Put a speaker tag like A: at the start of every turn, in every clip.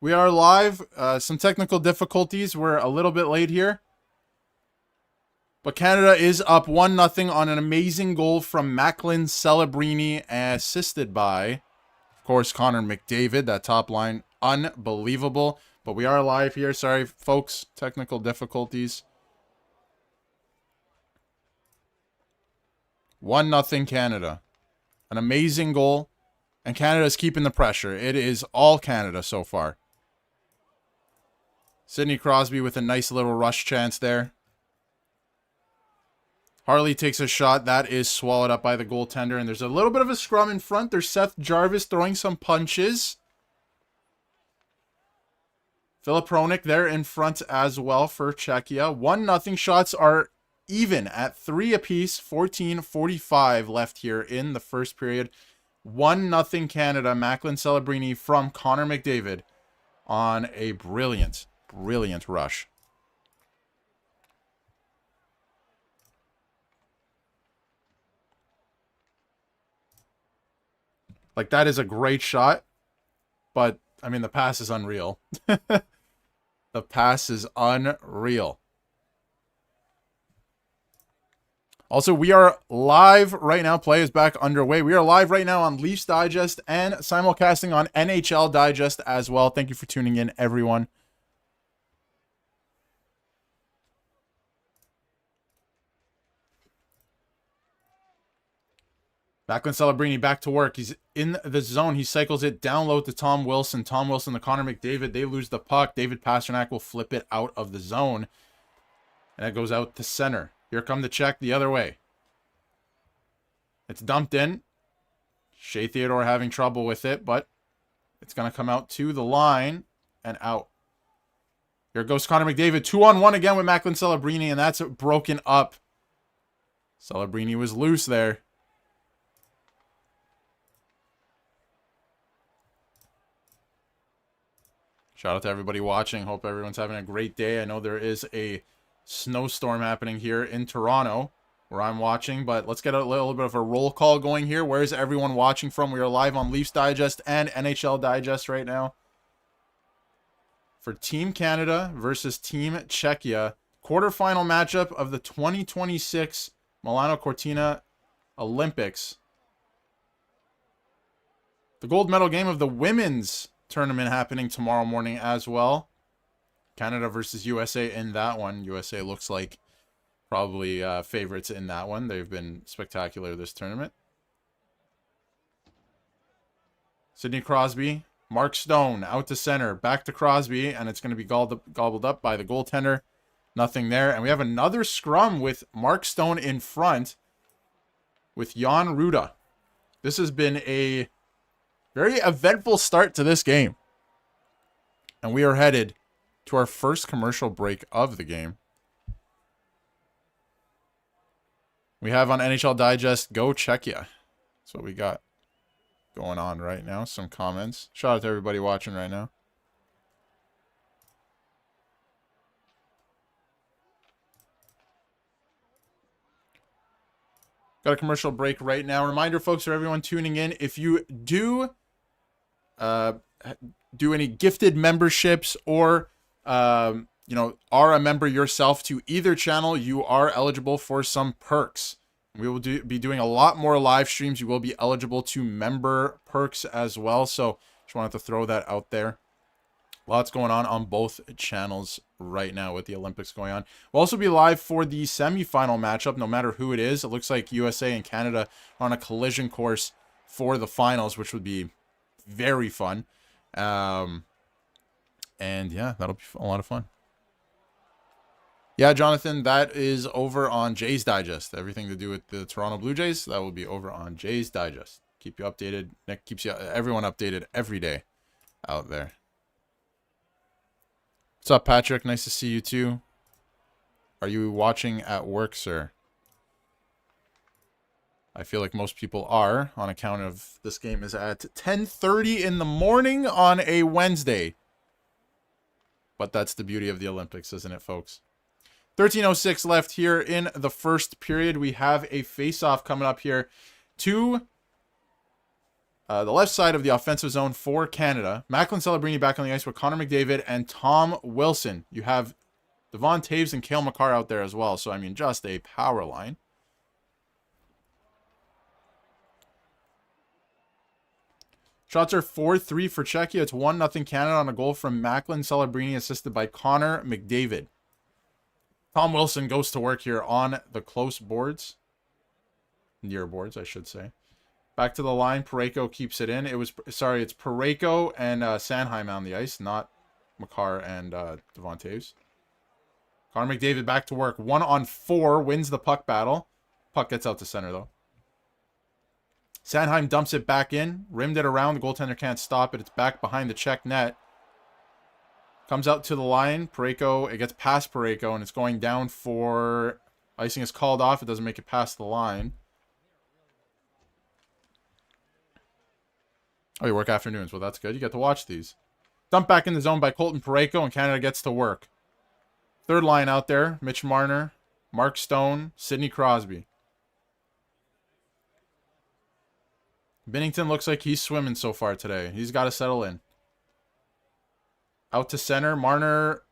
A: We are live. Some technical difficulties. We're a little bit late here. But Canada is up 1-0 on an amazing goal from Macklin Celebrini, assisted by, of course, Connor McDavid. That top line, unbelievable. But we are live here. Sorry, folks. Technical difficulties. 1-0 Canada. An amazing goal. And Canada's keeping the pressure. It is all Canada so far. Sidney Crosby with a nice little rush chance there. Harley takes a shot. That is swallowed up by the goaltender. And there's a little bit of a scrum in front. There's Seth Jarvis throwing some punches. Filip Hronek there in front as well for Czechia. 1-0 shots are even at 3 apiece. 14:45 left here in the first period. 1-0 Canada. Macklin Celebrini from Connor McDavid on a brilliant rush. Like, that is a great shot. But, I mean, the pass is unreal. The pass is unreal. Also, we are live right now. Play is back underway. We are live right now on Leafs Digest and simulcasting on NHL Digest as well. Thank you for tuning in, everyone. Macklin Celebrini back to work. He's in the zone. He cycles it down low to Tom Wilson. Tom Wilson to Connor McDavid. They lose the puck. David Pastrnak will flip it out of the zone. And it goes out to center. Here come the check the other way. It's dumped in. Shea Theodore having trouble with it, but it's going to come out to the line and out. Here goes Connor McDavid. 2-on-1 again with Macklin Celebrini, and that's broken up. Celebrini was loose there. Shout out to everybody watching. Hope everyone's having a great day. I know there is a snowstorm happening here in Toronto where I'm watching, but let's get a little bit of a roll call going here. Where is everyone watching from? We are live on Leafs Digest and NHL Digest right now. For Team Canada versus Team Czechia, quarterfinal matchup of the 2026 Milano Cortina Olympics. The gold medal game of the women's tournament happening tomorrow morning as well. Canada versus USA in that one. USA looks like probably favorites in that one. They've been spectacular this tournament. Sidney Crosby, Mark Stone out to center, back to Crosby, and it's going to be gobbled up by the goaltender. Nothing there. And we have another scrum with Mark Stone in front with Jan Ruda. This has been a very eventful start to this game. And we are headed to our first commercial break of the game. We have on NHL Digest, Go Czechia. That's what we got going on right now. Some comments. Shout out to everybody watching right now. Got a commercial break right now. Reminder, folks, for everyone tuning in, if you do any gifted memberships or you know, are a member yourself to either channel, you are eligible for some perks. We will be doing a lot more live streams. You will be eligible to member perks as well. So just wanted to throw that out there. Lots going on both channels right now with the Olympics going on. We'll also be live for the semifinal matchup, no matter who it is. It looks like USA and Canada are on a collision course for the finals, which would be very fun. And yeah, that'll be a lot of fun. Yeah, Jonathan, that is over on Jay's Digest. Everything to do with the Toronto Blue Jays, that will be over on Jay's Digest. Keep you updated. Nick keeps everyone updated every day out there. What's up, Patrick? Nice to see you too. Are you watching at work, sir? I feel like most people are, on account of this game is at 10:30 in the morning on a Wednesday. But that's the beauty of the Olympics, isn't it, folks? 13:06 left here in the first period. We have a face-off coming up here. Two The left side of the offensive zone for Canada. Macklin Celebrini back on the ice with Connor McDavid and Tom Wilson. You have Devon Toews and Cale Makar out there as well. So, I mean, just a power line. Shots are 4-3 for Czechia. It's 1-0 Canada on a goal from Macklin Celebrini, assisted by Connor McDavid. Tom Wilson goes to work here on the close boards. Near boards, I should say. Back to the line. Parayko keeps it in. It's Parayko and Sanheim on the ice, not Makar and Devon Toews. Connor McDavid back to work. 1-on-4, wins the puck battle. Puck gets out to center, though. Sanheim dumps it back in. Rimmed it around. The goaltender can't stop it. It's back behind the Czech net. Comes out to the line. Parayko, it gets past Parayko, and it's going down for... Icing is called off. It doesn't make it past the line. Oh, you work afternoons. Well, that's good. You get to watch these. Dumped back in the zone by Colton Parayko, and Canada gets to work. Third line out there. Mitch Marner, Mark Stone, Sidney Crosby. Binnington looks like he's swimming so far today. He's got to settle in. Out to center. Marner.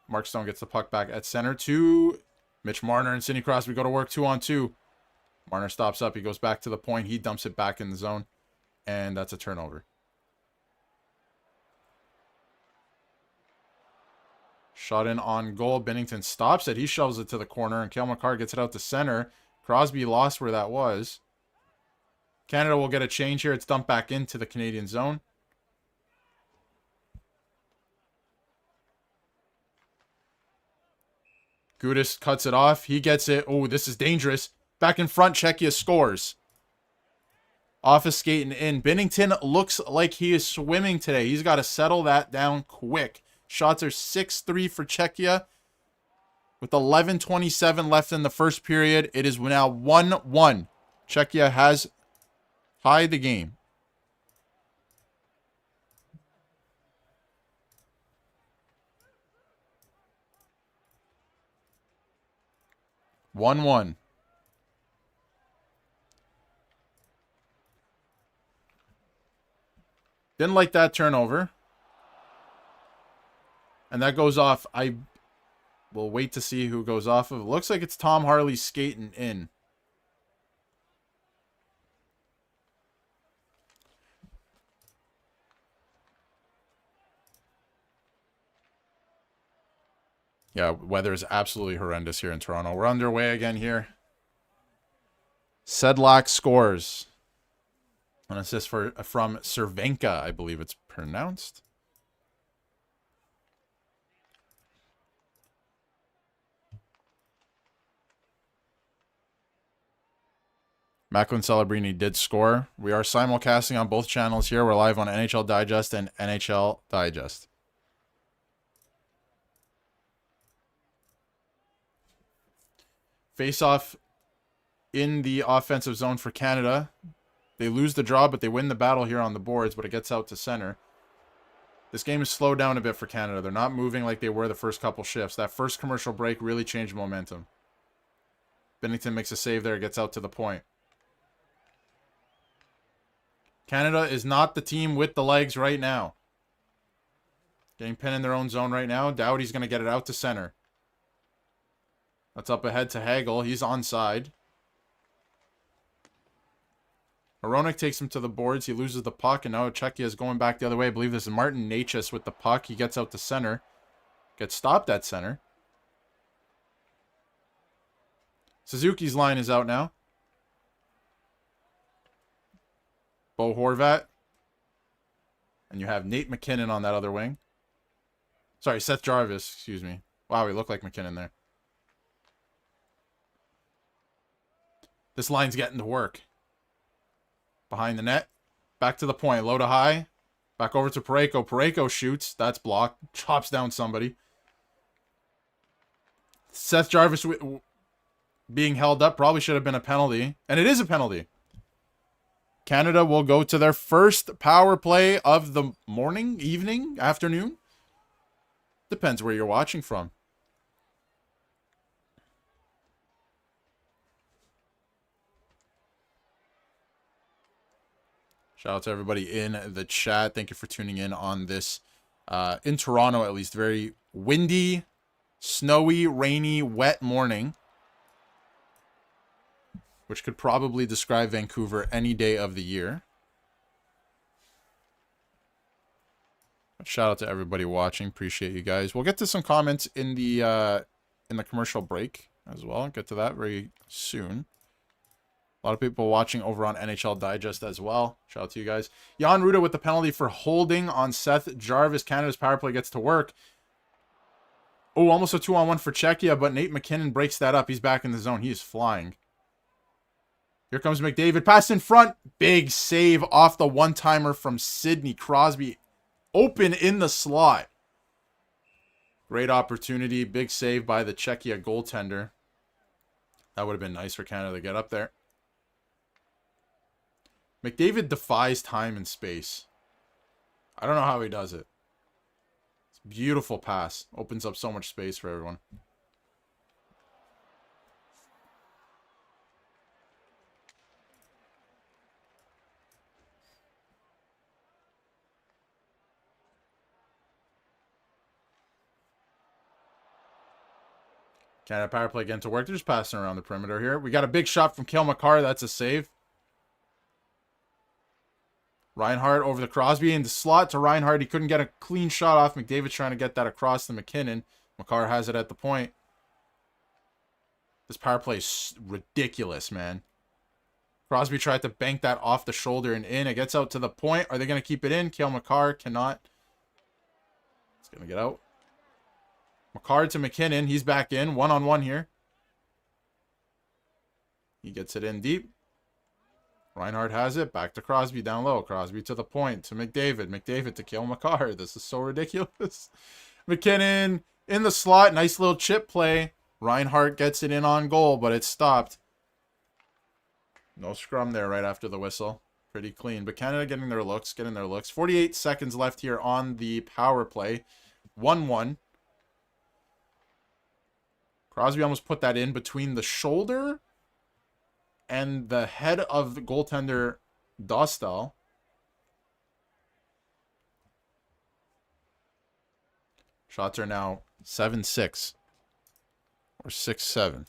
A: Mark Stone gets the puck back at center to Mitch Marner and Sidney Crosby go to work 2-on-2. Marner stops up. He goes back to the point. He dumps it back in the zone. And that's a turnover. Shot in on goal. Binnington stops it. He shoves it to the corner. And Cale Makar gets it out to center. Crosby lost where that was. Canada will get a change here. It's dumped back into the Canadian zone. Gudis cuts it off. He gets it. Oh, this is dangerous. Back in front, Czechia scores. Off his skating in. Binnington looks like he is swimming today. He's got to settle that down quick. Shots are 6-3 for Czechia. With 11:27 left in the first period, it is now 1-1. Czechia has tied the game. One. Didn't like that turnover. And that goes off. We'll wait to see who goes off of. It looks like it's Tom Harley skating in. Yeah, weather is absolutely horrendous here in Toronto. We're underway again here. Sedlak scores. An assist from Cervenka, I believe it's pronounced. Macklin Celebrini did score. We are simulcasting on both channels here. We're live on NHL Digest and NHL Digest. Face-off in the offensive zone for Canada. They lose the draw, but they win the battle here on the boards, but it gets out to center. This game is slowed down a bit for Canada. They're not moving like they were the first couple shifts. That first commercial break really changed momentum. Binnington makes a save there. Gets out to the point. Canada is not the team with the legs right now. Getting pinned in their own zone right now. Doughty's going to get it out to center. That's up ahead to Hagel. He's onside. Hronek takes him to the boards. He loses the puck, and now Czechia is going back the other way. I believe this is Martin Necas with the puck. He gets out to center. Gets stopped at center. Suzuki's line is out now. Bo Horvat. And you have Nate McKinnon on that other wing. Sorry, Seth Jarvis, excuse me. Wow, he looked like McKinnon there. This line's getting to work. Behind the net. Back to the point. Low to high. Back over to Parayko. Parayko shoots. That's blocked. Chops down somebody. Seth Jarvis being held up probably should have been a penalty. And it is a penalty. Canada will go to their first power play of the morning, evening, afternoon. Depends where you're watching from. Shout out to everybody in the chat. Thank you for tuning in on this, in Toronto at least, very windy, snowy, rainy, wet morning. Which could probably describe Vancouver any day of the year. Shout out to everybody watching. Appreciate you guys. We'll get to some comments in the commercial break as well. I'll get to that very soon. A lot of people watching over on NHL Digest as well. Shout out to you guys. Jan Ruda with the penalty for holding on Seth Jarvis. Canada's power play gets to work. Oh, almost a 2-on-1 for Czechia, but Nate McKinnon breaks that up. He's back in the zone. He is flying. Here comes McDavid. Pass in front. Big save off the one-timer from Sidney Crosby. Open in the slot. Great opportunity. Big save by the Czechia goaltender. That would have been nice for Canada to get up there. McDavid defies time and space. I don't know how he does it. It's a beautiful pass. Opens up so much space for everyone. Canada power play again to work. They're just passing around the perimeter here. We got a big shot from Cale Makar. That's a save. Reinhardt over the Crosby in the slot to Reinhardt. He couldn't get a clean shot off. McDavid's trying to get that across to McKinnon. Makar has it at the point. This power play is ridiculous, man. Crosby tried to bank that off the shoulder and in. It gets out to the point. Are they going to keep it in? Cale Makar cannot. It's going to get out. Makar to McKinnon. He's back in. One-on-one here. He gets it in deep. Reinhardt has it. Back to Crosby down low. Crosby to the point to McDavid. McDavid to Cale Makar. This is so ridiculous. McKinnon in the slot. Nice little chip play. Reinhardt gets it in on goal, but it's stopped. No scrum there right after the whistle. Pretty clean. But Canada getting their looks. 48 seconds left here on the power play. 1-1. Crosby almost put that in between the shoulder and the head of the goaltender Dostal. Shots are now 7-6 or 6-7.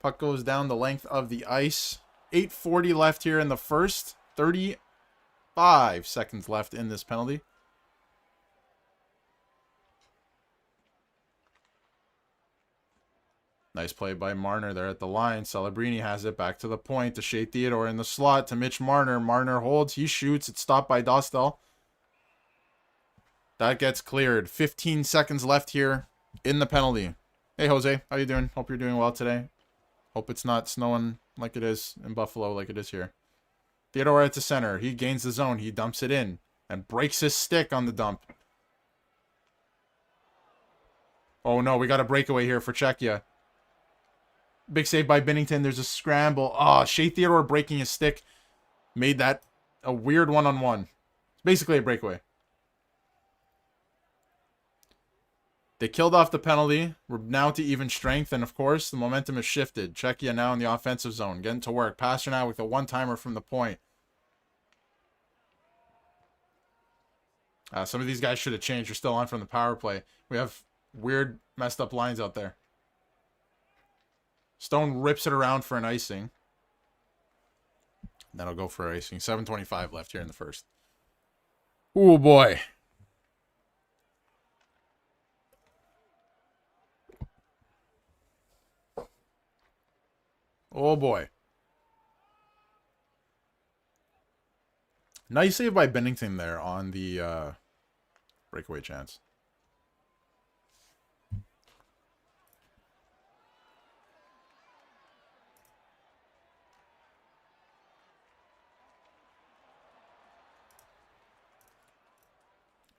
A: Puck goes down the length of the ice. 8:40 left here in the first. 35 seconds left in this penalty. Nice play by Marner there at the line. Celebrini has it back to the point to Shea Theodore in the slot to Mitch Marner. Marner holds. He shoots. It's stopped by Dostal. That gets cleared. 15 seconds left here in the penalty. Hey, Jose. How you doing? Hope you're doing well today. Hope it's not snowing like it is in Buffalo like it is here. Theodore at the center. He gains the zone. He dumps it in and breaks his stick on the dump. Oh, no. We got a breakaway here for Czechia. Big save by Binnington. There's a scramble. Oh, Shea Theodore breaking his stick made that a weird one-on-one. It's basically a breakaway. They killed off the penalty. We're now to even strength, and of course, the momentum has shifted. Czechia now in the offensive zone, getting to work. Pasternak with a one-timer from the point. Some of these guys should have changed. They're still on from the power play. We have weird, messed up lines out there. Stone rips it around for an icing. That'll go for icing. 7:25 left here in the first. Oh, boy. Oh, boy. Nice save by Binnington there on the breakaway chance.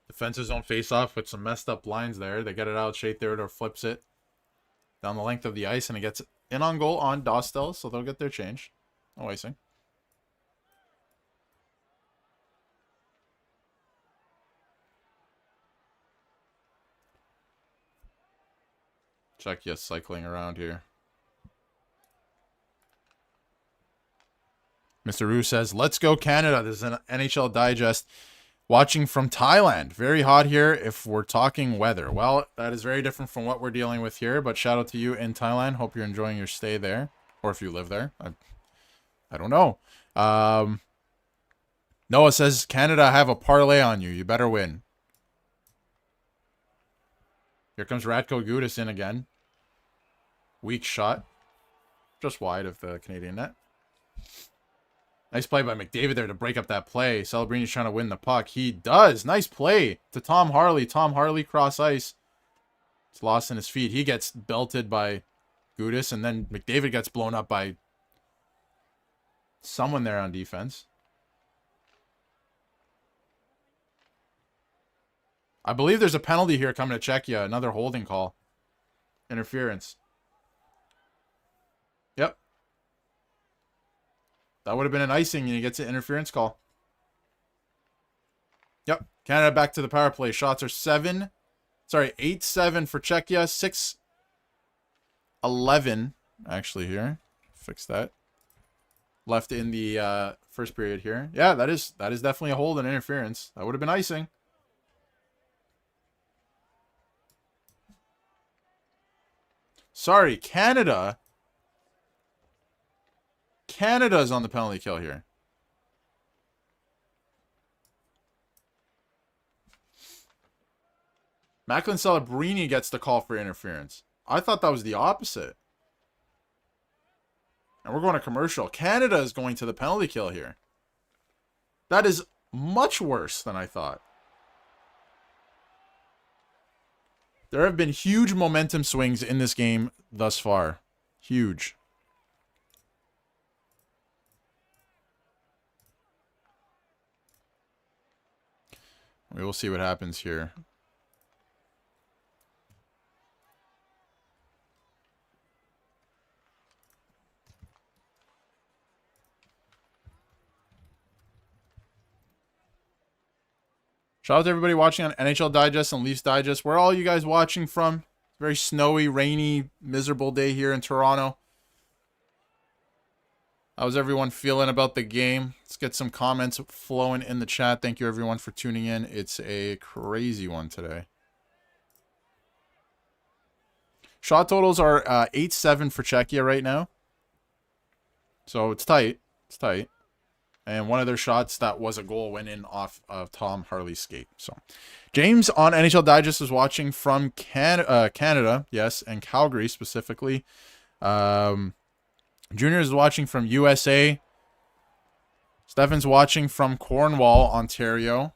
A: Defensive zone face-off with some messed up lines there. They get it out. Shea Theodore flips it down the length of the ice, and it gets in on goal on Dostal, so they'll get their change. No icing. Czechia cycling around here. Mr. Rue says, let's go Canada. This is an NHL Digest. Watching from Thailand. Very hot here if we're talking weather. Well, that is very different from what we're dealing with here, but shout out to you in Thailand. Hope you're enjoying your stay there, or if you live there. I don't know. Noah says, Canada, I have a parlay on you. You better win. Here comes Radko Gudas in again. Weak shot. Just wide of the Canadian net. Nice play by McDavid there to break up that play. Celebrini's trying to win the puck. He does. Nice play to Tom Harley. Tom Harley cross ice. It's lost in his feet. He gets belted by Gudas, and then McDavid gets blown up by someone there on defense. I believe there's a penalty here coming to Czechia. Another holding call. Interference. Yep. That would have been an icing, and he gets an interference call. Yep. Canada back to the power play. Shots are 8-7 for Czechia. 6-11, actually, here. Fix that. Left in the first period here. Yeah, that is definitely a hold and interference. That would have been icing. Sorry, Canada. Canada's on the penalty kill here. Macklin Celebrini gets the call for interference. I thought that was the opposite. And we're going to commercial. Canada is going to the penalty kill here. That is much worse than I thought. There have been huge momentum swings in this game thus far. Huge. We will see what happens here. Shout out to everybody watching on NHL Digest and Leafs Digest. Where are all you guys watching from? Very snowy, rainy, miserable day here in Toronto. How's everyone feeling about the game? Let's get some comments flowing in the chat. Thank you everyone for tuning in. It's a crazy one today. Shot totals are 8-7 for Czechia right now. So it's tight. It's tight. And one of their shots, that was a goal, went in off of Tom Harley's skate. So James on NHL Digest is watching from Canada, yes, and Calgary specifically. Junior is watching from USA. Stefan's watching from Cornwall, Ontario.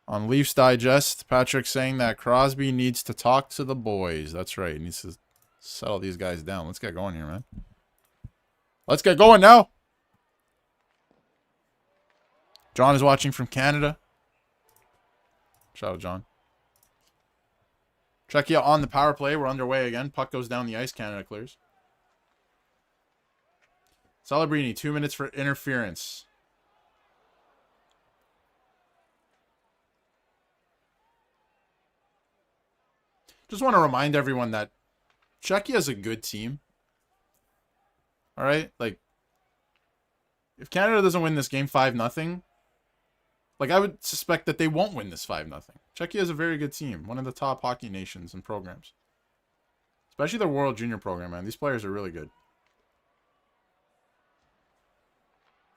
A: On Leafs Digest, Patrick's saying that Crosby needs to talk to the boys. That's right. He needs to settle these guys down. Let's get going here, man. Let's get going now. John is watching from Canada. Shout out, John. Czechia on the power play. We're underway again. Puck goes down the ice. Canada clears. Celebrini, 2 minutes for interference. Just want to remind everyone that Czechia is a good team. All right? Like, if Canada doesn't win this game 5-0, like, I would suspect that they won't win this 5-0. Czechia is a very good team. One of the top hockey nations and programs. Especially their World Junior program, man. These players are really good.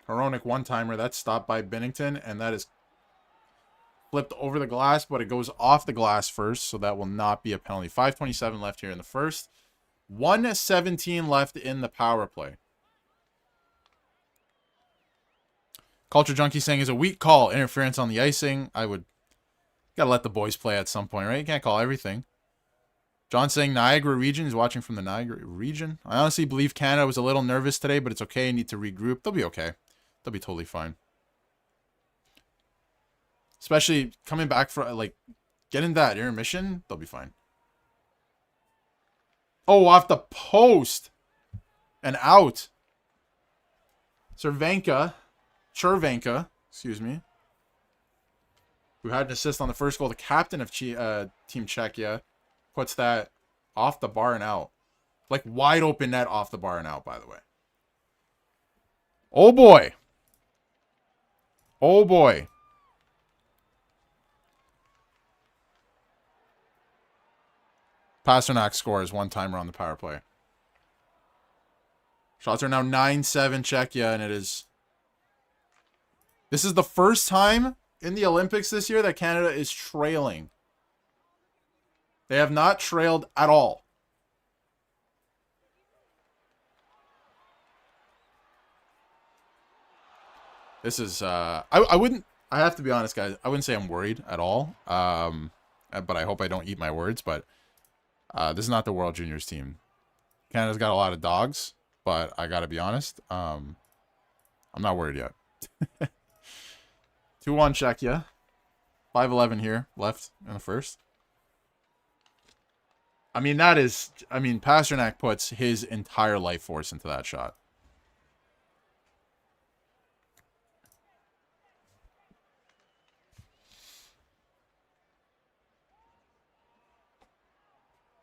A: Hronek one-timer. That's stopped by Bennington, and that is flipped over the glass, but it goes off the glass first, so that will not be a penalty. 5:27 left here in the first. 1:17 left in the power play. Culture Junkie saying is a weak call. Interference on the icing. I would... Gotta let the boys play at some point, right? You can't call everything. John saying Niagara region. He's watching from the Niagara region. I honestly believe Canada was a little nervous today, but it's okay. Need to regroup. They'll be okay. They'll be totally fine. Especially coming back for, like, getting that intermission. They'll be fine. Oh, off the post. And out. Chervenka, excuse me, who had an assist on the first goal, the captain of Team Czechia, puts that off the bar and out. Like, wide open net off the bar and out, by the way. Oh, boy. Oh, boy. Pasternak scores one-timer on the power play. Shots are now 9-7 Czechia, and it is... This is the first time in the Olympics this year that Canada is trailing. They have not trailed at all. This is, I have to be honest, guys. I wouldn't say I'm worried at all. But I hope I don't eat my words. But this is not the World Juniors team. Canada's got a lot of dogs, but I got to be honest. I'm not worried yet. 2-1 Czechia. 5-11 here left in the first. I mean, Pasternak puts his entire life force into that shot.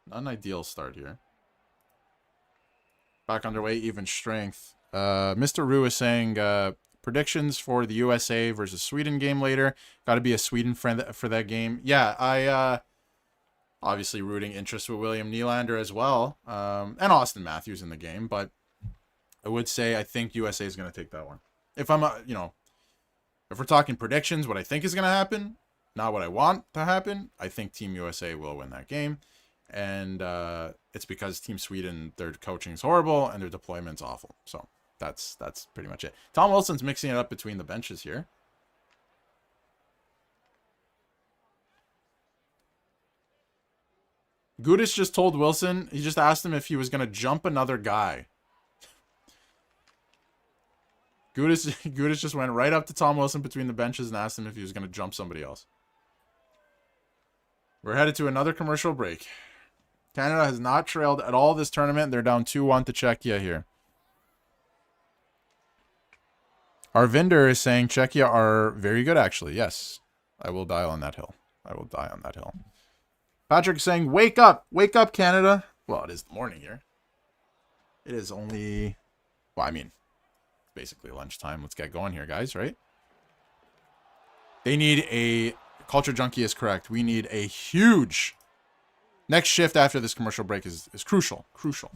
A: Not an ideal start here. Back underway, even strength. Mr. Rue is saying predictions for the USA versus Sweden game later. Got to be a Sweden friend for that game. Yeah, I obviously rooting interest with William Nylander as well, and Austin Matthews in the game. But I would say I think USA is going to take that one. If I'm, if we're talking predictions, what I think is going to happen, not what I want to happen. I think Team USA will win that game. And it's because Team Sweden, their coaching is horrible and their deployment's awful. So that's pretty much it. Tom Wilson's mixing it up between the benches here. Gudas just told Wilson, he just asked him if he was going to jump another guy. Gudas just went right up to Tom Wilson between the benches and asked him if he was going to jump somebody else. We're headed to another commercial break. Canada has not trailed at all this tournament. They're down 2-1 to Czechia here. Arvinder is saying Czechia are very good, actually. Yes, I will die on that hill. I will die on that hill. Patrick is saying, wake up. Wake up, Canada. Well, it is the morning here. It is only... Well, I mean, basically lunchtime. Let's get going here, guys, right? They need a... Culture Junkie is correct. We need a huge... Next shift after this commercial break is crucial. Crucial.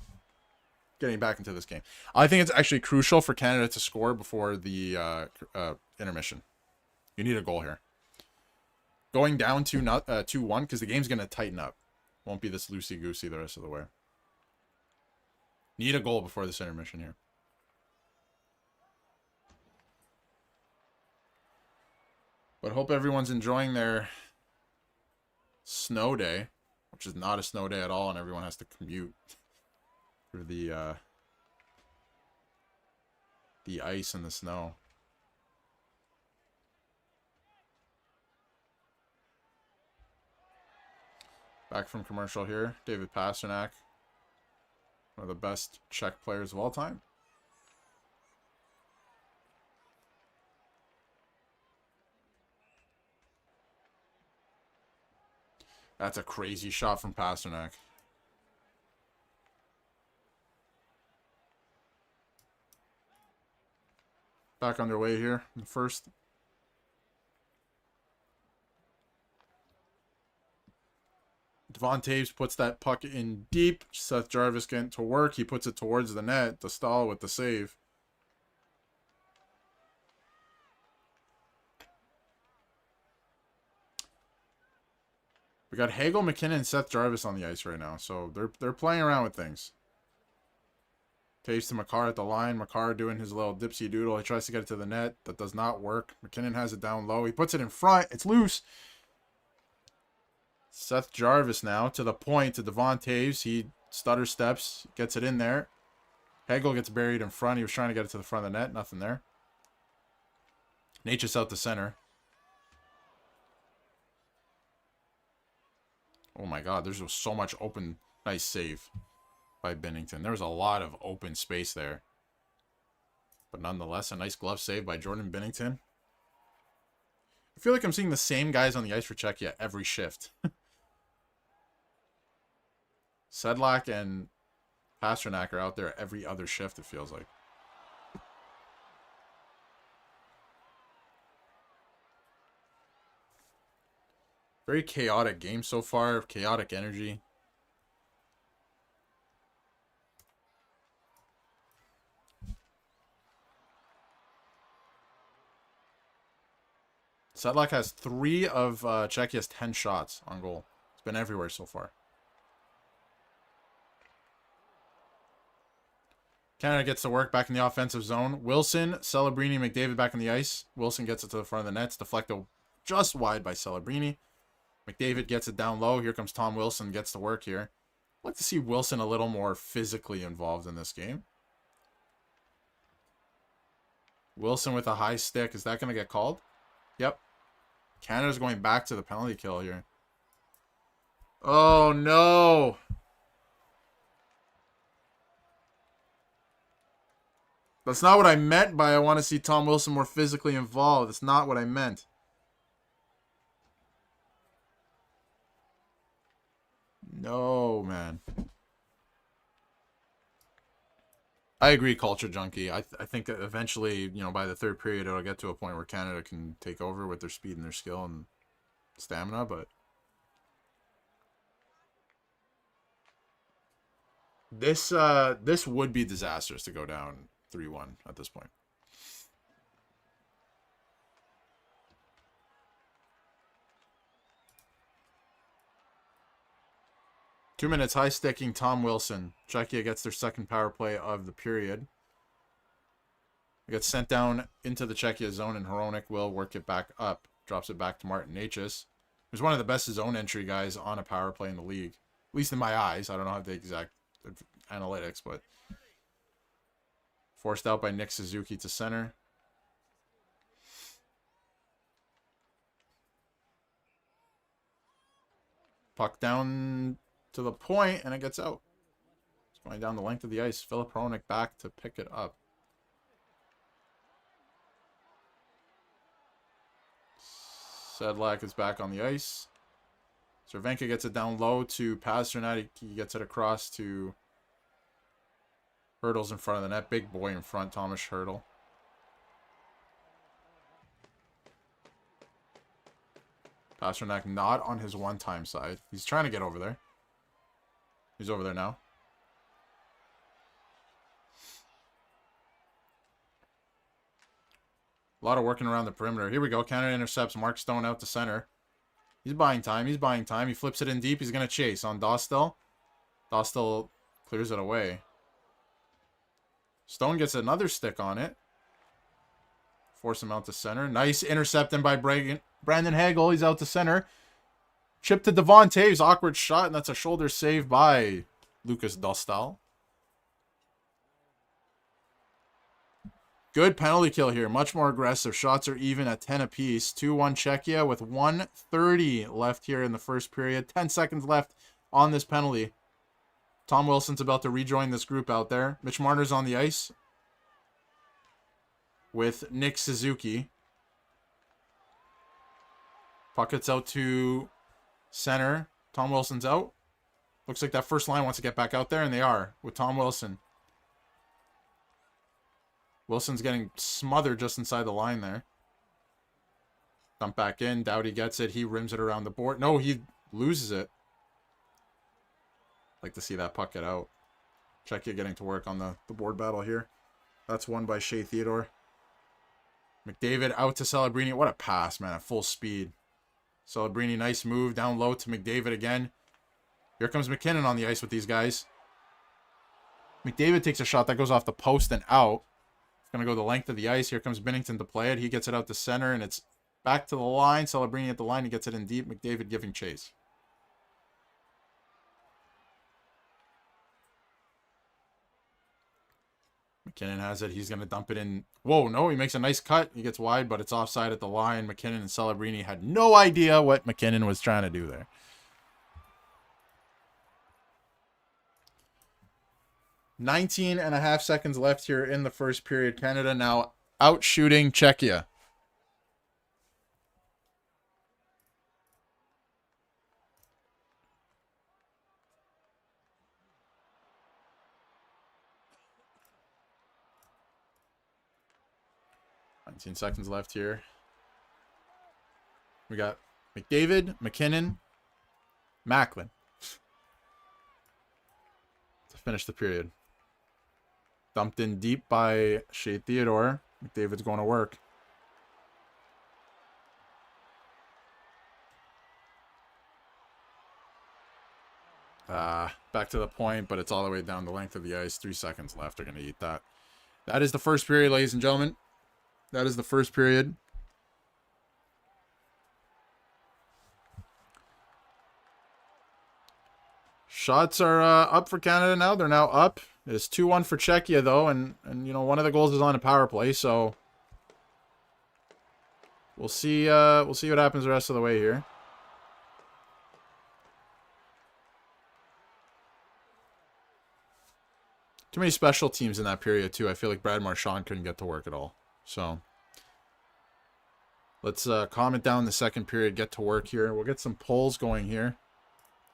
A: Getting back into this game. I think it's actually crucial for Canada to score before the intermission. You need a goal here. Going down to 2-1 because the game's going to tighten up. Won't be this loosey-goosey the rest of the way. Need a goal before this intermission here. But hope everyone's enjoying their snow day. Which is not a snow day at all, and everyone has to commute through the ice and the snow. Back from commercial here, David Pasternak, one of the best Czech players of all time. That's a crazy shot from Pasternak. Back underway here in the first. Devon Taves puts that puck in deep. Seth Jarvis getting to work. He puts it towards the net. Stahl with the save. We got Hagel, McKinnon, and Seth Jarvis on the ice right now. So they're playing around with things. Taves to Makar at the line. Makar doing his little dipsy doodle. He tries to get it to the net. That does not work. McKinnon has it down low. He puts it in front. It's loose. Seth Jarvis now to the point to Devon Taves. He stutter steps. Gets it in there. Hagel gets buried in front. He was trying to get it to the front of the net. Nothing there. Nature's out to center. Oh my god, there's so much open. Nice save by Binnington. There was a lot of open space there. But nonetheless, a nice glove save by Jordan Binnington. I feel like I'm seeing the same guys on the ice for Czechia every shift. Sedlak and Pasternak are out there every other shift, it feels like. Very chaotic game so far. Chaotic energy. Sedlak has 3 of Czechia's 10 shots on goal. It's been everywhere so far. Canada gets to work back in the offensive zone. Wilson, Celebrini, McDavid back on the ice. Wilson gets it to the front of the net. It's deflected just wide by Celebrini. McDavid gets it down low. Here comes Tom Wilson. Gets to work here. I'd like to see Wilson a little more physically involved in this game. Wilson with a high stick. Is that going to get called? Yep. Canada's going back to the penalty kill here. Oh, no. That's not what I meant by I want to see Tom Wilson more physically involved. That's not what I meant. No, man. I agree, Culture Junkie. I think that eventually, you know, by the third period, it'll get to a point where Canada can take over with their speed and their skill and stamina, but this would be disastrous to go down 3-1 at this point. Two minutes, high sticking Tom Wilson. Czechia gets their second power play of the period. It gets sent down into the Czechia zone, and Hronek will work it back up. Drops it back to Martin Necas, who's one of the best zone entry guys on a power play in the league. At least in my eyes. I don't know how the exact analytics, but forced out by Nick Suzuki to center. Puck down to the point, and it gets out. It's going down the length of the ice. Filip Hronek back to pick it up. Sedlak is back on the ice. Cervenka gets it down low to Pasternak. He gets it across to Hurdle's in front of the net. Big boy in front, Thomas Hurdle. Pasternak not on his one-time side. He's trying to get over there. He's over there now. A lot of working around the perimeter. Here we go. Canada intercepts. Mark Stone out to center. He's buying time. He's buying time. He flips it in deep. He's going to chase on Dostal. Dostal clears it away. Stone gets another stick on it. Force him out to center. Nice intercepting by Brandon Hagel. He's out to center. Chip to Devon Taves. Awkward shot, and that's a shoulder save by Lucas Dostal. Good penalty kill here. Much more aggressive. Shots are even at 10 apiece. 2-1 Czechia with 1:30 left here in the first period. 10 seconds left on this penalty. Tom Wilson's about to rejoin this group out there. Mitch Marner's on the ice with Nick Suzuki. Puck gets out to center. Tom Wilson's out. Looks like that first line wants to get back out there, and they are with Tom Wilson. Wilson's getting smothered just inside the line there. Dump back in. Doughty gets it. He rims it around the board. No, he loses it. Like to see that puck get out. Czechia getting to work on the board battle here. That's won by Shea Theodore. McDavid out to Celebrini. What a pass, man. At full speed. Celebrini, nice move. Down low to McDavid again. Here comes McKinnon on the ice with these guys. McDavid takes a shot that goes off the post and out. It's going to go the length of the ice. Here comes Binnington to play it. He gets it out to center, and it's back to the line. Celebrini at the line. He gets it in deep. McDavid giving chase. McKinnon has it. He's going to dump it in. Whoa, no, he makes a nice cut. He gets wide, but it's offside at the line. McKinnon and Celebrini had no idea what McKinnon was trying to do there. Nineteen and a half seconds left here in the first period. Canada now out shooting Czechia. 19 seconds left here. We got McDavid, McKinnon, Macklin to finish the period. Dumped in deep by Shea Theodore. McDavid's going to work. Back to the point, but it's all the way down the length of the ice. 3 seconds left. They're going to eat that. That is the first period, ladies and gentlemen. That is the first period. Shots are up for Canada now. They're now up. It is 2-1 for Czechia, though, and you know, one of the goals is on a power play, so we'll see what happens the rest of the way here. Too many special teams in that period, too. I feel like Brad Marchand couldn't get to work at all. So let's comment down the second period, get to work here. We'll get some polls going here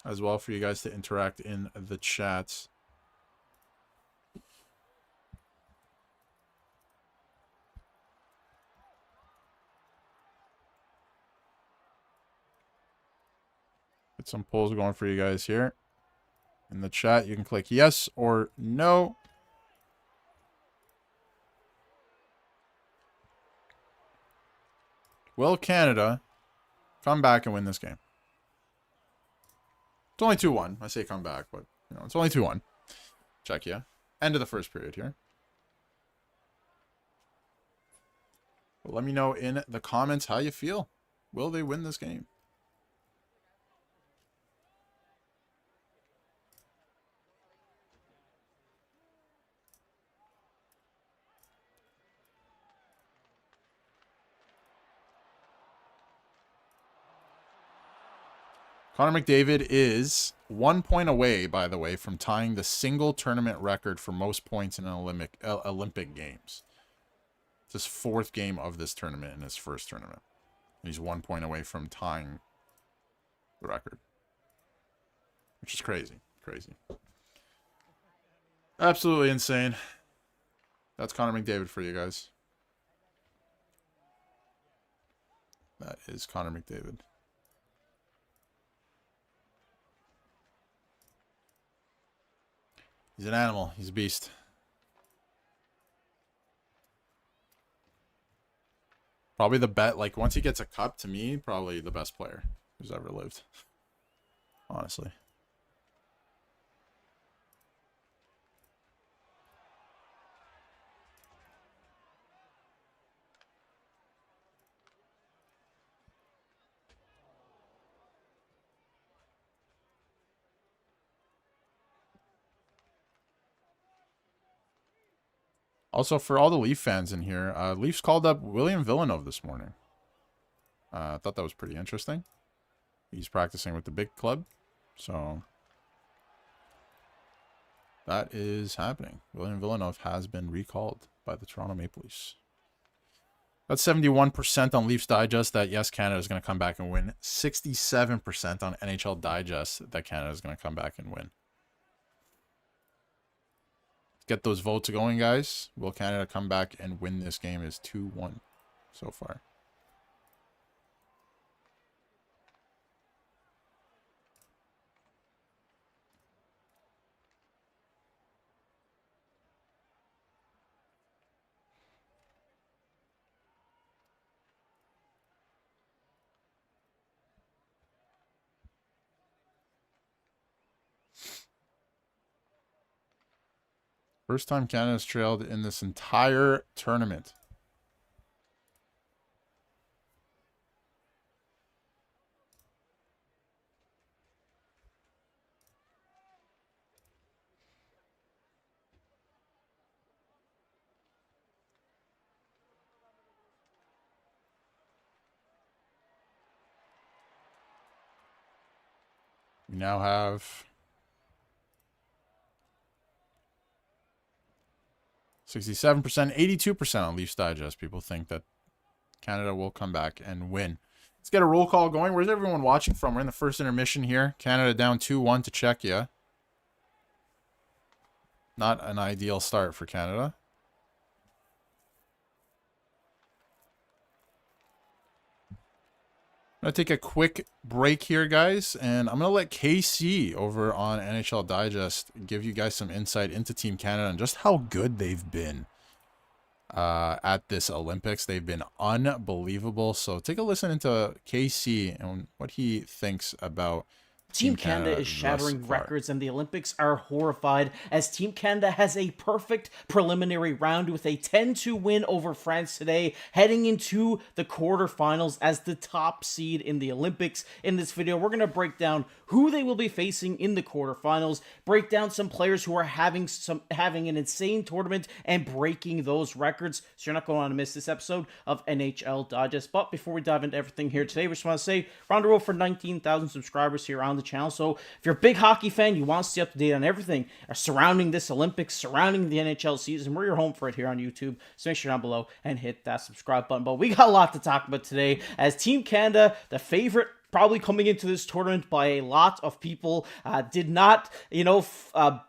A: as well for you guys to interact in the chats. Get some polls going for you guys here. In the chat, you can click yes or no. Will Canada come back and win this game? It's only 2-1. I say come back, but you know, it's only 2-1. Czechia. End of the first period here. Well, let me know in the comments how you feel. Will they win this game? Connor McDavid is 1 point away, by the way, from tying the single tournament record for most points in an Olympic Games. It's his fourth game of this tournament in his first tournament. He's 1 point away from tying the record. Which is crazy. Crazy. Absolutely insane. That's Connor McDavid for you guys. That is Connor McDavid. He's an animal. He's a beast. Probably the bet. Like, once he gets a cup, to me, probably the best player who's ever lived. Honestly. Also, for all the Leaf fans in here, Leafs called up William Villeneuve this morning. I thought that was pretty interesting. He's practicing with the big club. So, that is happening. William Villeneuve has been recalled by the Toronto Maple Leafs. That's 71% on Leafs Digest that, yes, Canada is going to come back and win. 67% on NHL Digest that Canada is going to come back and win. Get those votes going, guys. Will Canada come back and win this game? Is 2-1 so far. First time Canada's trailed in this entire tournament. We now have 67%, 82% on Leafs Digest. People think that Canada will come back and win. Let's get a roll call going. Where's everyone watching from? We're in the first intermission here. Canada down 2-1 to Czechia. Not an ideal start for Canada. I'm going to take a quick break here, guys, and I'm going to let KC over on NHL Digest give you guys some insight into Team Canada and just how good they've been at this Olympics. They've been unbelievable. So take a listen into KC and what he thinks about
B: Team
A: Team
B: Canada
A: Canada
B: is
A: thus
B: shattering
A: far.
B: records, and the Olympics are horrified as Team Canada has a perfect preliminary round with a 10-2 win over France today, heading into the quarterfinals as the top seed in the Olympics. In this video, we're going to break down who they will be facing in the quarterfinals, break down some players who are having an insane tournament and breaking those records. So you're not going to want to miss this episode of NHL Digest. But before we dive into everything here today, we just want to say we're on the road for 19,000 subscribers here on the channel. So if you're a big hockey fan, you want to stay up to date on everything surrounding this Olympics, surrounding the NHL season, we're your home for it here on YouTube. So make sure down below and hit that subscribe button. But we got a lot to talk about today as Team Canada, the favorite probably coming into this tournament by a lot of people, did not,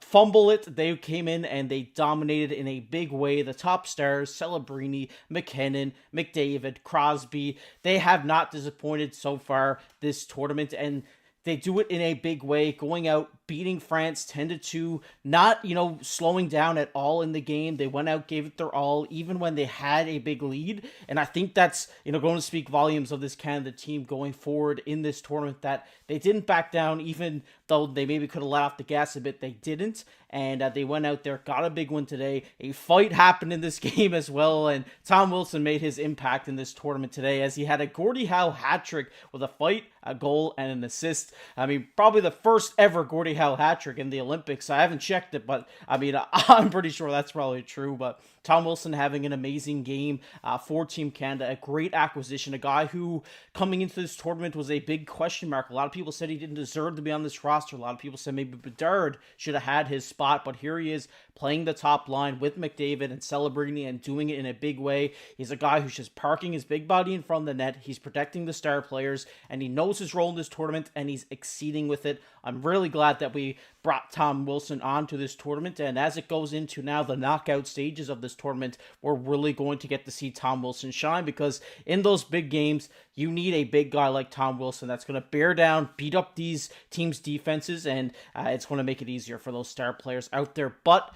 B: fumble it. They came in and they dominated in a big way. The top stars, Celebrini, McKinnon, McDavid, Crosby, they have not disappointed so far this tournament, and they do it in a big way, going out, beating France 10-2, not, slowing down at all in the game. They went out, gave it their all, even when they had a big lead. And I think that's, going to speak volumes of this Canada team going forward in this tournament, that they didn't back down, even though they maybe could have let off the gas a bit. They didn't. And they went out there, got a big win today. A fight happened in this game as well, and Tom Wilson made his impact in this tournament today as he had a Gordie Howe hat trick with a fight, a goal, and an assist. I mean, probably the first ever Gordie Howe hat trick in the Olympics. I haven't checked it, but I mean, I'm pretty sure that's probably true. But Tom Wilson having an amazing game for Team Canada, a great acquisition, a guy who coming into this tournament was a big question mark. A lot of people said he didn't deserve to be on this roster. A lot of people said maybe Bedard should have had his spot, but here he is playing the top line with McDavid and Celebrini and doing it in a big way. He's a guy who's just parking his big body in front of the net. He's protecting the star players, and he knows his role in this tournament, and he's exceeding with it. I'm really glad that we brought Tom Wilson onto this tournament, and as it goes into now the knockout stages of this tournament, we're really going to get to see Tom Wilson shine, because in those big games, you need a big guy like Tom Wilson that's going to bear down, beat up these teams' defenses, and it's going to make it easier for those star players out there. But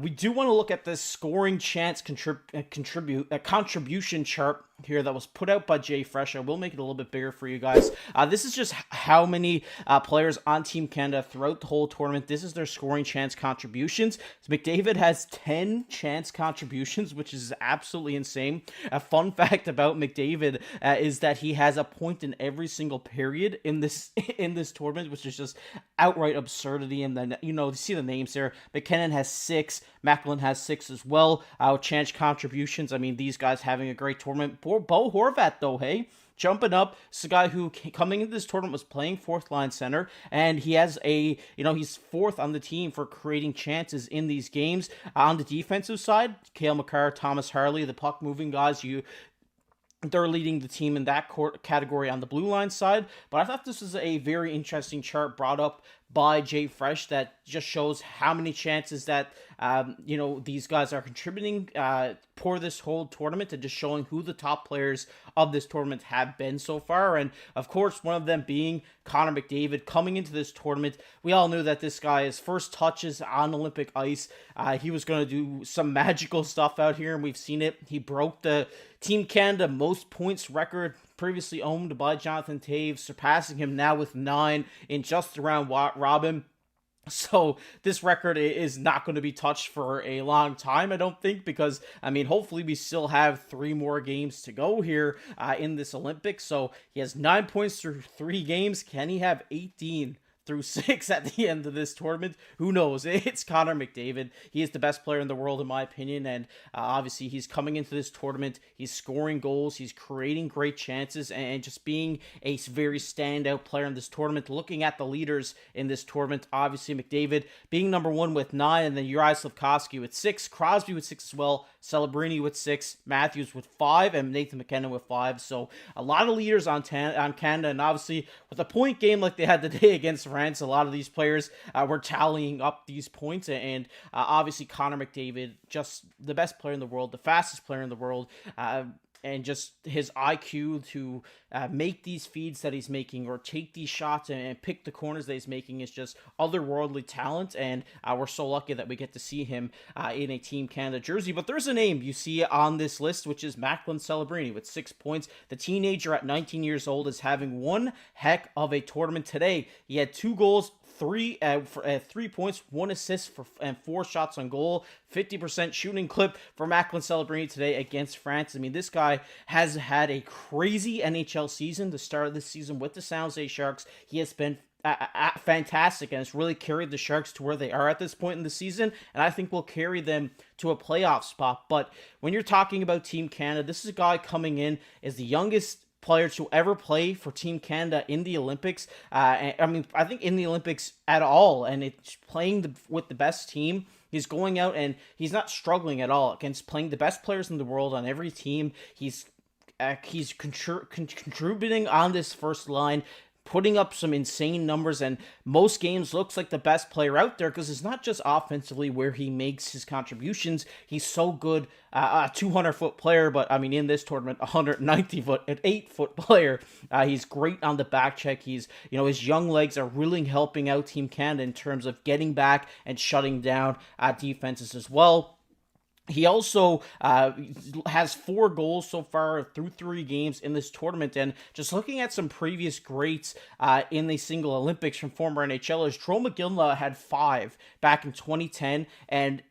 B: we do want to look at this scoring chance contribution chart here that was put out by Jay Fresh. I will make it a little bit bigger for you guys. This is just how many players on Team Canada throughout the whole tournament. This is their scoring chance contributions. So McDavid has 10 chance contributions, which is absolutely insane. A fun fact about McDavid is that he has a point in every single period in this tournament, which is just outright absurdity. And then, you see the names there. McKinnon has 6. Macklin has 6 as well. Chance contributions. I mean, these guys having a great tournament. Poor Bo Horvat, though, hey? Jumping up. It's a guy who, coming into this tournament, was playing fourth line center, and he has he's fourth on the team for creating chances in these games. On the defensive side, Cale Makar, Thomas Harley, the puck moving guys, they're leading the team in that category on the blue line side. But I thought this was a very interesting chart brought up by Jay Fresh that just shows how many chances that these guys are contributing for this whole tournament, and just showing who the top players of this tournament have been so far. And of course, one of them being Connor McDavid. Coming into this tournament, we all knew that this guy, his first touches on Olympic ice, he was going to do some magical stuff out here, and we've seen it. He broke the Team Canada most points record previously owned by Jonathan Toews, surpassing him now with 9 in just the round robin. So this record is not going to be touched for a long time, I don't think, because, I mean, hopefully we still have 3 more games to go here in this Olympics. So he has 9 points through 3 games. Can he have 18 through 6 at the end of this tournament? Who knows? It's Connor McDavid. He is the best player in the world, in my opinion, and obviously he's coming into this tournament. He's scoring goals. He's creating great chances, and just being a very standout player in this tournament. Looking at the leaders in this tournament, obviously McDavid being number 1 with 9, and then Uri Slafkovsky with 6, Crosby with 6 as well, Celebrini with 6, Matthews with 5, and Nathan McKinnon with 5. So a lot of leaders on Canada, and obviously with a point game like they had today against France, a lot of these players were tallying up these points, and obviously Connor McDavid, just the best player in the world, the fastest player in the world, and just his IQ to make these feeds that he's making or take these shots and pick the corners that he's making is just otherworldly talent. And we're so lucky that we get to see him in a Team Canada jersey. But there's a name you see on this list, which is Macklin Celebrini with 6 points. The teenager at 19 years old is having one heck of a tournament today. He had 2 goals, 3 points, 1 assist and 4 shots on goal. 50% shooting clip for Macklin Celebrini today against France. I mean, this guy has had a crazy NHL season. The start of this season with the San Jose Sharks, he has been fantastic, and it's really carried the Sharks to where they are at this point in the season, and I think will carry them to a playoff spot. But when you're talking about Team Canada, this is a guy coming in as the youngest player to ever play for Team Canada in the Olympics. I think in the Olympics at all, and it's playing with the best team. He's going out and he's not struggling at all against playing the best players in the world on every team. He's contributing on this first line, putting up some insane numbers, and most games looks like the best player out there because it's not just offensively where he makes his contributions. He's so good, a 200-foot player, but I mean in this tournament, 190-foot, an 8-foot player. He's great on the back check. His young legs are really helping out Team Canada in terms of getting back and shutting down defenses as well. He also has 4 goals so far through 3 games in this tournament. And just looking at some previous greats in the single Olympics from former NHLers, Joe McGinley had 5 back in 2010. And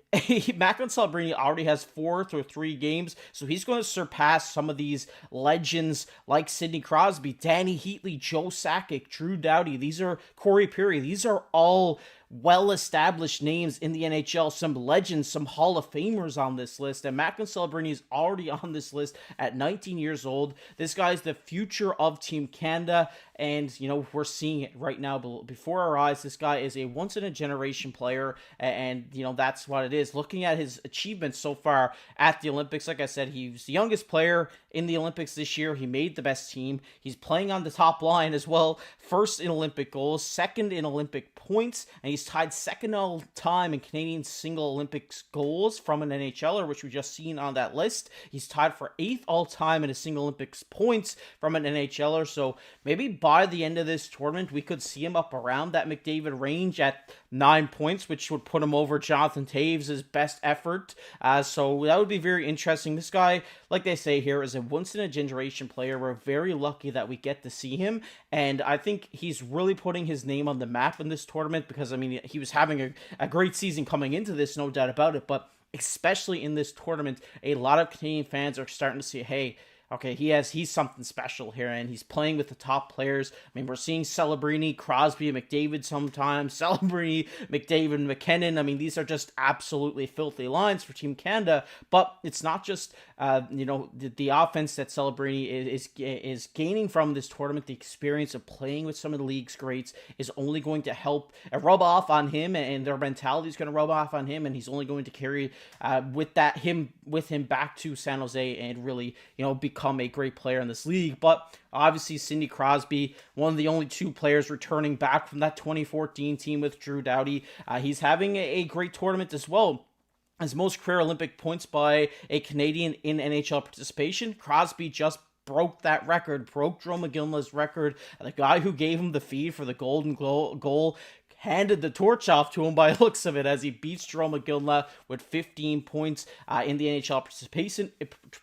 B: Macklin Celebrini already has 4 through 3 games, so he's going to surpass some of these legends like Sidney Crosby, Danny Heatley, Joe Sakic, Drew Doughty. These are Corey Perry. These are all well-established names in the NHL, some legends, some Hall of Famers on this list, and Macklin Celebrini is already on this list at 19 years old. This guy's the future of Team Canada, and, we're seeing it right now before our eyes. This guy is a once-in-a-generation player, and, that's what it is. Looking at his achievements so far at the Olympics, like I said, he's the youngest player in the Olympics this year. He made the best team. He's playing on the top line as well. First in Olympic goals, second in Olympic points, and he's tied second all time in Canadian single Olympics goals from an NHLer, which we just seen on that list. He's tied for 8th all time in a single Olympics points from an NHLer. So maybe by the end of this tournament, we could see him up around that McDavid range at 9 points, which would put him over Jonathan Toews' best effort. So that would be very interesting. This guy, like they say here, is a once-in-a-generation player. We're very lucky that we get to see him, and I think he's really putting his name on the map in this tournament because, he was having a great season coming into this, no doubt about it, but especially in this tournament, a lot of Canadian fans are starting to see, hey, okay, he's something special here, and he's playing with the top players. We're seeing Celebrini, Crosby, McDavid sometimes, Celebrini, McDavid, McKinnon. These are just absolutely filthy lines for Team Canada, but it's not just, the offense that Celebrini is gaining from this tournament. The experience of playing with some of the league's greats is only going to help rub off on him, and their mentality is going to rub off on him, and he's only going to carry with him back to San Jose and really, become a great player in this league. But obviously Sidney Crosby, one of the only 2 players returning back from that 2014 team with Drew Doughty. He's having a great tournament as well. As most career Olympic points by a Canadian in NHL participation, Crosby just broke that record, broke Joe McGinley's record. The guy who gave him the feed for the golden goal handed the torch off to him by looks of it as he beats Joe McGinley with 15 points in the NHL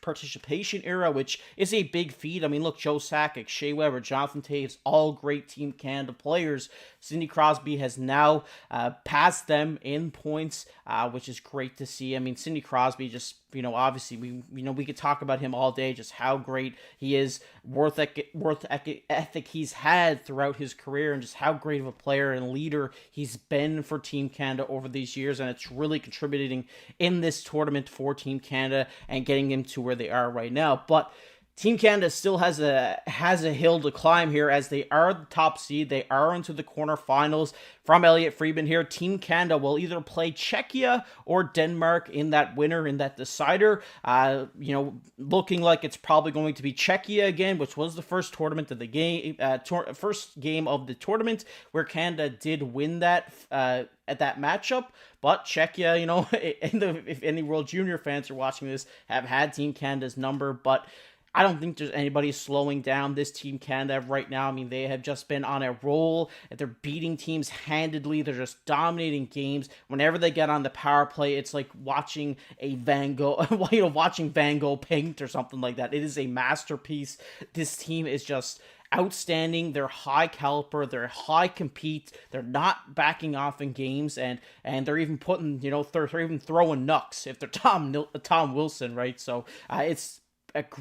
B: participation era, which is a big feat. Look, Joe Sakic, Shea Weber, Jonathan Toews, all great Team Canada players. Sidney Crosby has now passed them in points, which is great to see. Sidney Crosby just, obviously we could talk about him all day, just how great he is, worth ethic he's had throughout his career, and just how great of a player and leader he's been for Team Canada over these years, and it's really contributing in this tournament for Team Canada and getting them to where they are right now. But Team Canada still has a hill to climb here, as they are the top seed. They are into the quarterfinals. From Elliot Friedman here, Team Canada will either play Czechia or Denmark in that winner, in that decider. Looking like it's probably going to be Czechia again, which was the first tournament of the game, first game of the tournament, where Canada did win that at that matchup. But Czechia, if any World Junior fans are watching this, have had Team Canada's number, but I don't think there's anybody slowing down this Team Canada right now. I mean, they have just been on a roll. They're beating teams handedly. They're just dominating games. Whenever they get on the power play, it's like watching a Van Gogh, watching Van Gogh paint or something like that. It is a masterpiece. This team is just outstanding. They're high caliber. They're high compete. They're not backing off in games, and they're even putting, they're even throwing knucks if they're Tom Wilson, right? So it's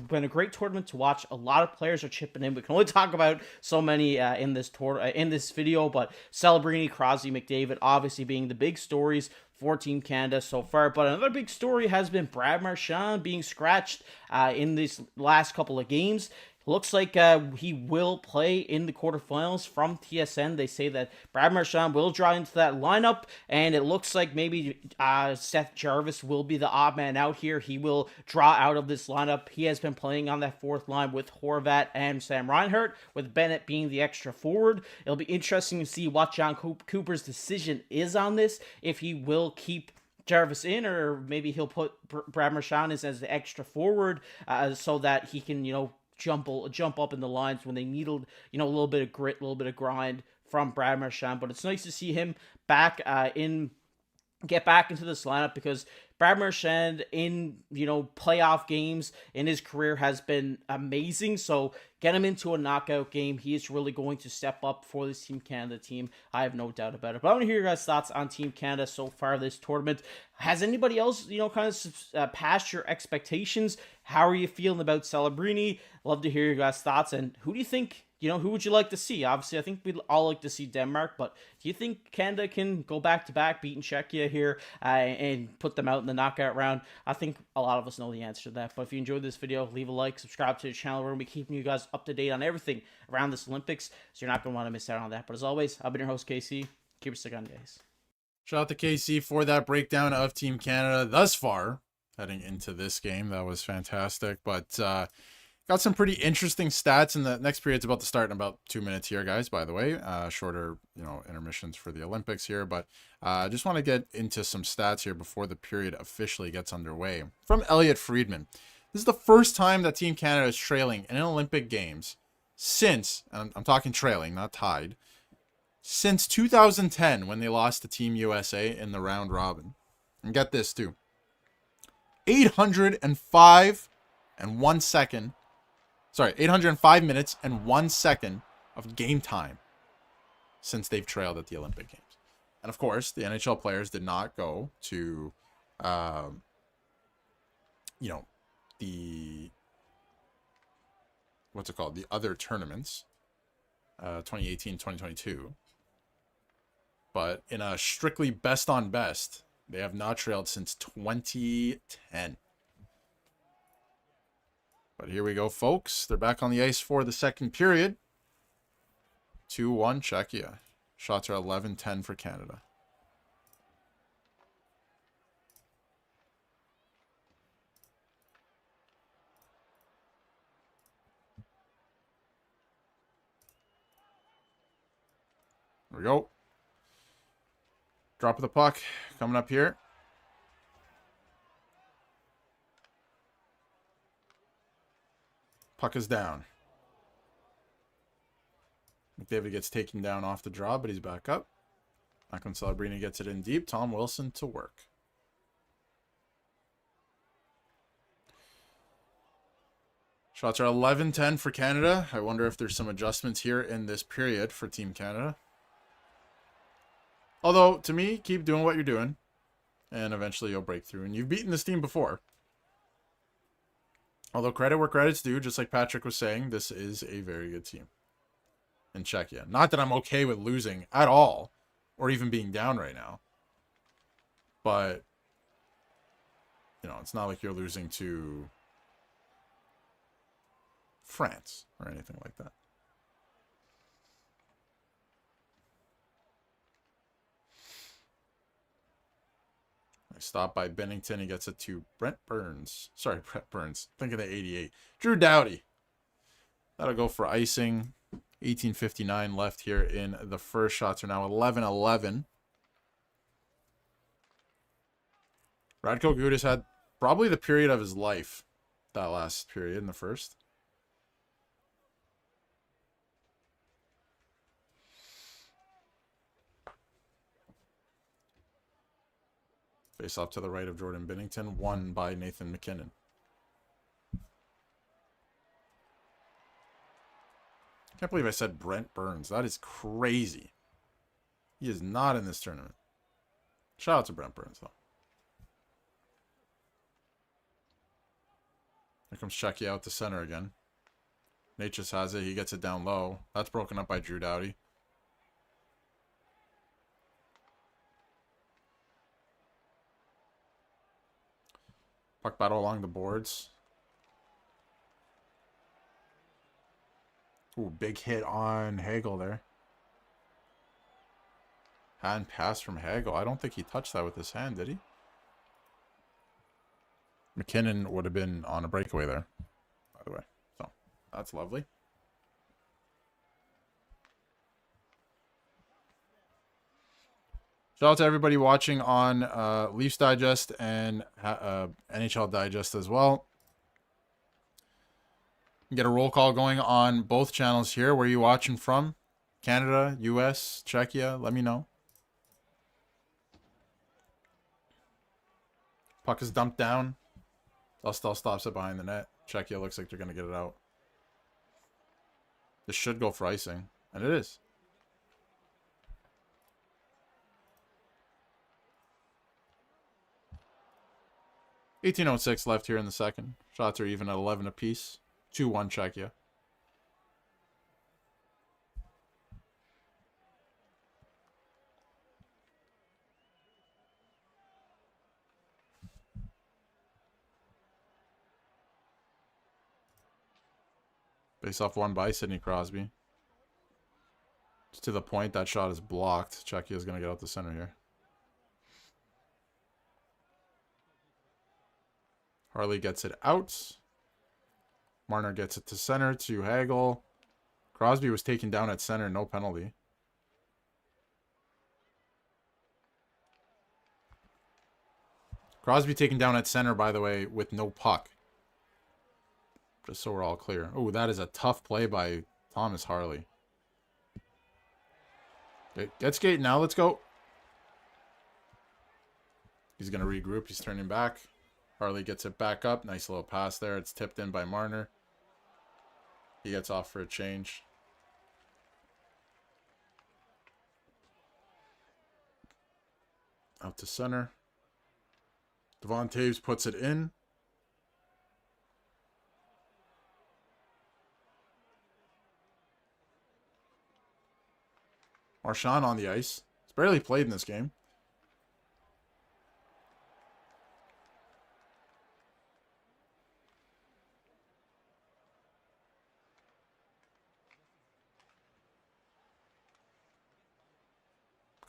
B: been a great tournament to watch. A lot of players are chipping in. We can only talk about so many in this video, but Celebrini, Crosby, McDavid, obviously being the big stories for Team Canada so far. But another big story has been Brad Marchand being scratched in these last couple of games. Looks like he will play in the quarterfinals from TSN. They say that Brad Marchand will draw into that lineup, and it looks like maybe Seth Jarvis will be the odd man out here. He will draw out of this lineup. He has been playing on that fourth line with Horvat and Sam Reinhart, with Bennett being the extra forward. It'll be interesting to see what John Cooper's decision is on this, if he will keep Jarvis in, or maybe he'll put Brad Marchand as the extra forward so that he can, jump up in the lines when they need a little bit of grit, a little bit of grind from Brad Marchand. But it's nice to see him back get back into this lineup, because Brad Marchand in playoff games in his career has been amazing. So get him into a knockout game. He is really going to step up for this Team Canada team. I have no doubt about it. But I want to hear your guys' thoughts on Team Canada so far this tournament. Has anybody else kind of passed your expectations? How are you feeling about Celebrini? Love to hear your guys' thoughts. And who do you think? Who would you like to see? Obviously, I think we'd all like to see Denmark, but do you think Canada can go back-to-back, beating Czechia here, and put them out in the knockout round? I think a lot of us know the answer to that, but if you enjoyed this video, leave a like, subscribe to the channel. We're going to be keeping you guys up to date on everything around this Olympics, so you're not going to want to miss out on that. But as always, I've been your host, KC. Keep it stick on, guys.
A: Shout out to KC for that breakdown of Team Canada thus far, heading into this game. That was fantastic, but got some pretty interesting stats, and the next period's about to start in about 2 minutes here, guys, by the way. Shorter, intermissions for the Olympics here, but I just want to get into some stats here before the period officially gets underway. From Elliot Friedman. This is the first time that Team Canada is trailing in Olympic Games since, and I'm talking trailing, not tied, since 2010, when they lost to Team USA in the round robin. And get this, too. 805 minutes and 1 second of game time since they've trailed at the Olympic Games. And of course, the NHL players did not go to, the other tournaments, 2018, 2022. But in a strictly best on best, they have not trailed since 2010. But here we go, folks. They're back on the ice for the second period. 2-1 Czechia. Shots are 11-10 for Canada. There we go. Drop of the puck coming up here. Puck is down. McDavid gets taken down off the draw, but he's back up. Macklin Celebrini gets it in deep. Tom Wilson to work. Shots are 11-10 for Canada. I wonder if there's some adjustments here in this period for Team Canada. Although, to me, keep doing what you're doing, and eventually you'll break through. And you've beaten this team before. Although credit where credit's due, just like Patrick was saying, this is a very good team in Czechia. Not that I'm okay with losing at all, or even being down right now. But, it's not like you're losing to France or anything like that. Stopped by Bennington. He gets it to Brent Burns. Sorry, Brent Burns. Thinking of 88. Drew Doughty. That'll go for icing. 18:59 left here in the first. Shots are now 11-11. Radko Gudas had probably the period of his life that last period in the first. Face off to the right of Jordan Binnington. Won by Nathan McKinnon. Can't believe I said Brent Burns. That is crazy. He is not in this tournament. Shout out to Brent Burns, though. Here comes Czechia out to center again. Nate just has it. He gets it down low. That's broken up by Drew Doughty. Puck battle along the boards. Ooh, big hit on Hagel there. Hand pass from Hagel. I don't think he touched that with his hand, did he? McKinnon would have been on a breakaway there, by the way. So, that's lovely. Shout out to everybody watching on Leafs Digest and NHL Digest as well. Get a roll call going on both channels here. Where are you watching from? Canada, US, Czechia? Let me know. Puck is dumped down. Dustal stops it behind the net. Czechia looks like they're going to get it out. This should go for icing. And it is. .1806 left here in the second. Shots are even at 11 apiece. 2-1 Czechia. Face off won by Sidney Crosby. It's to the point that shot is blocked. Czechia is going to get out the center here. Harley gets it out. Marner gets it to center to Hagel. Crosby was taken down at center, no penalty. Crosby taken down at center, by the way, with no puck. Just so we're all clear. Oh, that is a tough play by Thomas Harley. Get skate now. Let's go. He's going to regroup. He's turning back. Harley gets it back up. Nice little pass there. It's tipped in by Marner. He gets off for a change. Out to center. Devon Taves puts it in. Marchand on the ice. He's barely played in this game.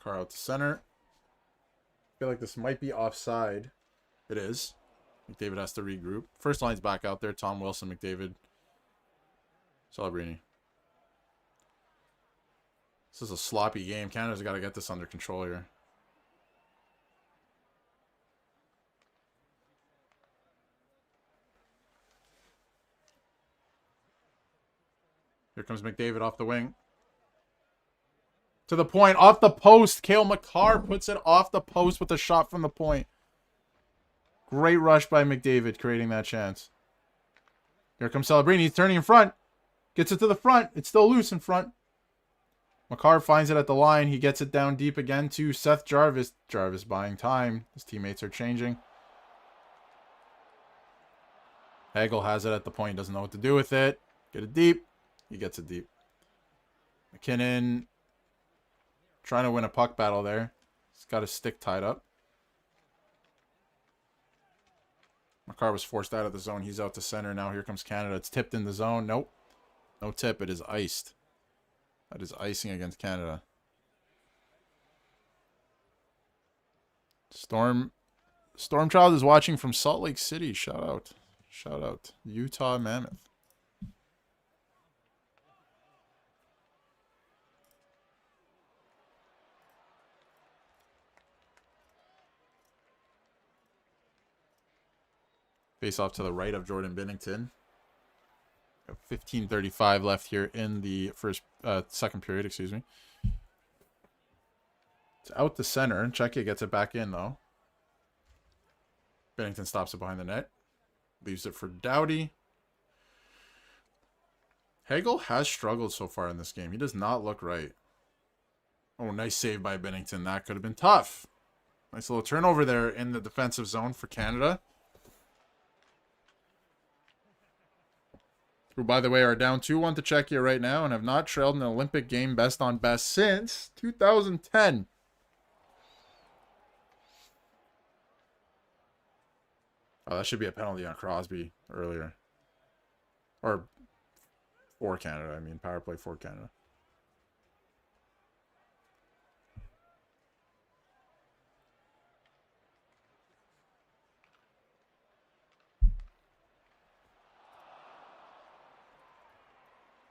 A: Car out to center. I feel like this might be offside. It is. McDavid has to regroup. First line's back out there. Tom Wilson, McDavid, Celebrini. This is a sloppy game. Canada's got to get this under control here. Here comes McDavid off the wing. To the point. Off the post. Cale Makar puts it off the post with a shot from the point. Great rush by McDavid creating that chance. Here comes Celebrini. He's turning in front. Gets it to the front. It's still loose in front. Makar finds it at the line. He gets it down deep again to Seth Jarvis. Jarvis buying time. His teammates are changing. Hagel has it at the point. Doesn't know what to do with it. Get it deep. He gets it deep. McKinnon trying to win a puck battle there. He's got his stick tied up. Makar was forced out of the zone. He's out to center. Now here comes Canada. It's tipped in the zone. Nope. No tip. It is iced. That is icing against Canada. Stormchild is watching from Salt Lake City. Shout out. Shout out. Utah Mammoth. Face off to the right of Jordan Binnington. 15:35 left here in the second period, excuse me. It's out the center. Czechia gets it back in, though. Bennington stops it behind the net. Leaves it for Doughty. Hagel has struggled so far in this game. He does not look right. Oh, nice save by Bennington. That could have been tough. Nice little turnover there in the defensive zone for Canada. Who, by the way, are down 2-1 to Czechia right now and have not trailed an Olympic game best on best since 2010. Oh, that should be a penalty on Crosby earlier. Or for Canada, I mean. Power play for Canada.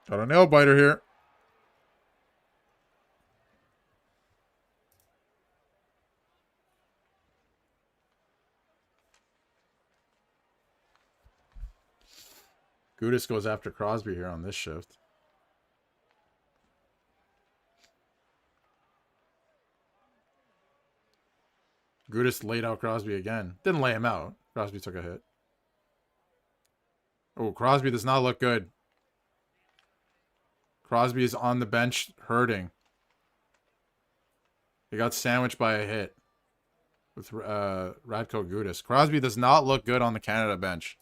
A: Got a nail biter here. Gudis goes after Crosby here on this shift. Gudis laid out Crosby again. Didn't lay him out. Crosby took a hit. Oh, Crosby does not look good. Crosby is on the bench hurting. He got sandwiched by a hit with Radko Gudis. Crosby does not look good on the Canada bench.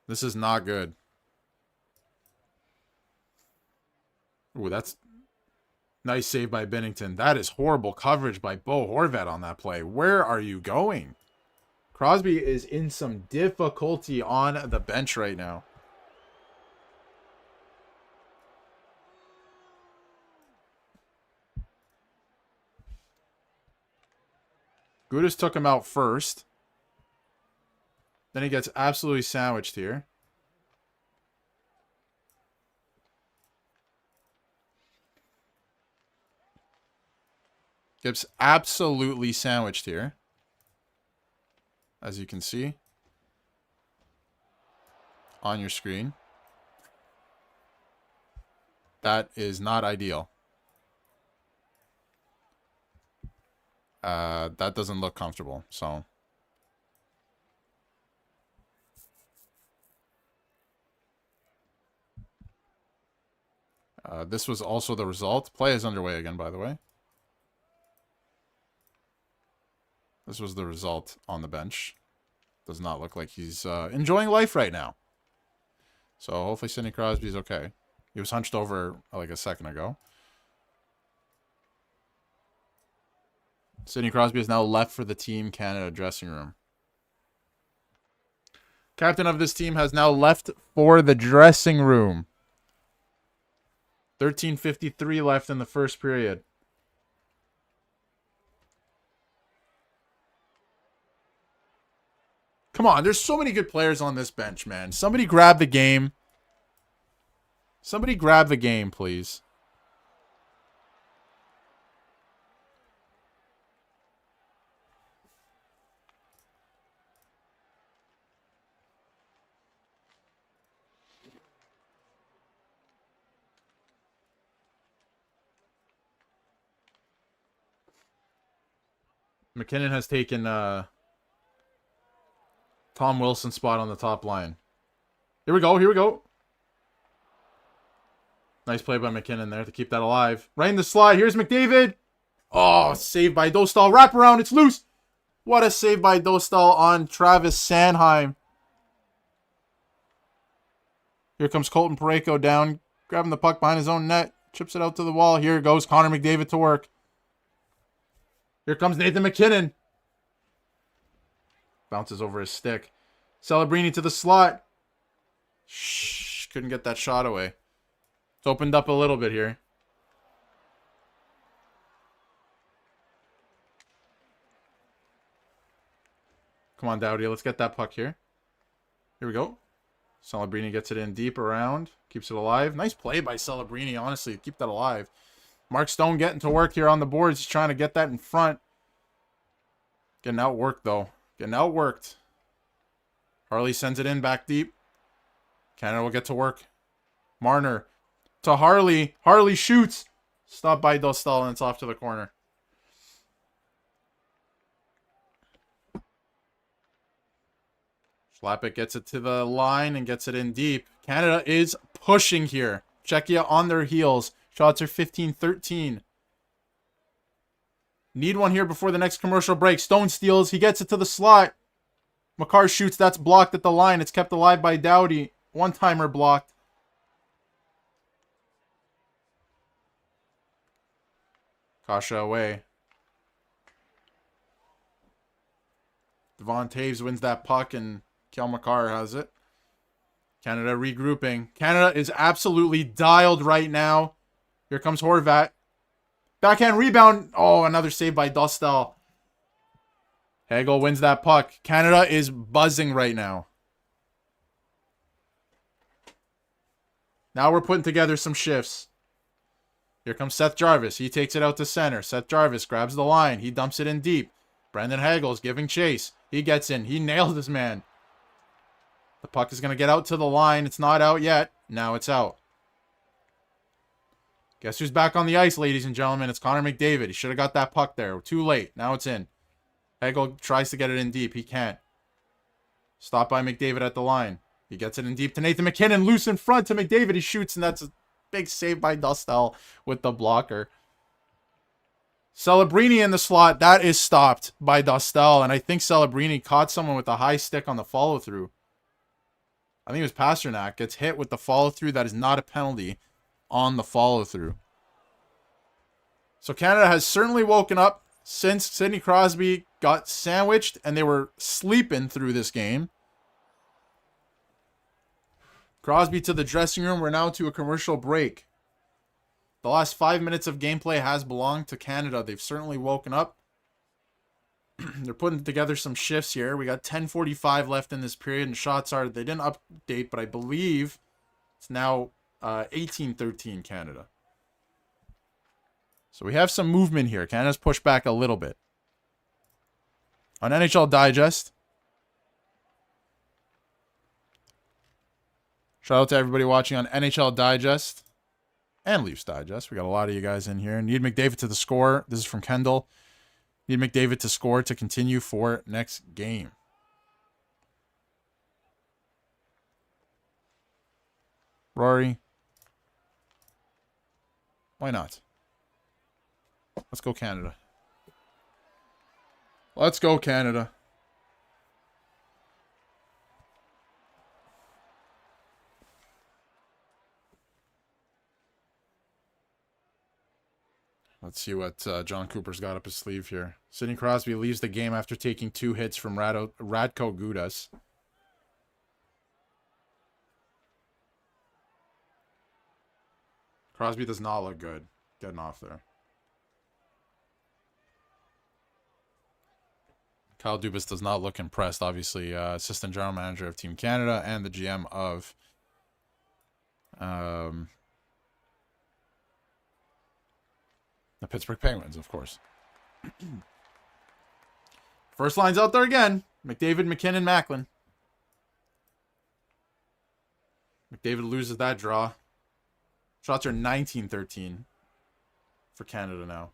A: This is not good. Ooh, that's nice save by Bennington. That is horrible coverage by Bo Horvat on that play. Where are you going? Crosby is in some difficulty on the bench right now. Gudis took him out first. Then he gets absolutely sandwiched here. Gets absolutely sandwiched here. As you can see on your screen. That is not ideal. That doesn't look comfortable, so. This was also the result. Play is underway again, by the way. This was the result on the bench. Does not look like he's enjoying life right now. So hopefully Sidney Crosby's okay. He was hunched over like a second ago. Sidney Crosby is now left for the Team Canada dressing room. Captain of this team has now left for the dressing room. 13:53 left in the first period. Come on, there's so many good players on this bench, man. Somebody grab the game. Somebody grab the game, please. McKinnon has taken Tom Wilson's spot on the top line. Here we go. Here we go. Nice play by McKinnon there to keep that alive. Right in the slide. Here's McDavid. Oh, saved by Dostal. Wrap around. It's loose. What a save by Dostal on Travis Sanheim. Here comes Colton Parayko down. Grabbing the puck behind his own net. Chips it out to the wall. Here goes Connor McDavid to work. Here comes Nathan McKinnon. Bounces over his stick. Celebrini to the slot. Shh, couldn't get that shot away. It's opened up a little bit here. Come on, Doughty. Let's get that puck here. Here we go. Celebrini gets it in deep around. Keeps it alive. Nice play by Celebrini, honestly. Keep that alive. Mark Stone getting to work here on the boards. He's trying to get that in front. Getting outworked, though. Getting outworked. Harley sends it in back deep. Canada will get to work. Marner to Harley. Harley shoots. Stopped by Dostal, and it's off to the corner. Slap it, gets it to the line and gets it in deep. Canada is pushing here. Czechia on their heels. Shots are 15-13. Need one here before the next commercial break. Stone steals. He gets it to the slot. Makar shoots. That's blocked at the line. It's kept alive by Doughty. One-timer blocked. Kasha away. Devon Taves wins that puck and Kel Makar has it. Canada regrouping. Canada is absolutely dialed right now. Here comes Horvat. Backhand rebound. Oh, another save by Dostal. Hagel wins that puck. Canada is buzzing right now. Now we're putting together some shifts. Here comes Seth Jarvis. He takes it out to center. Seth Jarvis grabs the line. He dumps it in deep. Brendan Hagel's giving chase. He gets in. He nailed his man. The puck is going to get out to the line. It's not out yet. Now it's out. Guess who's back on the ice, ladies and gentlemen? It's Connor McDavid. He should have got that puck there. Too late. Now it's in. Hagel tries to get it in deep. He can't. Stopped by McDavid at the line. He gets it in deep to Nathan McKinnon. Loose in front to McDavid. He shoots, and that's a big save by Dostal with the blocker. Celebrini in the slot. That is stopped by Dostal, and I think Celebrini caught someone with a high stick on the follow-through. I think it was Pasternak. Gets hit with the follow-through. That is not a penalty on the follow-through. So Canada has certainly woken up since Sidney Crosby got sandwiched and they were sleeping through this game. Crosby to the dressing room. We're now to a commercial break. The last 5 minutes of gameplay has belonged to Canada. They've certainly woken up. They're putting together some shifts here. We got 10:45 left in this period, and shots are, they didn't update, but I believe it's now 18-13 Canada. So we have some movement here. Canada's pushed back a little bit. On NHL Digest. Shout out to everybody watching on NHL Digest and Leafs Digest. We got a lot of you guys in here. Need McDavid to the score. This is from Kendall. Need McDavid to score to continue for next game. Rory. Why not? Let's go Canada. Let's go Canada. Let's see what John Cooper's got up his sleeve here. Sidney Crosby leaves the game after taking 2 hits from Radko Gudas. Crosby does not look good getting off there. Kyle Dubas does not look impressed, obviously. Assistant General Manager of Team Canada and the GM of the Pittsburgh Penguins, of course. First line's out there again. McDavid, McKinnon, Macklin. McDavid loses that draw. Shots are 19-13 for Canada now.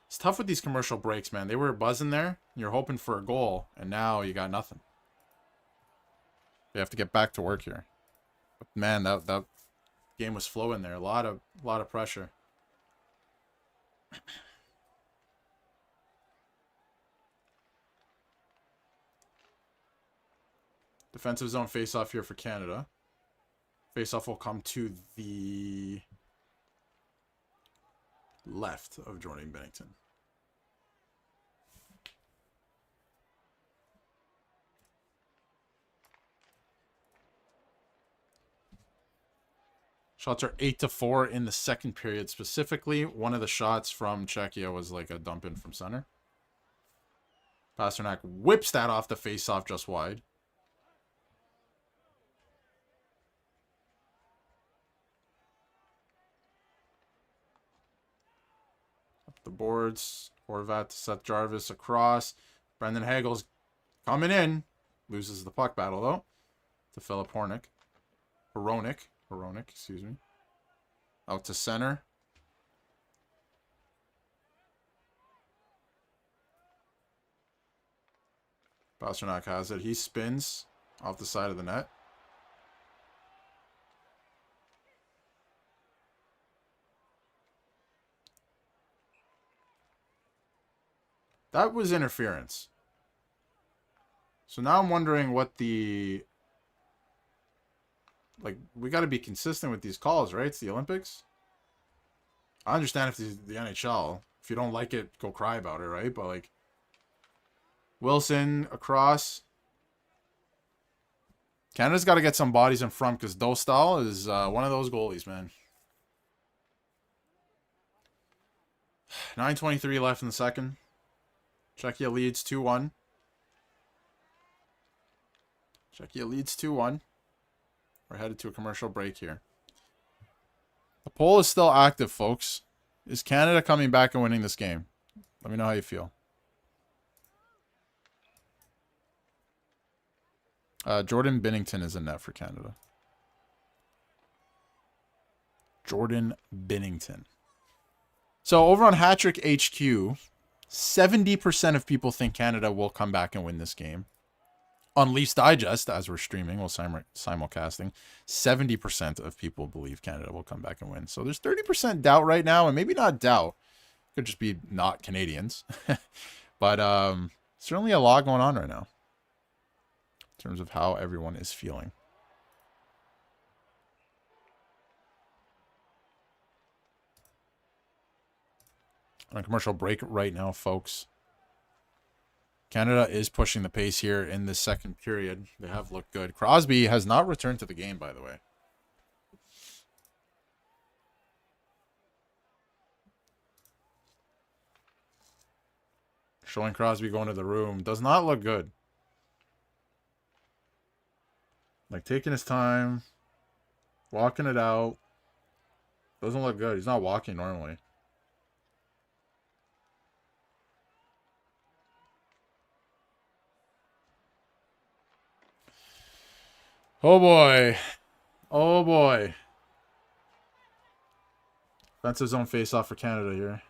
A: It's tough with these commercial breaks, man. They were buzzing there. You're hoping for a goal, and now you got nothing. You have to get back to work here. But man, that game was flowing there. A lot of pressure. Defensive zone face-off here for Canada. Face-off will come to the left of Jordan Bennington. Shots are 8-4 in the second period specifically. One of the shots from Czechia was like a dump in from center. Pasternak whips that off the face-off just wide. Up the boards. Horvat to Seth Jarvis across. Brendan Hagel's coming in. Loses the puck battle though. To Philip Hronek, excuse me. Out to center. Pasternak has it. He spins off the side of the net. That was interference. So now I'm wondering what the... Like, we got to be consistent with these calls, right? It's the Olympics. I understand if it's the NHL. If you don't like it, go cry about it, right? But, like, Wilson across. Canada's got to get some bodies in front because Dostal is one of those goalies, man. 9:23 left in the second. Czechia leads 2-1. Czechia leads 2-1. We're headed to a commercial break here. The poll is still active, folks. Is Canada coming back and winning this game? Let me know how you feel. Jordan Binnington is in net for Canada. Jordan Binnington. So over on Hattrick HQ, 70% of people think Canada will come back and win this game. On Leafs Digest, as we're streaming, we'll simulcasting, 70% of people believe Canada will come back and win. So there's 30% doubt right now, and maybe not doubt. Could just be not Canadians. But certainly a lot going on right now in terms of how everyone is feeling. On a commercial break right now, folks. Canada is pushing the pace here in the second period. They have looked good. Crosby has not returned to the game, by the way. Showing Crosby going to the room. Does not look good. Like, taking his time. Walking it out. Doesn't look good. He's not walking normally. Oh boy. Oh boy. Offensive zone face-off for Canada here.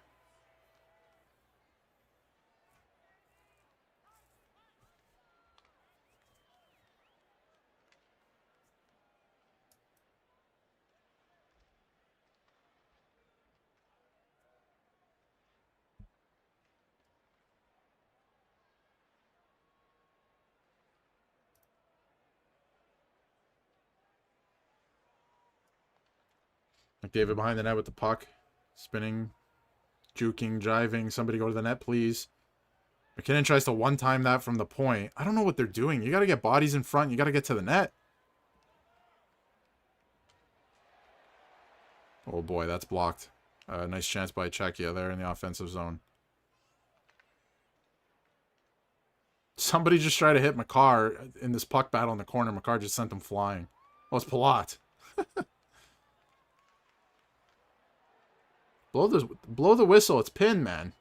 A: McDavid behind the net with the puck. Spinning. Juking. Driving. Somebody go to the net, please. McKinnon tries to one-time that from the point. I don't know what they're doing. You got to get bodies in front. You got to get to the net. Oh boy, that's blocked. Nice chance by Czechia there in the offensive zone. Somebody just tried to hit Makar in this puck battle in the corner. Makar just sent him flying. Oh, it's Palat. Blow the whistle. It's pinned, man.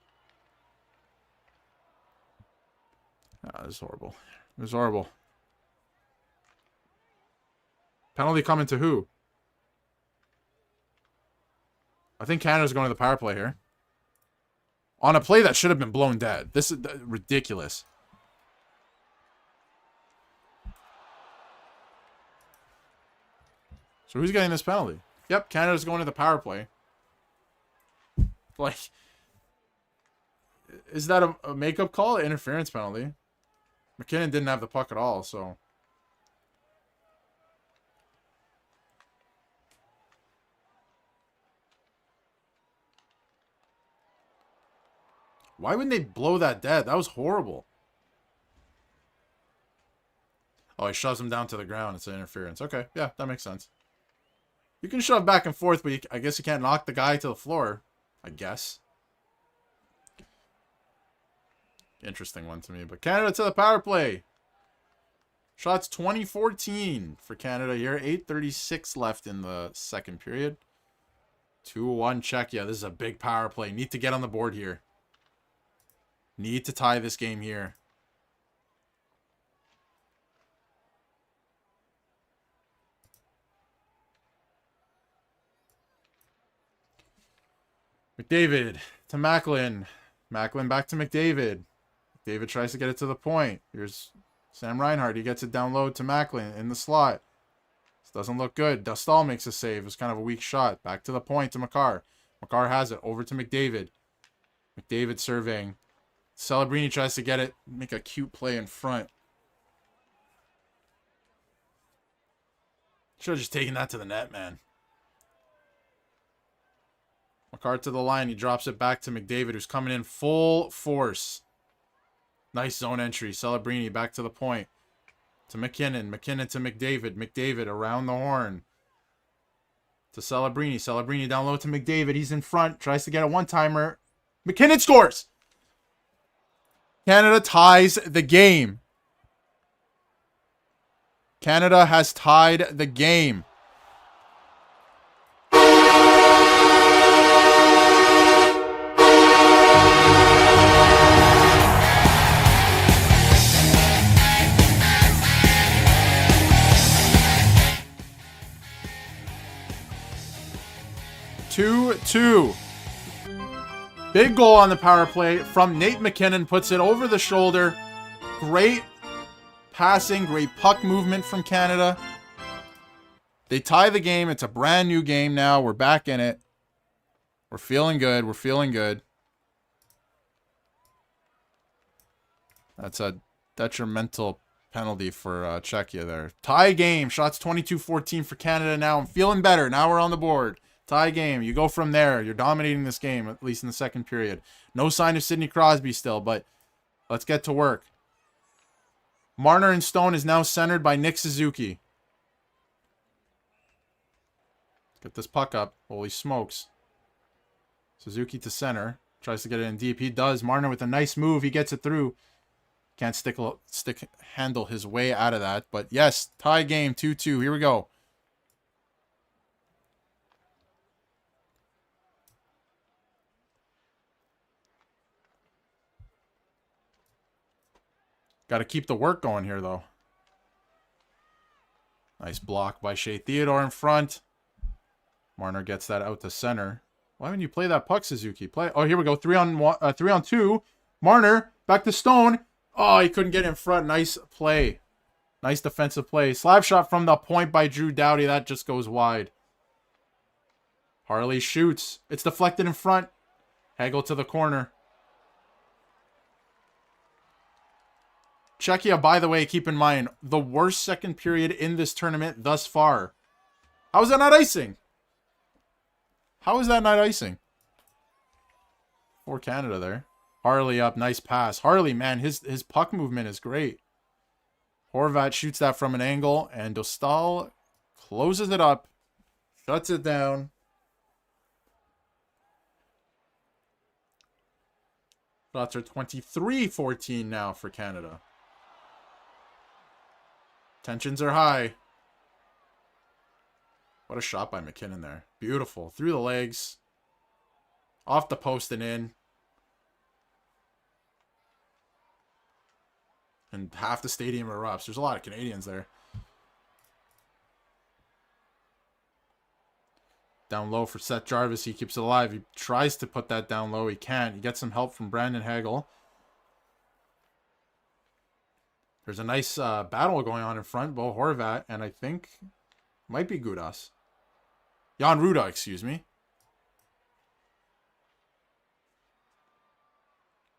A: Ah, this is horrible. This is horrible. Penalty coming to who? I think Canada's going to the power play here. On a play that should have been blown dead. This is ridiculous. So who's getting this penalty? Yep, Canada's going to the power play. Like, is that a makeup call? Interference penalty. McKinnon didn't have the puck at all, so. Why wouldn't they blow that dead? That was horrible. Oh, he shoves him down to the ground. It's an interference. Okay, yeah, that makes sense. You can shove back and forth, but I guess you can't knock the guy to the floor. I guess. Interesting one to me. But Canada to the power play. Shots 2014 for Canada here. 8:36 left in the second period. 2-1 Czechia. This is a big power play. Need to get on the board here. Need to tie this game here. McDavid to Macklin. Macklin back to McDavid. McDavid tries to get it to the point. Here's Sam Reinhart, he gets it down low to Macklin in the slot. This doesn't look good. Dostal makes a save. It was kind of a weak shot. Back to the point to Makar. Makar has it. Over to McDavid. McDavid surveying. Celebrini tries to get it. Make a cute play in front. Should have just taken that to the net, man. Makar to the line. He drops it back to McDavid, who's coming in full force. Nice zone entry. Celebrini back to the point. To McKinnon. McKinnon to McDavid. McDavid around the horn. To Celebrini. Celebrini down low to McDavid. He's in front. Tries to get a one-timer. McKinnon scores! Canada ties the game. Canada has tied the game. Two. Big goal on the power play from Nate McKinnon. Puts it over the shoulder. Great passing, great puck movement from Canada. They tie the game. It's a brand new game now. We're back in it. We're feeling good. We're feeling good. That's a detrimental penalty for Czechia there. Tie game. Shots 22-14 for Canada now. I'm feeling better. Now we're on the board. Tie game. You go from there. You're dominating this game, at least in the second period. No sign of Sidney Crosby still, but let's get to work. Marner and Stone is now centered by Nick Suzuki. Get this puck up. Holy smokes. Suzuki to center. Tries to get it in deep. He does. Marner with a nice move. He gets it through. Can't handle his way out of that. But yes, tie game 2-2. Here we go. Got to keep the work going here, though. Nice block by Shea Theodore in front. Marner gets that out to center. Why wouldn't you play that puck, Suzuki? Play. Oh, here we go. 3-on-2. Marner back to Stone. Oh, he couldn't get in front. Nice play. Nice defensive play. Slap shot from the point by Drew Doughty. That just goes wide. Harley shoots. It's deflected in front. Hagel to the corner. Czechia, by the way, keep in mind, the worst second period in this tournament thus far. How is that not icing? How is that not icing? For Canada there. Harley up, nice pass. Harley, man, his puck movement is great. Horvat shoots that from an angle, and Dostal closes it up, shuts it down. Shots are 23-14 now for Canada. Tensions are high. What a shot by McKinnon there. Beautiful. Through the legs. Off the post and in. And half the stadium erupts. There's a lot of Canadians there. Down low for Seth Jarvis. He keeps it alive. He tries to put that down low. He can't. He gets some help from Brandon Hagel. There's a nice battle going on in front. Bo Horvat and I think might be Gudas. Jan Ruda, excuse me.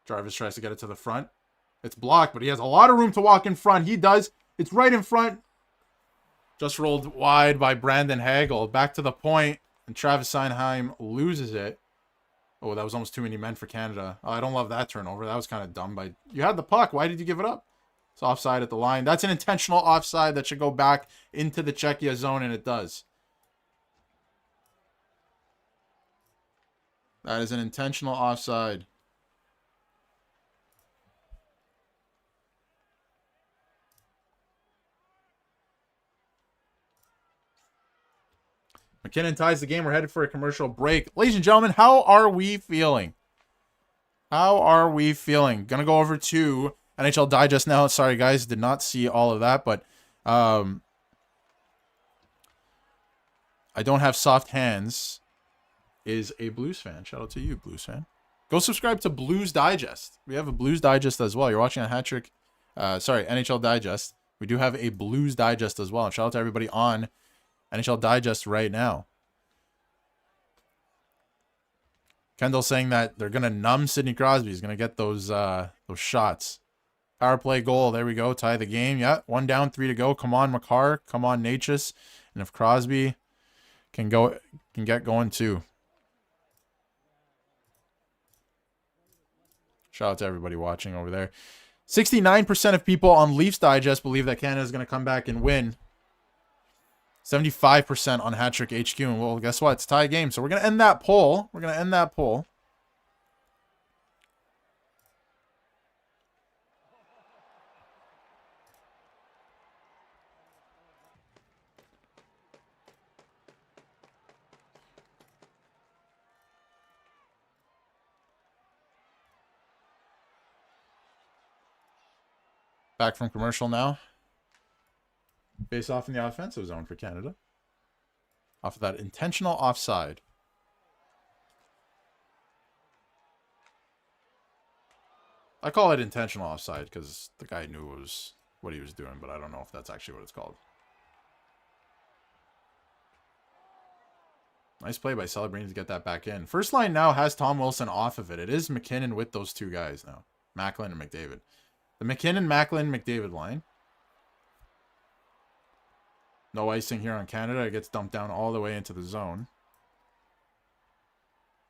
A: Jarvis tries to get it to the front. It's blocked, but he has a lot of room to walk in front. He does. It's right in front. Just rolled wide by Brandon Hagel. Back to the point, and Travis Seinheim loses it. Oh, that was almost too many men for Canada. Oh, I don't love that turnover. That was kind of dumb. You had the puck. Why did you give it up? It's offside at the line. That's an intentional offside that should go back into the Czechia zone, and it does. That is an intentional offside. McKinnon ties the game. We're headed for a commercial break. Ladies and gentlemen, how are we feeling? How are we feeling? Gonna go over to NHL Digest now. Sorry, guys, did not see all of that, but I don't have soft hands. Is a Blues fan. Shout out to you, Blues fan. Go subscribe to Blues Digest. We have a Blues Digest as well. You're watching a hat trick Sorry, NHL Digest. We do have a Blues Digest as well. And shout out to everybody on NHL Digest right now. Kendall saying that they're going to numb Sidney Crosby. He's going to get those shots. Power play goal. There we go. Tie the game. Yeah, 1 down, 3 to go. Come on, Makar. Come on, Natchez. And if Crosby can get going too. Shout out to everybody watching over there. 69% of people on Leafs Digest believe that Canada is going to come back and win. 75% on Hat Trick HQ. And well, guess what? It's a tie game. So we're going to end that poll. Back from commercial now. Face off in the offensive zone for Canada. Off of that intentional offside. I call it intentional offside because the guy knew it was what he was doing, but I don't know if that's actually what it's called. Nice play by Celebrini to get that back in. First line now has Tom Wilson off of it. It is McKinnon with those two guys now. Macklin and McDavid. The McKinnon, Macklin, McDavid line. No icing here on Canada. It gets dumped down all the way into the zone.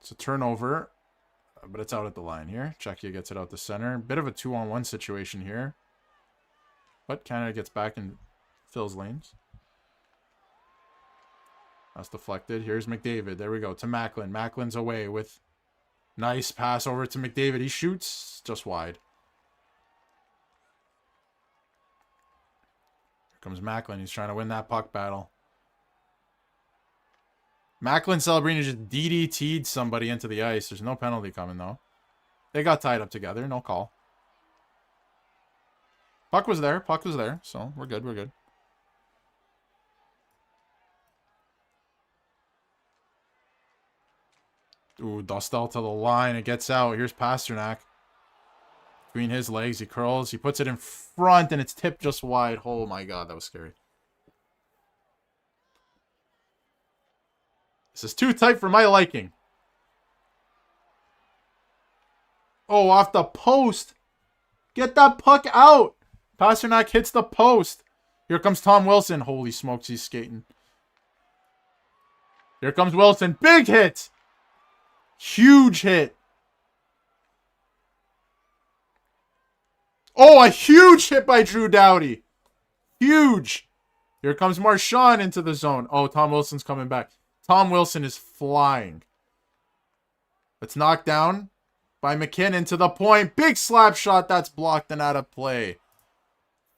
A: It's a turnover, but it's out at the line here. Czechia gets it out the center. Bit of a 2-on-1 situation here. But Canada gets back and fills lanes. That's deflected. Here's McDavid. There we go. To Macklin. Macklin's away with nice pass over to McDavid. He shoots just wide. Comes Macklin. He's trying to win that puck battle. Macklin Celebrini just DDT'd somebody into the ice. There's no penalty coming, though. They got tied up together. No call. Puck was there. So we're good. Ooh, Dostal to the line. It gets out. Here's Pasternak. Between his legs, he curls. He puts it in front, and it's tipped just wide. Oh, my God. That was scary. This is too tight for my liking. Oh, off the post. Get that puck out. Pasternak hits the post. Here comes Tom Wilson. Holy smokes, he's skating. Here comes Wilson. Big hit. Huge hit. Oh, a huge hit by Drew Doughty. Huge. Here comes Marchand into the zone. Oh, Tom Wilson's coming back. Tom Wilson is flying. It's knocked down by McKinnon to the point. Big slap shot. That's blocked and out of play.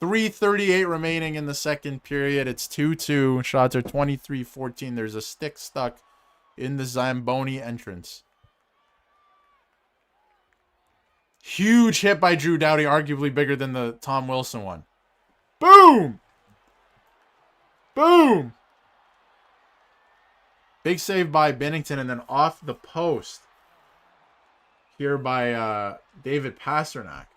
A: 3:38 remaining in the second period. It's 2-2. Shots are 23-14. There's a stick stuck in the Zamboni entrance. Huge hit by Drew Doughty, arguably bigger than the Tom Wilson one. Boom! Boom! Big save by Binnington, and then off the post here by David Pasternak.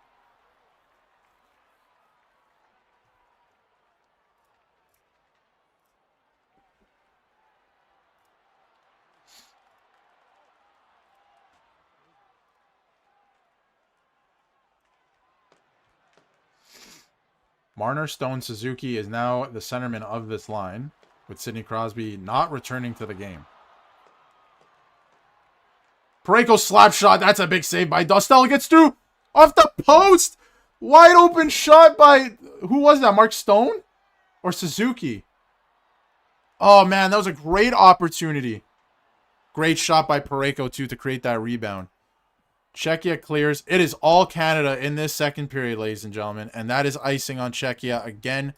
A: Marner, Stone, Suzuki is now the centerman of this line, with Sidney Crosby not returning to the game. Parayko slap shot. That's a big save by Dostal. Gets through off the post. Wide open shot by, who was that? Mark Stone or Suzuki? Oh, man, that was a great opportunity. Great shot by Parayko, too, to create that rebound. Czechia clears. It is all Canada in this second period, ladies and gentlemen. And that is icing on Czechia. Again,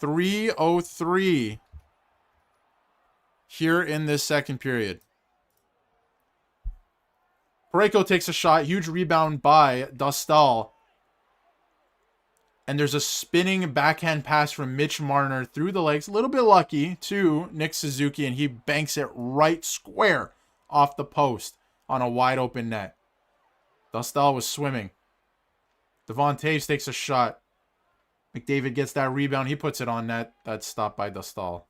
A: 3:03 here in this second period. Parayko takes a shot. Huge rebound by Dostal. And there's a spinning backhand pass from Mitch Marner through the legs. A little bit lucky to Nick Suzuki. And he banks it right square off the post on a wide open net. Dostal was swimming. Devon takes a shot. McDavid gets that rebound. He puts it on net. That's stopped by Dostal.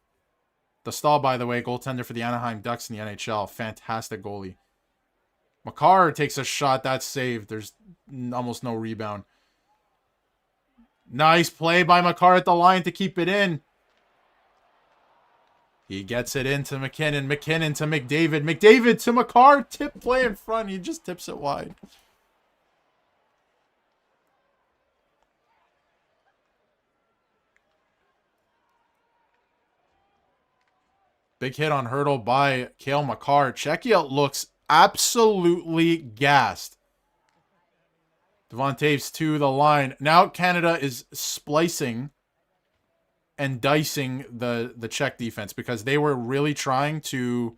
A: Dostal, by the way, goaltender for the Anaheim Ducks in the NHL. Fantastic goalie. Makar takes a shot. That's saved. There's almost no rebound. Nice play by Makar at the line to keep it in. He gets it into McKinnon. McKinnon to McDavid. McDavid to Makar. Tip play in front. He just tips it wide. Big hit on Hurdle by Cale Makar. Czechia looks absolutely gassed. Devon Toews to the line. Now Canada is splicing and dicing the Czech defense because they were really trying to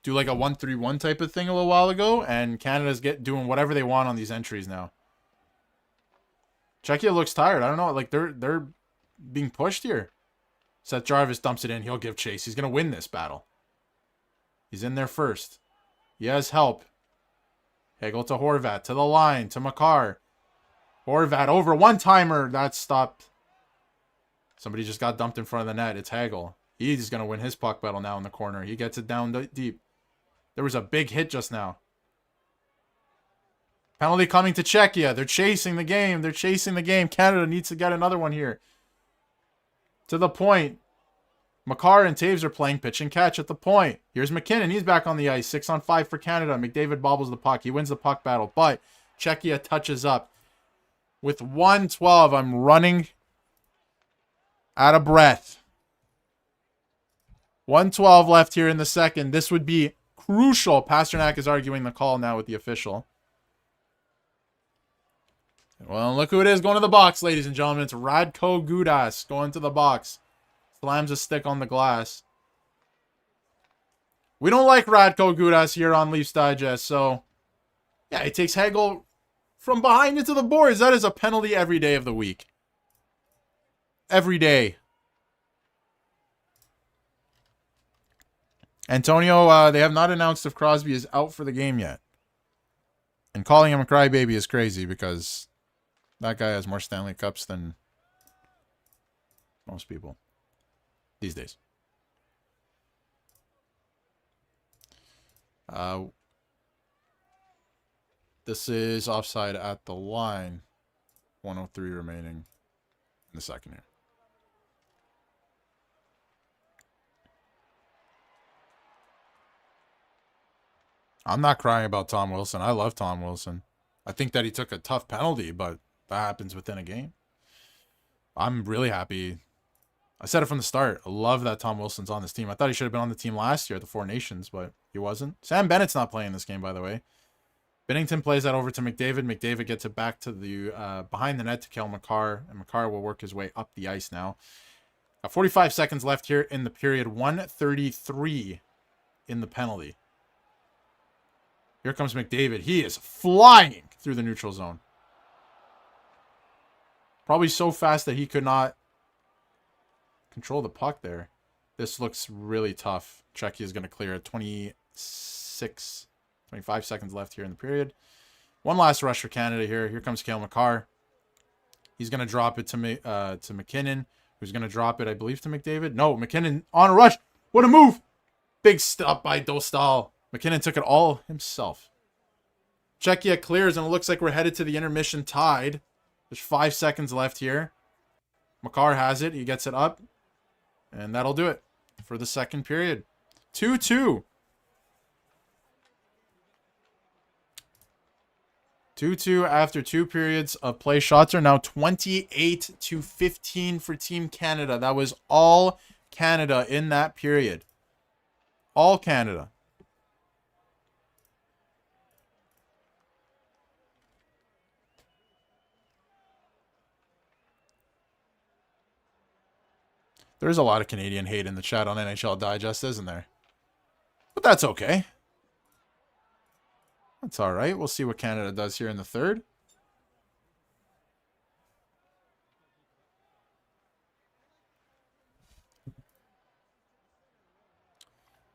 A: do like a 1-3-1 type of thing a little while ago, and Canada's doing whatever they want on these entries now. Czechia looks tired. I don't know, like they're being pushed here. Seth Jarvis dumps it in. He'll give chase. He's going to win this battle. He's in there first. He has help. Hagel to Horvat. To the line. To Makar. Horvat over. One-timer. That's stopped. Somebody just got dumped in front of the net. It's Hagel. He's going to win his puck battle now in the corner. He gets it down deep. There was a big hit just now. Penalty coming to Czechia. They're chasing the game. They're chasing the game. Canada needs to get another one here. To the point. Makar and Toews are playing pitch and catch at the point. Here's McKinnon. He's back on the ice. 6-on-5 for Canada. McDavid bobbles the puck. He wins the puck battle. But Czechia touches up. With 1:12, I'm running out of breath. 1:12 left here in the second. This would be crucial. Pasternak is arguing the call now with the official. Well, look who it is going to the box, ladies and gentlemen. It's Radko Gudas going to the box. Slams a stick on the glass. We don't like Radko Gudas here on Leafs Digest, so yeah, he takes Hagel from behind into the boards. That is a penalty every day of the week. Every day. Antonio, they have not announced if Crosby is out for the game yet. And calling him a crybaby is crazy because that guy has more Stanley Cups than most people these days. This is offside at the line. 1:03 remaining in the second here. I'm not crying about Tom Wilson. I love Tom Wilson. I think that he took a tough penalty, but that happens within a game. I'm really happy. I said it from the start. I love that Tom Wilson's on this team. I thought he should have been on the team last year at the Four Nations, but he wasn't. Sam Bennett's not playing this game, by the way. Binnington plays that over to McDavid. McDavid gets it back to the behind the net to Cale Makar, and Makar will work his way up the ice now. 45 seconds left here in the period. 1:33 in the penalty. Here comes McDavid. He is flying through the neutral zone. Probably so fast that he could not control the puck there. This looks really tough. Czechia is going to clear it. 25 seconds left here in the period. One last rush for Canada here. Here comes Cale Makar. He's going to drop it to McKinnon, who's going to drop it, I believe, to McDavid. No, McKinnon on a rush. What a move. Big stop by Dostal. McKinnon took it all himself. Czechia clears, and it looks like we're headed to the intermission tied. There's 5 seconds left here. Makar has it. He gets it up. And that'll do it for the second period. 2-2. 2-2 after 2 periods of play. Shots are now 28-15 for Team Canada. That was all Canada in that period. All Canada. There's a lot of Canadian hate in the chat on NHL Digest, isn't there? But that's okay. That's all right. We'll see what Canada does here in the third.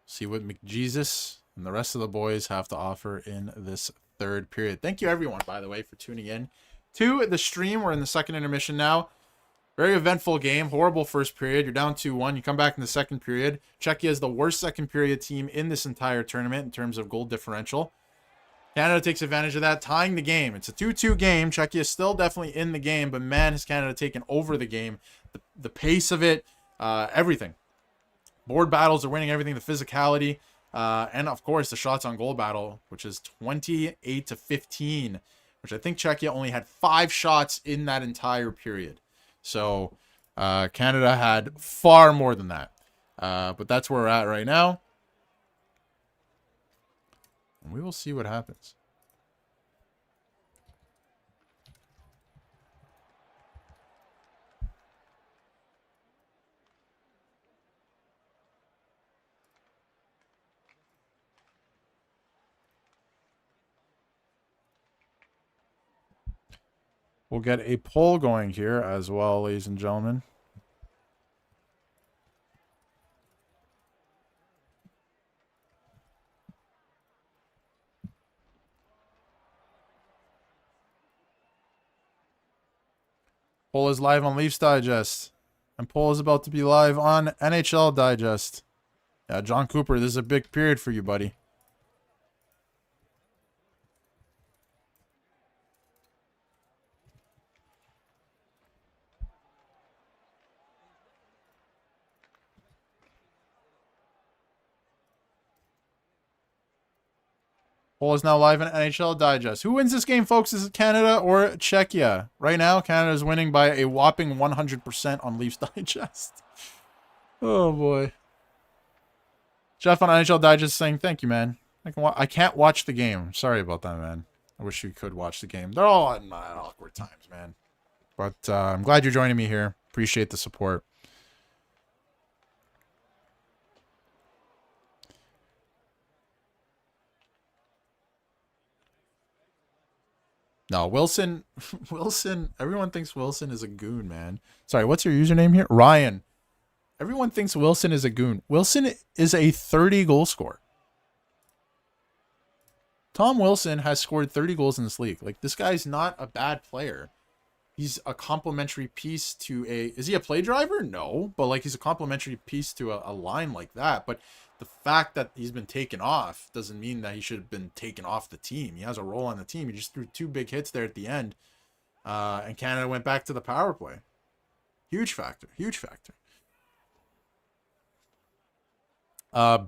A: See what McJesus and the rest of the boys have to offer in this third period. Thank you, everyone, by the way, for tuning in to the stream. We're in the second intermission now. Very eventful game. Horrible first period. You're down 2-1. You come back in the second period. Czechia is the worst second period team in this entire tournament in terms of goal differential. Canada takes advantage of that, tying the game. It's a 2-2 game. Czechia is still definitely in the game, but man, has Canada taken over the game. The pace of it, everything. Board battles are winning everything, the physicality, and of course the shots on goal battle, which is 28-15, which I think Czechia only had 5 shots in that entire period. So Canada had far more than that. But that's where we're at right now. And we will see what happens. We'll get a poll going here as well, ladies and gentlemen. Poll is live on Leafs Digest. And poll is about to be live on NHL Digest. Yeah, John Cooper, this is a big period for you, buddy. Poll is now live in NHL Digest. Who wins this game, folks? Is it Canada or Czechia? Right now, Canada is winning by a whopping 100% on Leafs Digest. Oh, boy. Jeff on NHL Digest saying, thank you, man. I can't watch the game. Sorry about that, man. I wish you could watch the game. They're all at awkward times, man. But I'm glad you're joining me here. Appreciate the support. No, Wilson, everyone thinks Wilson is a goon, man. Sorry, what's your username here? Ryan. Everyone thinks Wilson is a goon. Wilson is a 30 goal scorer. Tom Wilson has scored 30 goals in this league. Like, this guy's not a bad player. He's a complementary piece to a... Is he a play driver? No. But, like, he's a complementary piece to a line like that. But the fact that he's been taken off doesn't mean that he should have been taken off the team. He has a role on the team. He just threw 2 big hits there at the end. And Canada went back to the power play. Huge factor. Huge factor.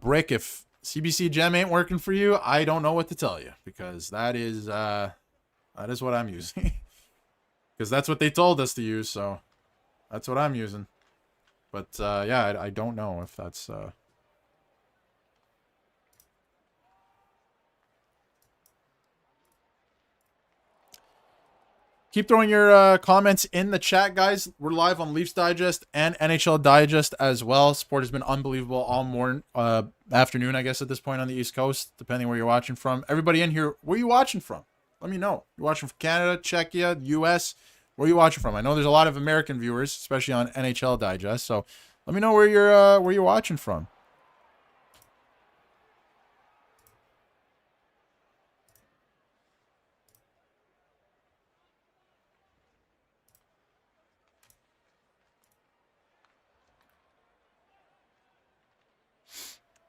A: Brick, if CBC Gem ain't working for you, I don't know what to tell you. Because that is what I'm using. Because that's what they told us to use, so that's what I'm using. But, yeah, I don't know if that's... Keep throwing your comments in the chat, guys. We're live on Leafs Digest and NHL Digest as well. Support has been unbelievable all morning, afternoon, I guess, at this point on the East Coast, depending where you're watching from. Everybody in here, where are you watching from? Let me know. You're watching from Canada, Czechia, US. Where are you watching from? I know there's a lot of American viewers, especially on NHL Digest. So let me know where you're watching from.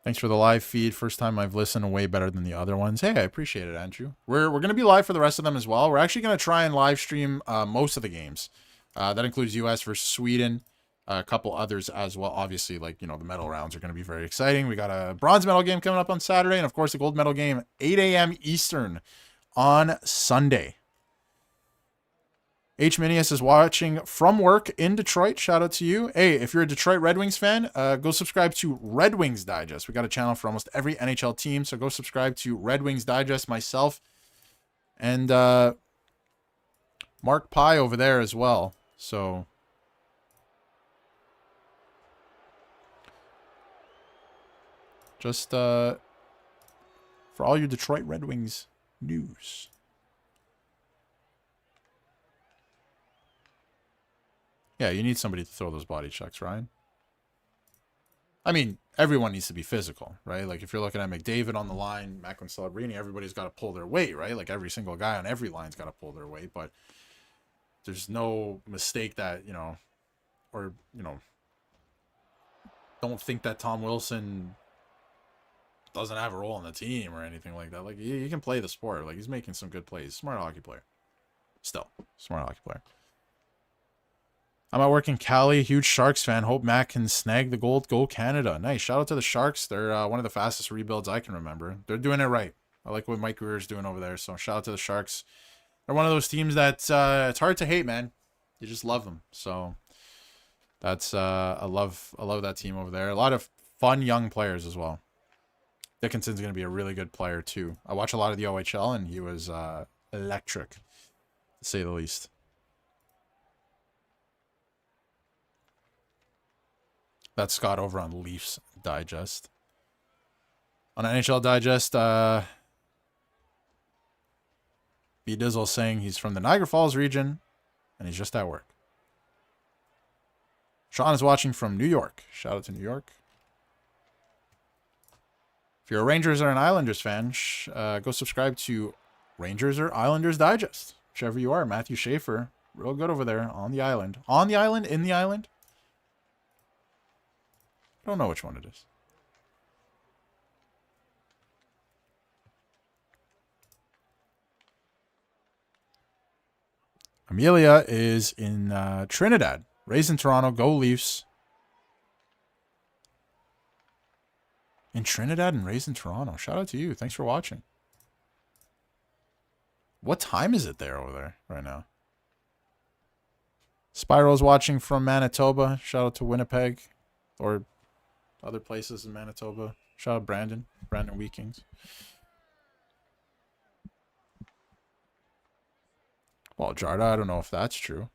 A: Thanks for the live feed. First time I've listened, way better than the other ones. Hey, I appreciate it, Andrew. We're going to be live for the rest of them as well. We're actually going to try and live stream most of the games. That includes US versus Sweden, a couple others as well. Obviously, like, you know, the medal rounds are going to be very exciting. We got a bronze medal game coming up on Saturday, and of course, a gold medal game 8 a.m. Eastern on Sunday. H. Minius is watching from work in Detroit. Shout out to you. Hey, if you're a Detroit Red Wings fan, go subscribe to Red Wings Digest. We got a channel for almost every NHL team, so go subscribe to Red Wings Digest, myself, and Mark Pye over there as well. So just for all your Detroit Red Wings news. Yeah, you need somebody to throw those body checks, Ryan. I mean, everyone needs to be physical, right? Like, if you're looking at McDavid on the line, Macklin Celebrini, everybody's got to pull their weight, right? Like, every single guy on every line's got to pull their weight. But there's no mistake that, or, don't think that Tom Wilson doesn't have a role on the team or anything like that. Like, he can play the sport. Like, he's making some good plays. Smart hockey player. Still, smart hockey player. I'm at work in Cali. Huge Sharks fan. Hope Matt can snag the gold. Go Canada. Nice. Shout out to the Sharks. They're one of the fastest rebuilds I can remember. They're doing it right. I like what Mike Greer's doing over there. So shout out to the Sharks. They're one of those teams that it's hard to hate, man. You just love them. So that's I love that team over there. A lot of fun young players as well. Dickinson's going to be a really good player too. I watch a lot of the OHL and he was electric, to say the least. That's Scott over on Leafs Digest. On NHL Digest, B Dizzle saying he's from the Niagara Falls region and he's just at work. Sean is watching from New York. Shout out to New York. If you're a Rangers or an Islanders fan, go subscribe to Rangers or Islanders Digest. Whichever you are. Matthew Schaefer, real good over there on the island. On the island? In the island? I don't know which one it is. Amelia is in Trinidad. Raised in Toronto. Go Leafs. In Trinidad and raised in Toronto. Shout out to you. Thanks for watching. What time is it there over there right now? Spiral's watching from Manitoba. Shout out to Winnipeg. Or other places in Manitoba. Shout out Brandon. Brandon Weekings. Well, Jarda, I don't know if that's true.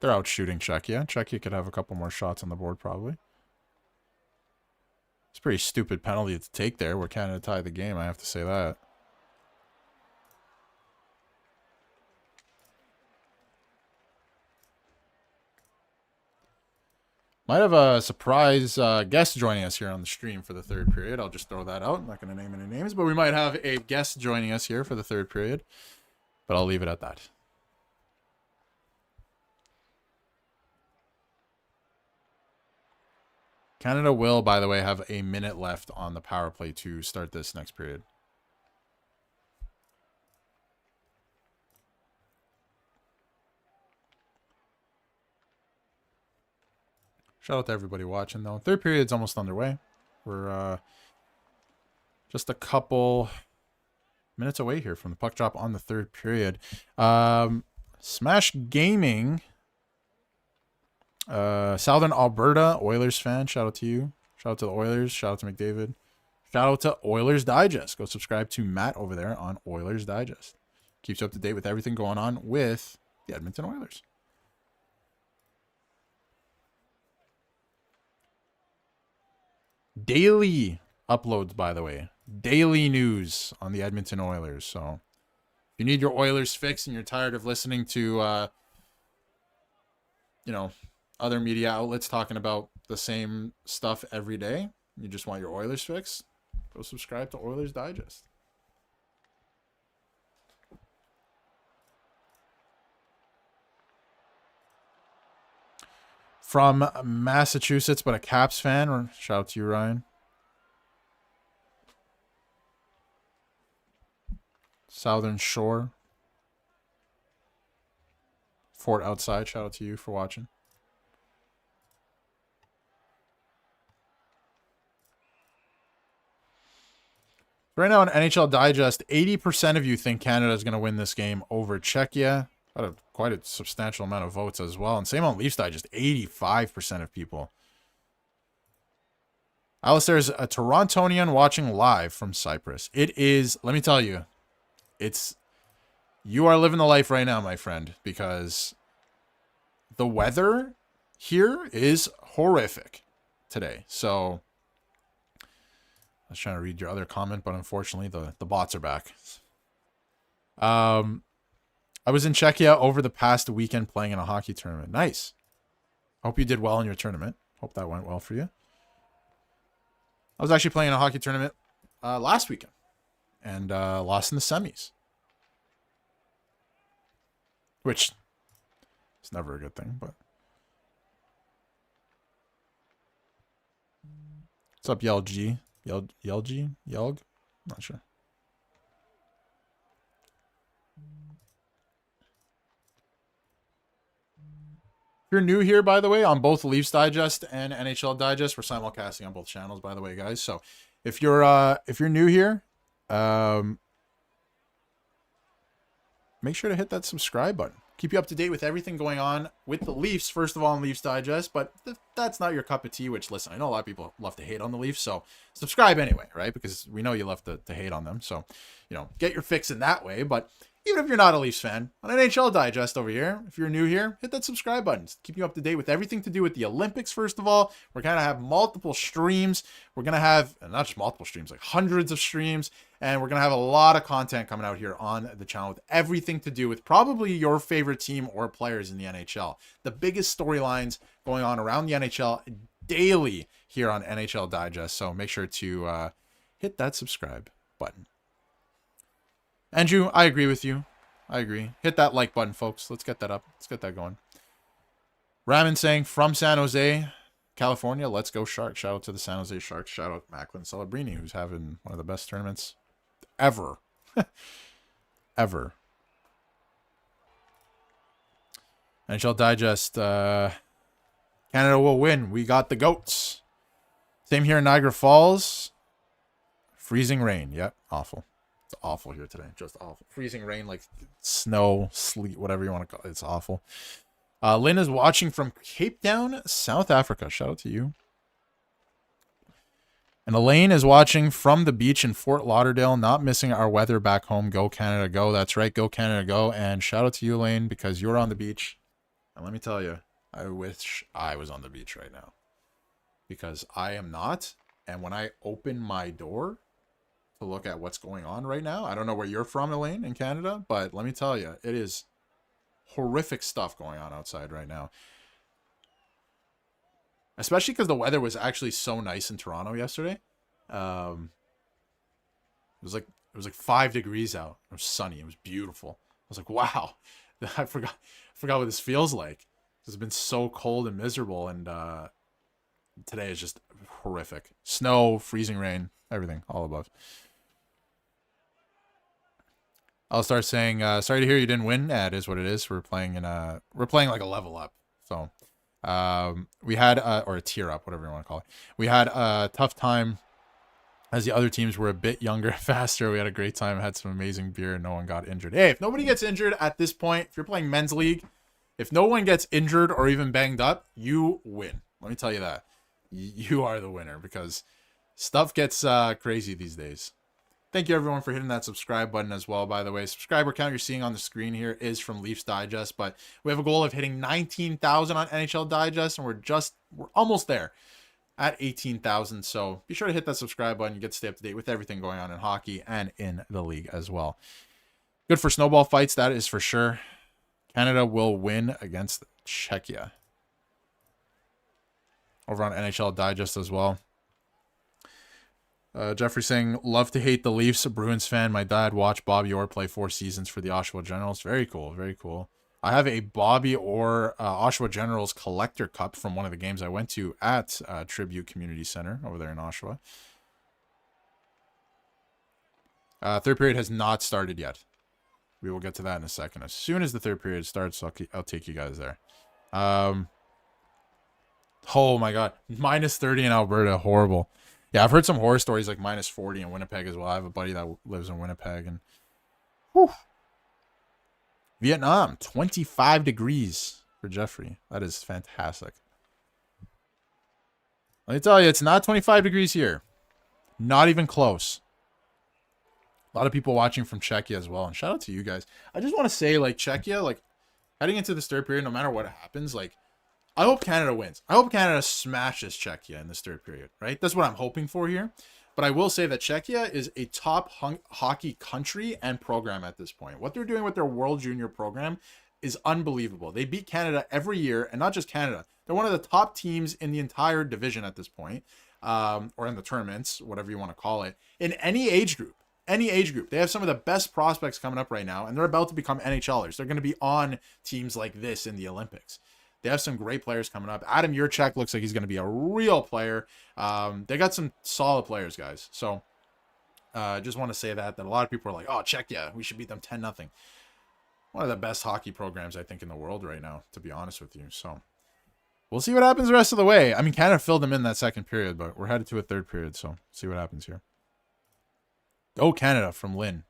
A: They're out shooting Czechia. Czechia could have a couple more shots on the board, probably. It's a pretty stupid penalty to take there where Canada tied the game, I have to say that. Might have a surprise guest joining us here on the stream for the third period. I'll just throw that out. I'm not going to name any names, but we might have a guest joining us here for the third period. But I'll leave it at that. Canada will, by the way, have a minute left on the power play to start this next period. Shout out to everybody watching, though. Third period's almost underway. We're just a couple minutes away here from the puck drop on the third period. Smash Gaming... Southern Alberta Oilers fan, shout out to you. Shout out to the Oilers. Shout out to McDavid. Shout out to Oilers Digest. Go subscribe to Matt over there on Oilers Digest. Keeps you up to date with everything going on with the Edmonton Oilers. Daily uploads, by the way. Daily news on the Edmonton Oilers. So if you need your Oilers fix and you're tired of listening to, other media outlets talking about the same stuff every day, you just want your Oilers fix, go subscribe to Oilers Digest. From Massachusetts, but a Caps fan, or shout out to you, Ryan. Southern Shore. Fort Outside, shout out to you for watching. Right now on NHL Digest, 80% of you think Canada is going to win this game over Czechia. Quite a substantial amount of votes as well. And same on Leafs Digest, 85% of people. Alistair's a Torontonian watching live from Cyprus. It is, let me tell you, you are living the life right now, my friend, because the weather here is horrific today. So I was trying to read your other comment, but unfortunately the bots are back. I was in Czechia over the past weekend playing in a hockey tournament. Nice. Hope you did well in your tournament. Hope that went well for you. I was actually playing a hockey tournament last weekend and lost in the semis. Which, It's never a good thing, but. What's up, YLG? YLG? Yelg? Not sure. If you're new here, by the way, on both Leafs Digest and NHL Digest, we're simulcasting on both channels, by the way, guys. So if you're new here, make sure to hit that subscribe button. Keep you up to date with everything going on with the Leafs, first of all, on Leafs Digest. But that's not your cup of tea, which, listen, I know a lot of people love to hate on the Leafs. So subscribe anyway, right? Because we know you love to hate on them. So, get your fix in that way. But even if you're not a Leafs fan, on NHL Digest over here, if you're new here, hit that subscribe button. Keep you up to date with everything to do with the Olympics, first of all. We're going to have multiple streams. We're going to have, not just multiple streams, like hundreds of streams. And we're going to have a lot of content coming out here on the channel with everything to do with probably your favorite team or players in the NHL. The biggest storylines going on around the NHL daily here on NHL Digest. So make sure to hit that subscribe button. Andrew, I agree with you. I agree. Hit that like button, folks. Let's get that up. Let's get that going. Ramen saying, from San Jose, California, let's go Sharks. Shout out to the San Jose Sharks. Shout out Macklin Celebrini, who's having one of the best tournaments ever. Ever. NHL Digest. Canada will win. We got the goats. Same here in Niagara Falls. Freezing rain. Yep. Awful. It's awful here today. Just awful. Freezing rain, like snow, sleet, whatever you want to call it. It's awful. Lynn is watching from Cape Town, South Africa. Shout out to you. And Elaine is watching from the beach in Fort Lauderdale, not missing our weather back home. Go Canada, go. That's right. Go Canada, go. And shout out to you, Elaine, because you're on the beach. And let me tell you, I wish I was on the beach right now. Because I am not. And when I open my door to look at what's going on right now, I don't know where you're from, Elaine, in Canada, but let me tell you, it is horrific stuff going on outside right now. Especially because the weather was actually so nice in Toronto yesterday. It was like 5 degrees out. It was sunny. It was beautiful. I was like, wow, I forgot what this feels like. It's been so cold and miserable, and today is just horrific. Snow, freezing rain, everything, all above. I'll start saying, sorry to hear you didn't win. It is what it is. We're playing like a level up. So we had or a tier up, whatever you want to call it. We had a tough time as the other teams were a bit younger, faster. We had a great time, had some amazing beer, and no one got injured. Hey, if nobody gets injured at this point, if you're playing men's league, if no one gets injured or even banged up, you win. Let me tell you that. You are the winner, because stuff gets crazy these days. Thank you, everyone, for hitting that subscribe button as well, by the way. Subscriber count you're seeing on the screen here is from Leafs Digest, but we have a goal of hitting 19,000 on NHL Digest, and we're almost there at 18,000. So be sure to hit that subscribe button. You get to stay up to date with everything going on in hockey and in the league as well. Good for snowball fights, that is for sure. Canada will win against Czechia. Over on NHL Digest as well. Jeffrey saying, love to hate the Leafs, a Bruins fan. My dad watched Bobby Orr play 4 seasons for the Oshawa Generals. Very cool, very cool. I have a Bobby Orr Oshawa Generals collector cup from one of the games I went to at Tribute Community Center over there in Oshawa. Third period has not started yet. We will get to that in a second. As soon as the third period starts, I'll take you guys there. Oh my god, -30 in Alberta, horrible. Yeah, I've heard some horror stories like -40 in Winnipeg as well. I have a buddy that lives in Winnipeg, and whew. Vietnam, 25 degrees for Jeffrey. That is fantastic. Let me tell you, it's not 25 degrees here. Not even close. A lot of people watching from Czechia as well, and shout out to you guys. I just want to say, like, Czechia, like, heading into this third period, no matter what happens, like, I hope Canada wins. I hope Canada smashes Czechia in this third period, right? That's what I'm hoping for here. But I will say that Czechia is a top hockey country and program at this point. What they're doing with their World Junior program is unbelievable. They beat Canada every year, and not just Canada. They're one of the top teams in the entire division at this point, or in the tournaments, whatever you want to call it, in any age group. any age group. They have some of the best prospects coming up right now, and they're about to become NHLers. They're going to be on teams like this in the Olympics. They have some great players coming up. Adam Yurchak looks like he's going to be a real player. They got some solid players, guys. So just want to say that a lot of people are like, oh, Czechia, we should beat them 10-0. One of the best hockey programs, I think, in the world right now, to be honest with you. So we'll see what happens the rest of the way. I mean, Canada filled them in that second period, but we're headed to a third period, so see what happens here. Go Canada from Lynn.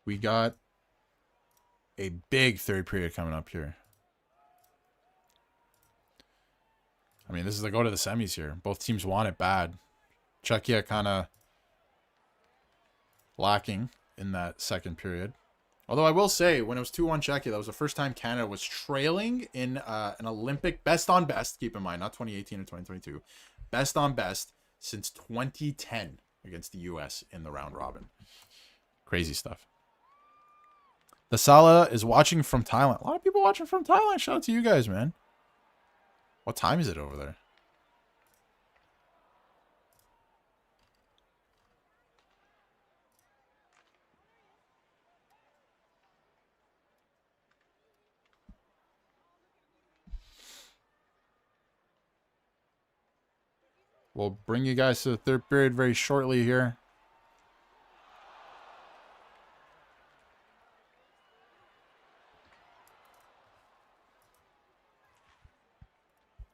A: We got a big third period coming up here. I mean, this is the go to the semis here. Both teams want it bad. Czechia kind of lacking in that second period. Although I will say, when it was 2-1 Czechia, that was the first time Canada was trailing in an Olympic best on best. Keep in mind, not 2018 or 2022. Best on best since 2010 against the U.S. in the round robin. Crazy stuff. The Sala is watching from Thailand. A lot of people watching from Thailand. Shout out to you guys, man. What time is it over there? We'll bring you guys to the third period very shortly here.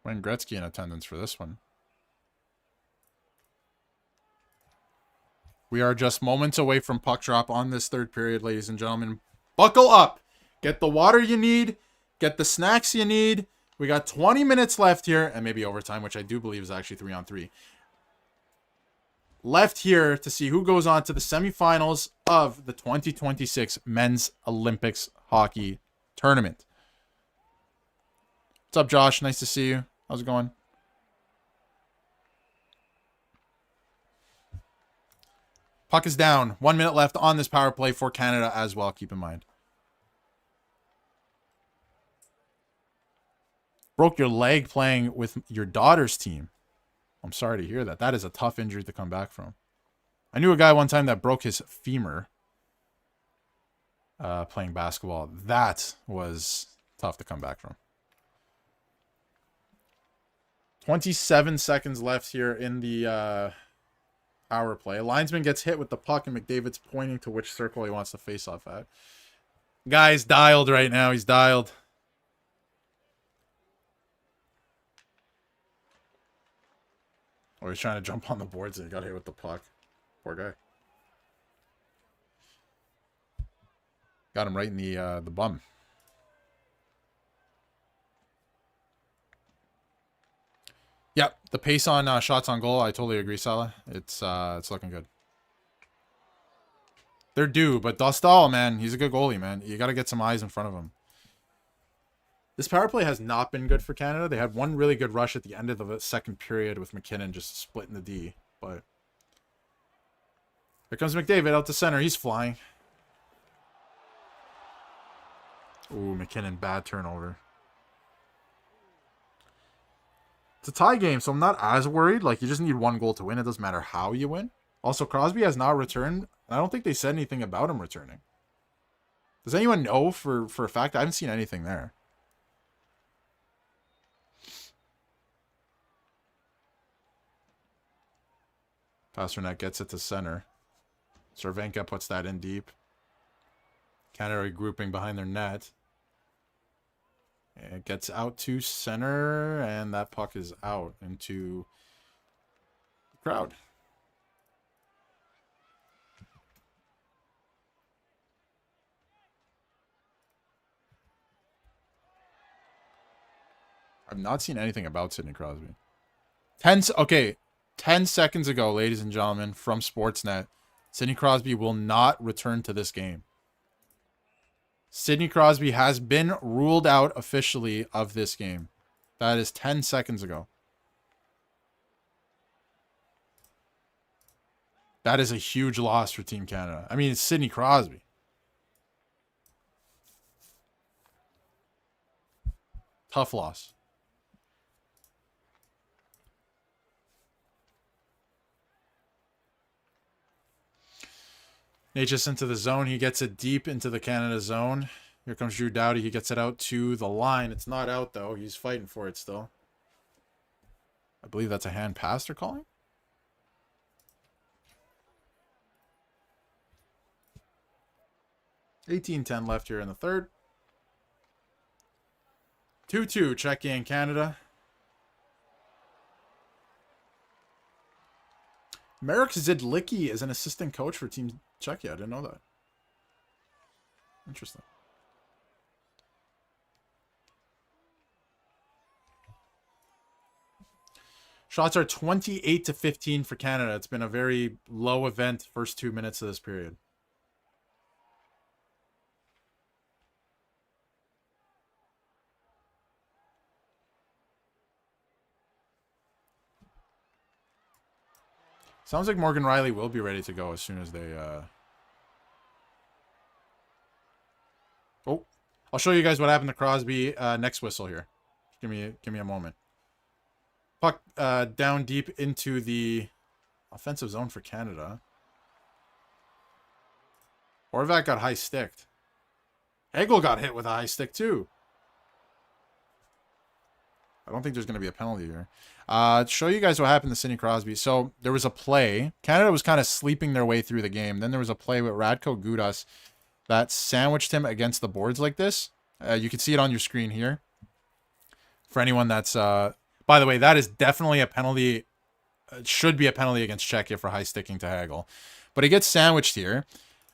A: Wayne Gretzky in attendance for this one. We are just moments away from puck drop on this third period, ladies and gentlemen. Buckle up. Get the water you need. Get the snacks you need. We got 20 minutes left here, and maybe overtime, which I do believe is actually 3-on-3. Left here to see who goes on to the semifinals of the 2026 Men's Olympics Hockey Tournament. What's up, Josh? Nice to see you. How's it going? Puck is down. 1 minute left on this power play for Canada as well, keep in mind. Broke your leg playing with your daughter's team. I'm sorry to hear that. That is a tough injury to come back from. I knew a guy one time that broke his femur playing basketball. That was tough to come back from. 27 seconds left here in the power play. Linesman gets hit with the puck, and McDavid's pointing to which circle he wants to face off at. Guy's dialed right now. He's dialed. Or he's trying to jump on the boards and he got hit with the puck. Poor guy. Got him right in the bum. Yep, the pace on shots on goal, I totally agree, Salah. It's looking good. They're due, but Dostal, man, he's a good goalie, man. You got to get some eyes in front of him. This power play has not been good for Canada. They had one really good rush at the end of the second period with McKinnon just splitting the D. But here comes McDavid out to center. He's flying. Ooh, McKinnon, bad turnover. It's a tie game, so I'm not as worried. Like, you just need one goal to win. It doesn't matter how you win. Also, Crosby has not returned. I don't think they said anything about him returning. Does anyone know for a fact? I haven't seen anything there. Pasternak gets it to center. Cervenka puts that in deep. Canada regrouping behind their net. It gets out to center, and that puck is out into the crowd. I've not seen anything about Sidney Crosby. 10 seconds ago, ladies and gentlemen, from Sportsnet, Sidney Crosby will not return to this game. Sidney Crosby has been ruled out officially of this game. That is 10 seconds ago. That is a huge loss for Team Canada. I mean, it's Sidney Crosby. Tough loss. Natchez into the zone. He gets it deep into the Canada zone. Here comes Drew Doughty. He gets it out to the line. It's not out, though. He's fighting for it still. I believe that's a hand pass they're calling. $18-10 left here in the third. 2-2, Czechia and Canada. Marek Zidlicki is an assistant coach for Team Czechia. I didn't know that. Interesting. Shots are 28-15 for Canada. It's been a very low event first 2 minutes of this period. Sounds like Morgan Riley will be ready to go as soon as they... Oh, I'll show you guys what happened to Crosby next whistle here. Give me a moment. Puck down deep into the offensive zone for Canada. Horvat got high sticked. Hagel got hit with a high stick too. I don't think there's going to be a penalty here. Show you guys what happened to Sidney Crosby. So there was a play. Canada was kind of sleeping their way through the game. Then there was a play with Radko Gudas that sandwiched him against the boards like this. You can see it on your screen here. For anyone that's... by the way, that is definitely a penalty. It should be a penalty against Czechia for high sticking to Hagel. But he gets sandwiched here.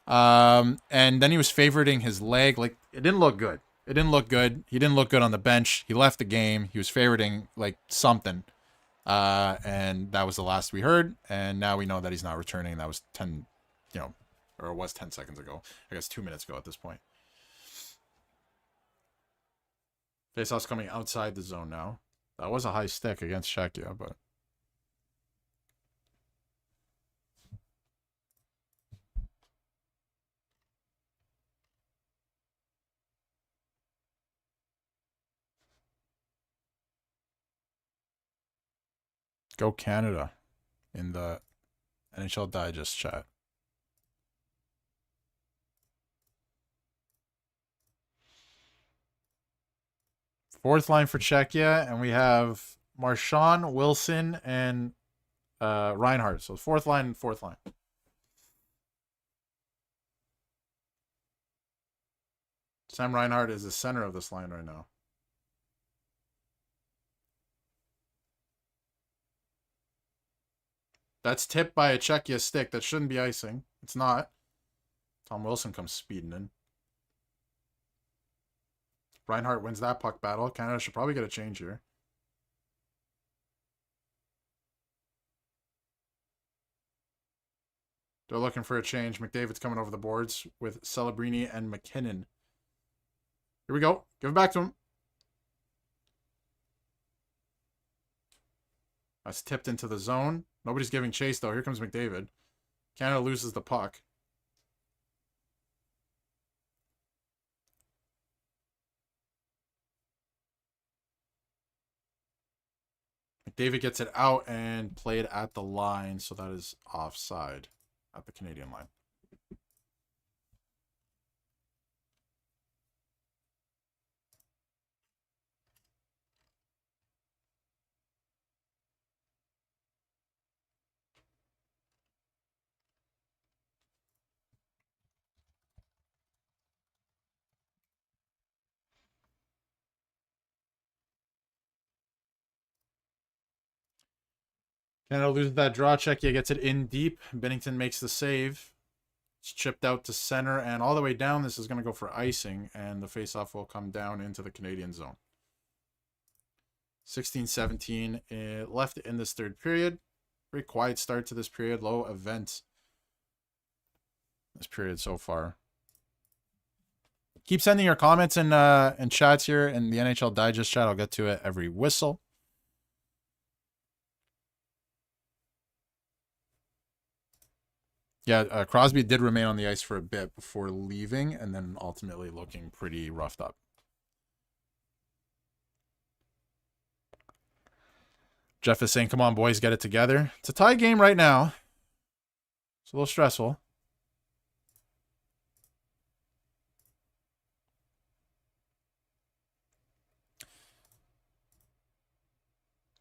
A: And then he was favoriting his leg. Like, it didn't look good. It didn't look good. He didn't look good on the bench. He left the game. He was favoriting, like, something. And that was the last we heard. And now we know that he's not returning. That was 10, or it was 10 seconds ago. I guess 2 minutes ago at this point. Faceoff's coming outside the zone now. That was a high stick against Czechia, but... Go Canada in the NHL Digest chat. Fourth line for Czechia, and we have Marchand, Wilson, and Reinhardt. So fourth line and fourth line. Sam Reinhardt is the center of this line right now. That's tipped by a Czechia stick. That shouldn't be icing. It's not. Tom Wilson comes speeding in. Reinhardt wins that puck battle. Canada should probably get a change here. They're looking for a change. McDavid's coming over the boards with Celebrini and McKinnon. Here we go. Give it back to him. That's tipped into the zone. Nobody's giving chase, though. Here comes McDavid. Canada loses the puck. McDavid gets it out and played at the line, so that is offside at the Canadian line. Canada loses that draw. Czechia gets it in deep. Bennington makes the save. It's chipped out to center and all the way down. This is going to go for icing, and the faceoff will come down into the Canadian zone. 16-17 left in this third period. Very quiet start to this period. Low event this period so far. Keep sending your comments and chats here in the NHL Digest chat. I'll get to it every whistle. Yeah, Crosby did remain on the ice for a bit before leaving and then ultimately looking pretty roughed up. Jeff is saying, come on, boys, get it together. It's a tie game right now. It's a little stressful.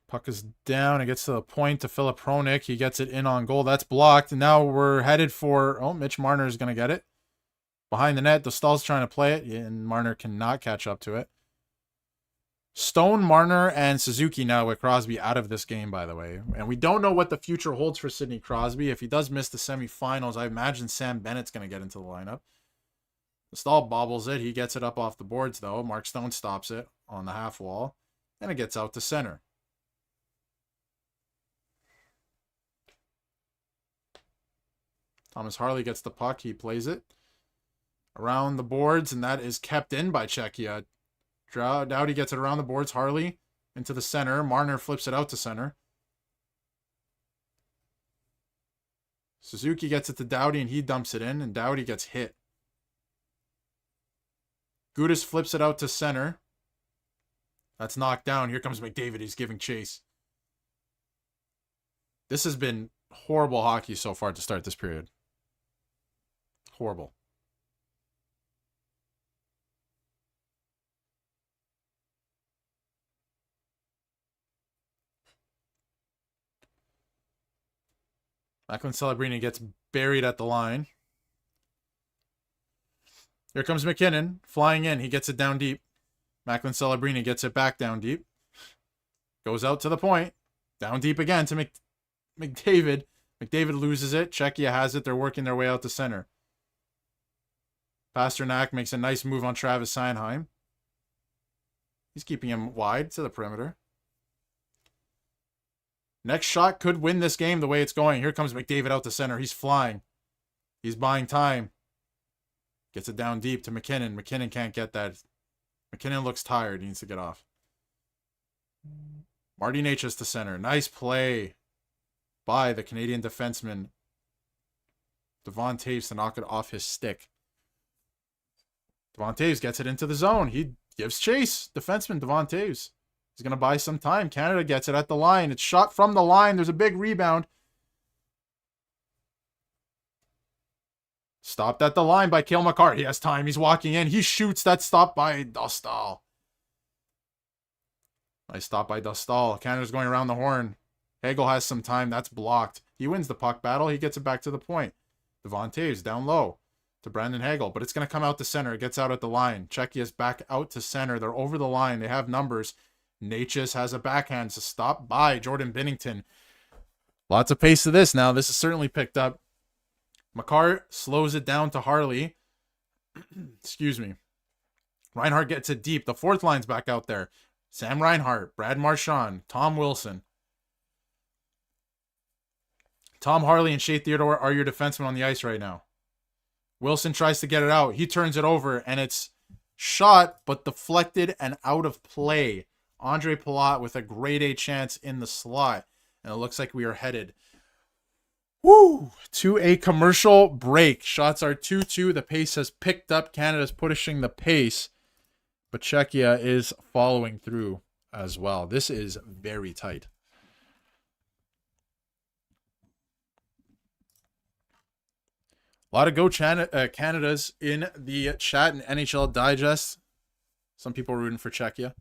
A: Puck is down. It gets to the point to Filip Hronek. He gets it in on goal. That's blocked. And now we're headed for... Oh, Mitch Marner is going to get it. Behind the net. Dostal's trying to play it. And Marner cannot catch up to it. Stone, Marner, and Suzuki now with Crosby out of this game, by the way. And we don't know what the future holds for Sidney Crosby. If he does miss the semifinals, I imagine Sam Bennett's going to get into the lineup. Dostal bobbles it. He gets it up off the boards, though. Mark Stone stops it on the half wall. And it gets out to center. Thomas Harley gets the puck. He plays it around the boards, and that is kept in by Czechia. Doughty gets it around the boards. Harley into the center. Marner flips it out to center. Suzuki gets it to Doughty, and he dumps it in, and Doughty gets hit. Gudas flips it out to center. That's knocked down. Here comes McDavid. He's giving chase. This has been horrible hockey so far to start this period. Horrible. Macklin Celebrini gets buried at the line. Here comes McKinnon flying in. He gets it down deep. Macklin Celebrini gets it back down deep. Goes out to the point. Down deep again to McDavid. McDavid loses it. Czechia has it. They're working their way out to center. Pasternak makes a nice move on Travis Sanheim. He's keeping him wide to the perimeter. Next shot could win this game the way it's going. Here comes McDavid out to center. He's flying. He's buying time. Gets it down deep to McKinnon. McKinnon can't get that. McKinnon looks tired. He needs to get off. Marty Necas to center. Nice play by the Canadian defenseman Devon Taves to knock it off his stick. Devon Taves gets it into the zone. He gives chase. Defenseman Devon Taves. He's going to buy some time. Canada gets it at the line. It's shot from the line. There's a big rebound. Stopped at the line by Cale Makar. He has time. He's walking in. He shoots. That stop by Dostal. Nice stop by Dostal. Canada's going around the horn. Hagel has some time. That's blocked. He wins the puck battle. He gets it back to the point. Devon Taves down low to Brandon Hagel. But it's going to come out to center. It gets out at the line. Czechia's back out to center. They're over the line. They have numbers. Necas has a backhand to stop by Jordan Binnington. Lots of pace to this now. This is certainly picked up. Makar slows it down to Harley. Excuse me. Reinhart gets it deep. The fourth line's back out there. Sam Reinhart, Brad Marchand, Tom Wilson. Tom Harley and Shea Theodore are your defensemen on the ice right now. Wilson tries to get it out. He turns it over, and it's shot, but deflected and out of play. Andre Palat with a grade A chance in the slot. And it looks like we are headed to a commercial break. Shots are 2-2. The pace has picked up. Canada's pushing the pace. But Czechia is following through as well. This is very tight. A lot of Canadas in the chat and NHL Digest. Some people rooting for Czechia.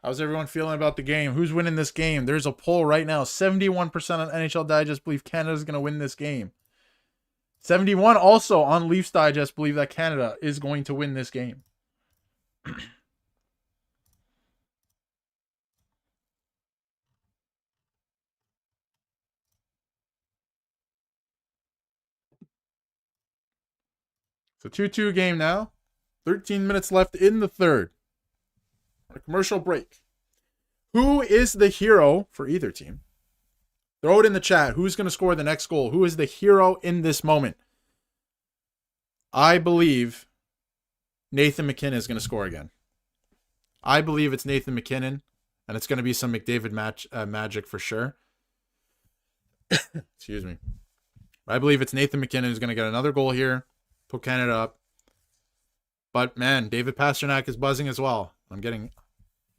A: How's everyone feeling about the game? Who's winning this game? There's a poll right now. 71% on NHL Digest believe Canada's going to win this game. 71 also on Leafs Digest believe that Canada is going to win this game. It's a 2-2 game now. 13 minutes left in the third. A commercial break. Who is the hero for either team? Throw it in the chat. Who's going to score the next goal? Who is the hero in this moment? I believe Nathan McKinnon is going to score again. I believe it's Nathan McKinnon, and it's going to be some McDavid magic for sure. Excuse me. I believe it's Nathan McKinnon who's going to get another goal here. Put Canada up. But, man, David Pastrnak is buzzing as well. I'm getting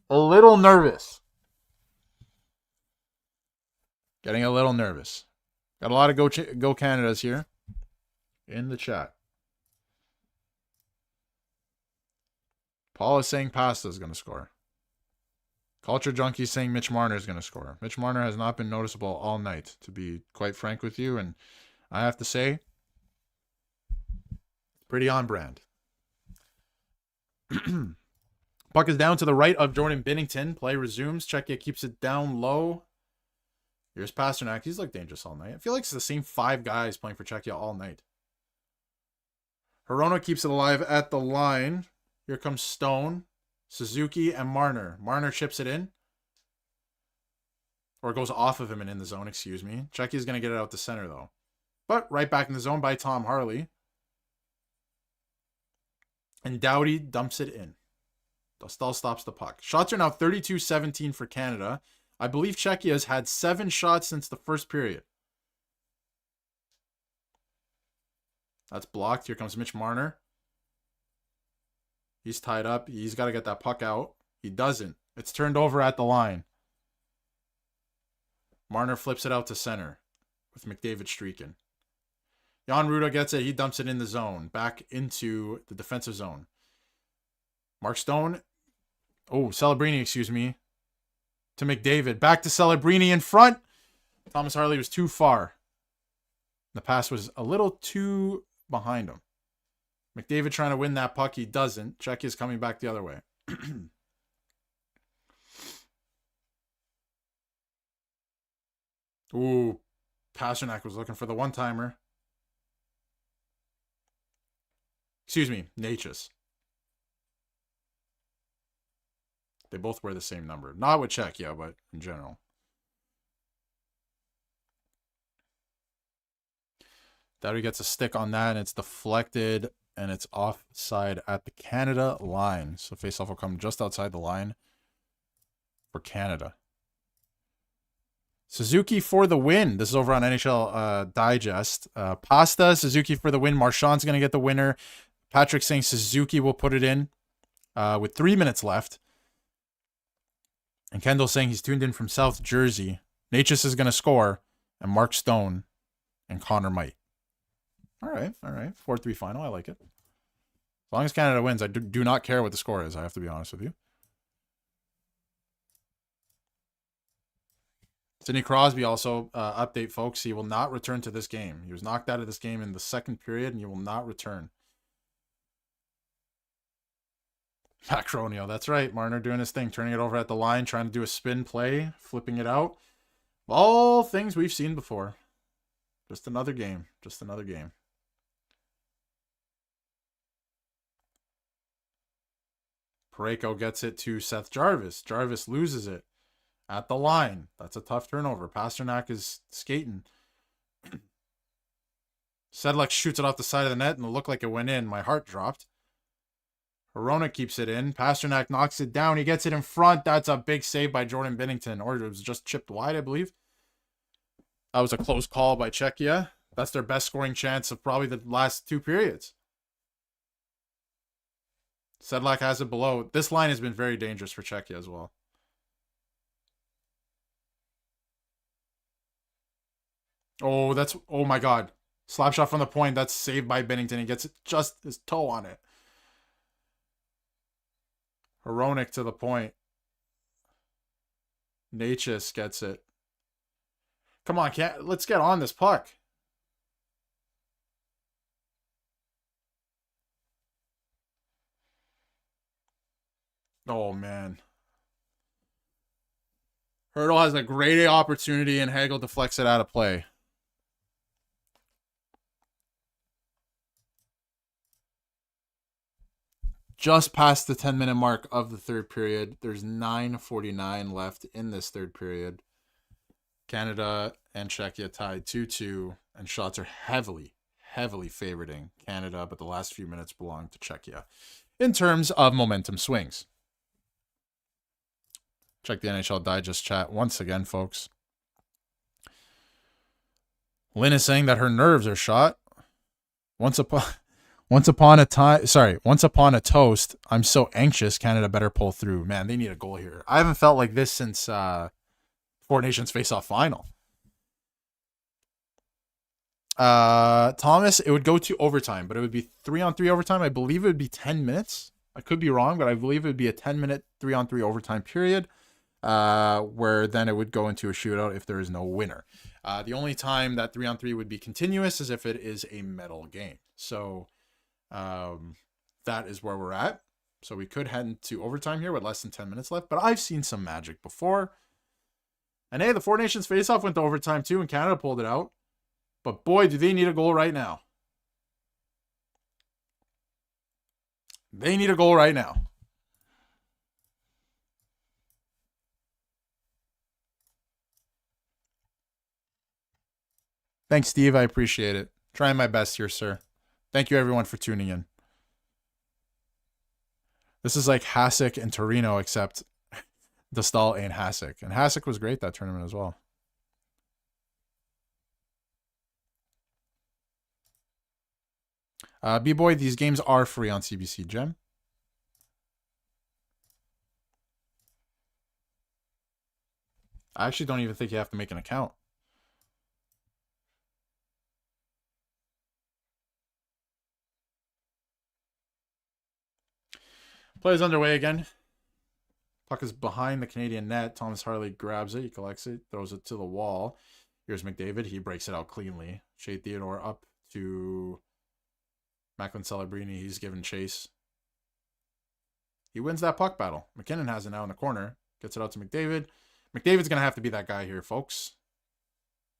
A: a little nervous. Getting a little nervous. Got a lot of go Canadas here in the chat. Paul is saying Pasta is going to score. Culture Junkie is saying Mitch Marner is going to score. Mitch Marner has not been noticeable all night, to be quite frank with you. And I have to say, pretty on brand. Puck is down to the right of Jordan Binnington. Play resumes. Czechia keeps it down low. Here's Pastrnak. He's looked dangerous all night. I feel like it's the same 5 guys playing for Czechia all night. Hirona keeps it alive at the line. Here comes Stone, Suzuki, and Marner. Marner chips it in. Or goes off of him and in the zone, excuse me. Czechia's going to get it out the center, though. But right back in the zone by Tom Harley. And Doughty dumps it in. Dostal stops the puck. Shots are now 32-17 for Canada. I believe Czechia has had 7 shots since the first period. That's blocked. Here comes Mitch Marner. He's tied up. He's got to get that puck out. He doesn't. It's turned over at the line. Marner flips it out to center with McDavid streaking. Jan Ruda gets it. He dumps it in the zone. Back into the defensive zone. Mark Stone. Oh, Celebrini, excuse me. To McDavid. Back to Celebrini in front. Thomas Harley was too far. The pass was a little too behind him. McDavid trying to win that puck. He doesn't. Czechia's coming back the other way. Ooh. Pastrnak was looking for the one-timer. Excuse me. Natchez. They both wear the same number. Not with Czechia, but in general. Doughty gets a stick on that, and it's deflected, and it's offside at the Canada line. So faceoff will come just outside the line for Canada. Suzuki for the win. This is over on NHL Digest. Pasta, Suzuki for the win. Marchand's going to get the winner. Patrick saying Suzuki will put it in with 3 minutes left. And Kendall saying he's tuned in from South Jersey. Natchez is going to score. And Mark Stone and Connor Might. All right. 4-3 final. I like it. As long as Canada wins, I do not care what the score is. I have to be honest with you. Sidney Crosby also, update, folks. He will not return to this game. He was knocked out of this game in the second period, and he will not return. Macronio, that's right. Marner doing his thing, turning it over at the line, trying to do a spin play, flipping it out. All things we've seen before. Just another game. Just another game. Parayko gets it to Seth Jarvis. Jarvis loses it at the line. That's a tough turnover. Pastrnak is skating. Sedlak shoots it off the side of the net, and it looked like it went in. My heart dropped. Hirona keeps it in. Pastrnak knocks it down. He gets it in front. That's a big save by Jordan Binnington. Or it was just chipped wide, I believe. That was a close call by Czechia. That's their best scoring chance of probably the last 2 periods. Sedlak has it below. This line has been very dangerous for Czechia as well. Oh, oh my God. Slap shot from the point. That's saved by Binnington. He gets it just his toe on it. Hronek to the point. Natchez gets it. Come on, let's get on this puck. Oh, man. Hurdle has a great opportunity, and Hagel deflects it out of play. Just past the 10-minute mark of the third period. There's 9:49 left in this third period. Canada and Czechia tied 2-2, and shots are heavily favoriting Canada, but the last few minutes belong to Czechia in terms of momentum swings. Check the NHL Digest chat once again, folks. Lynn is saying that her nerves are shot. Once Once upon a time, sorry, once upon a toast. I'm so anxious. Canada better pull through. Man, they need a goal here. I haven't felt like this since Four Nations face-off final. Thomas, it would go to overtime, but it would be 3-on-3 overtime. I believe it would be 10 minutes. I could be wrong, but I believe it would be a 10-minute 3-on-3 overtime period, where then it would go into a shootout if there is no winner. The only time that 3-on-3 would be continuous is if it is a medal game. So that is where we're at. So we could head into overtime here with less than 10 minutes left, but I've seen some magic before. And hey, the Four Nations face-off went to overtime too, and Canada pulled it out. But boy, do they need a goal right now. They need a goal right now. Thanks, Steve. I appreciate it. Trying my best here, sir. Thank you, everyone, for tuning in. This is like Hasek and Torino, except Dostal ain't Hasek. And Hasek was great that tournament as well. B-Boy, these games are free on CBC Gem. I actually don't even think you have to make an account. Play is underway again. Puck is behind the Canadian net. Thomas Harley grabs it. He collects it. Throws it to the wall. Here's McDavid. He breaks it out cleanly. Shea Theodore up to Macklin Celebrini. He's given chase. He wins that puck battle. McKinnon has it now in the corner. Gets it out to McDavid. McDavid's going to have to be that guy here, folks.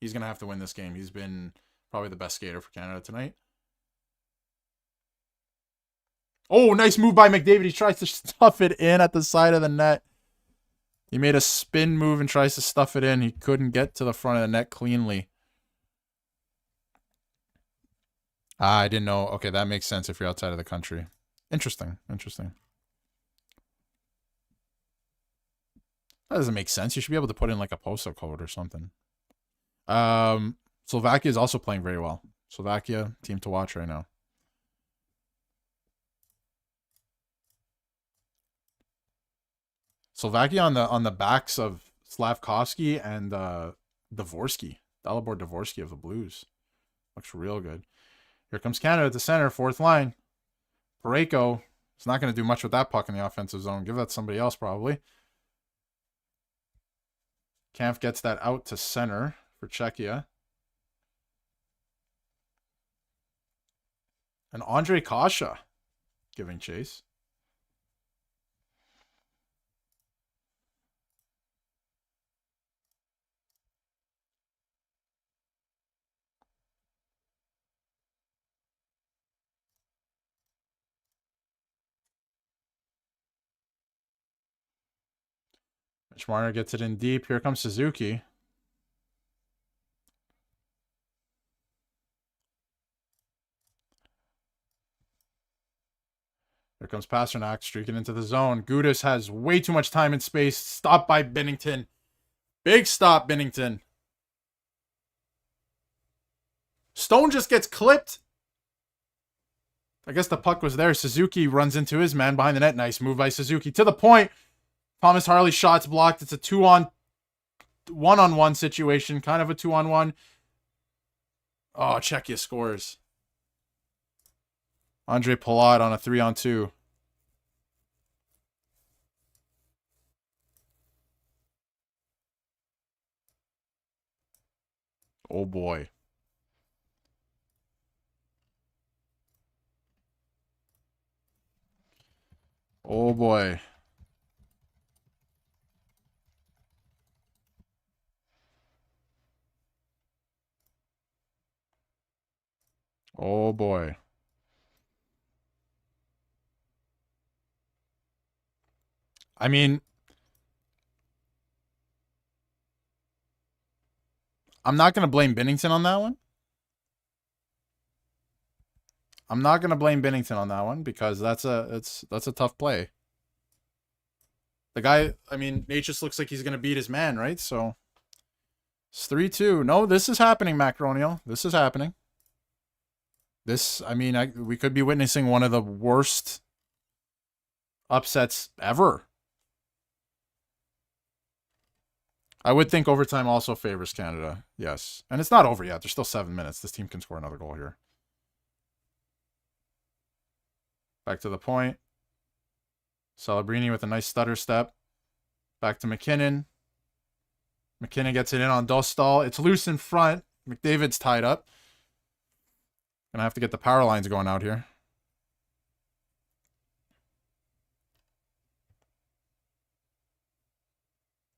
A: He's going to have to win this game. He's been probably the best skater for Canada tonight. Oh, nice move by McDavid. He tries to stuff it in at the side of the net. He made a spin move and tries to stuff it in. He couldn't get to the front of the net cleanly. I didn't know. Okay, that makes sense if you're outside of the country. Interesting. Interesting. That doesn't make sense. You should be able to put in like a postal code or something. Slovakia is also playing very well. Slovakia, team to watch right now. Slovakia on the backs of Slavkovsky and Dvorsky. Dalibor Dvorsky of the Blues. Looks real good. Here comes Canada at the center, fourth line. Parayko is not going to do much with that puck in the offensive zone. Give that to somebody else probably. Kampf gets that out to center for Czechia. And Andre Kasha giving chase. Marner gets it in deep. Here comes Suzuki. Here comes Pasternak streaking into the zone. Gudas has way too much time and space. Stopped by Binnington. Big stop, Binnington. Stone just gets clipped. I guess the puck was there. Suzuki runs into his man behind the net. Nice move by Suzuki. To the point. Thomas Harley shots blocked. It's a one-on-one situation. Kind of a 2-on-1. Oh, Czechia scores. Andre Palat on a 3-on-2. Oh boy. Oh boy. Oh boy. I mean, I'm not going to blame Binnington on that one. I'm not going to blame Binnington on that one because that's a tough play. The guy, I mean, Nate just looks like he's going to beat his man, right? So it's 3-2. No, this is happening, Macronio. This is happening. This, I mean, we could be witnessing one of the worst upsets ever. I would think overtime also favors Canada. Yes. And it's not over yet. There's still 7 minutes. This team can score another goal here. Back to the point. Celebrini with a nice stutter step. Back to McKinnon. McKinnon gets it in on Dostal. It's loose in front. McDavid's tied up. Gonna have to get the power lines going out here.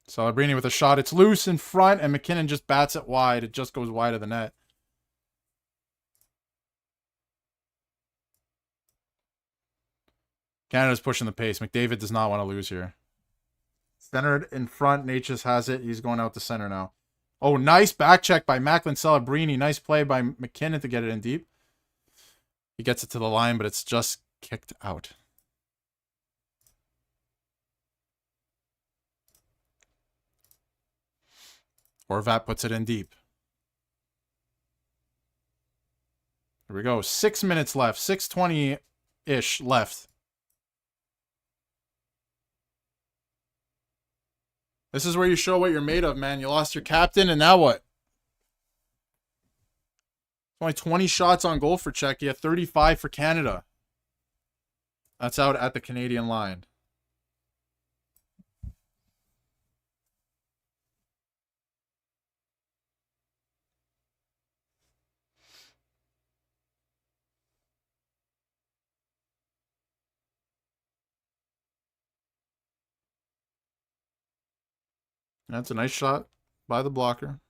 A: Celebrini with a shot. It's loose in front, and McKinnon just bats it wide. It just goes wide of the net. Canada's pushing the pace. McDavid does not want to lose here. Centered in front. Natchez has it. He's going out to center now. Oh, nice back check by Macklin Celebrini. Nice play by McKinnon to get it in deep. He gets it to the line, but it's just kicked out. Horvat puts it in deep. Here we go. 6 minutes left. 6:20-ish left. This is where you show what you're made of, man. You lost your captain, and now what? Only 20 shots on goal for Czechia, 35 for Canada. That's out at the Canadian line. That's a nice shot by the blocker.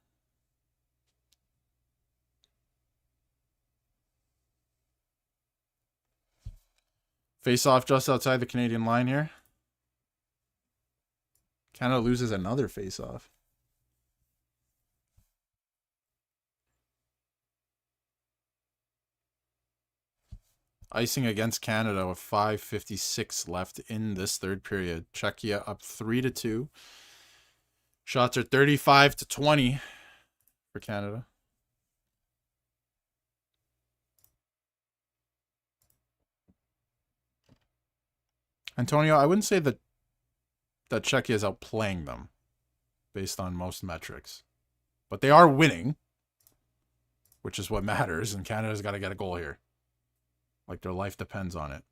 A: Face off just outside the Canadian line here. Canada loses another face off. Icing against Canada with 5:56 left in this third period. Czechia up 3-2. Shots are 35-20 for Canada. Antonio, I wouldn't say that Czechia is outplaying them based on most metrics. But they are winning, which is what matters, and Canada's got to get a goal here. Like their life depends on it.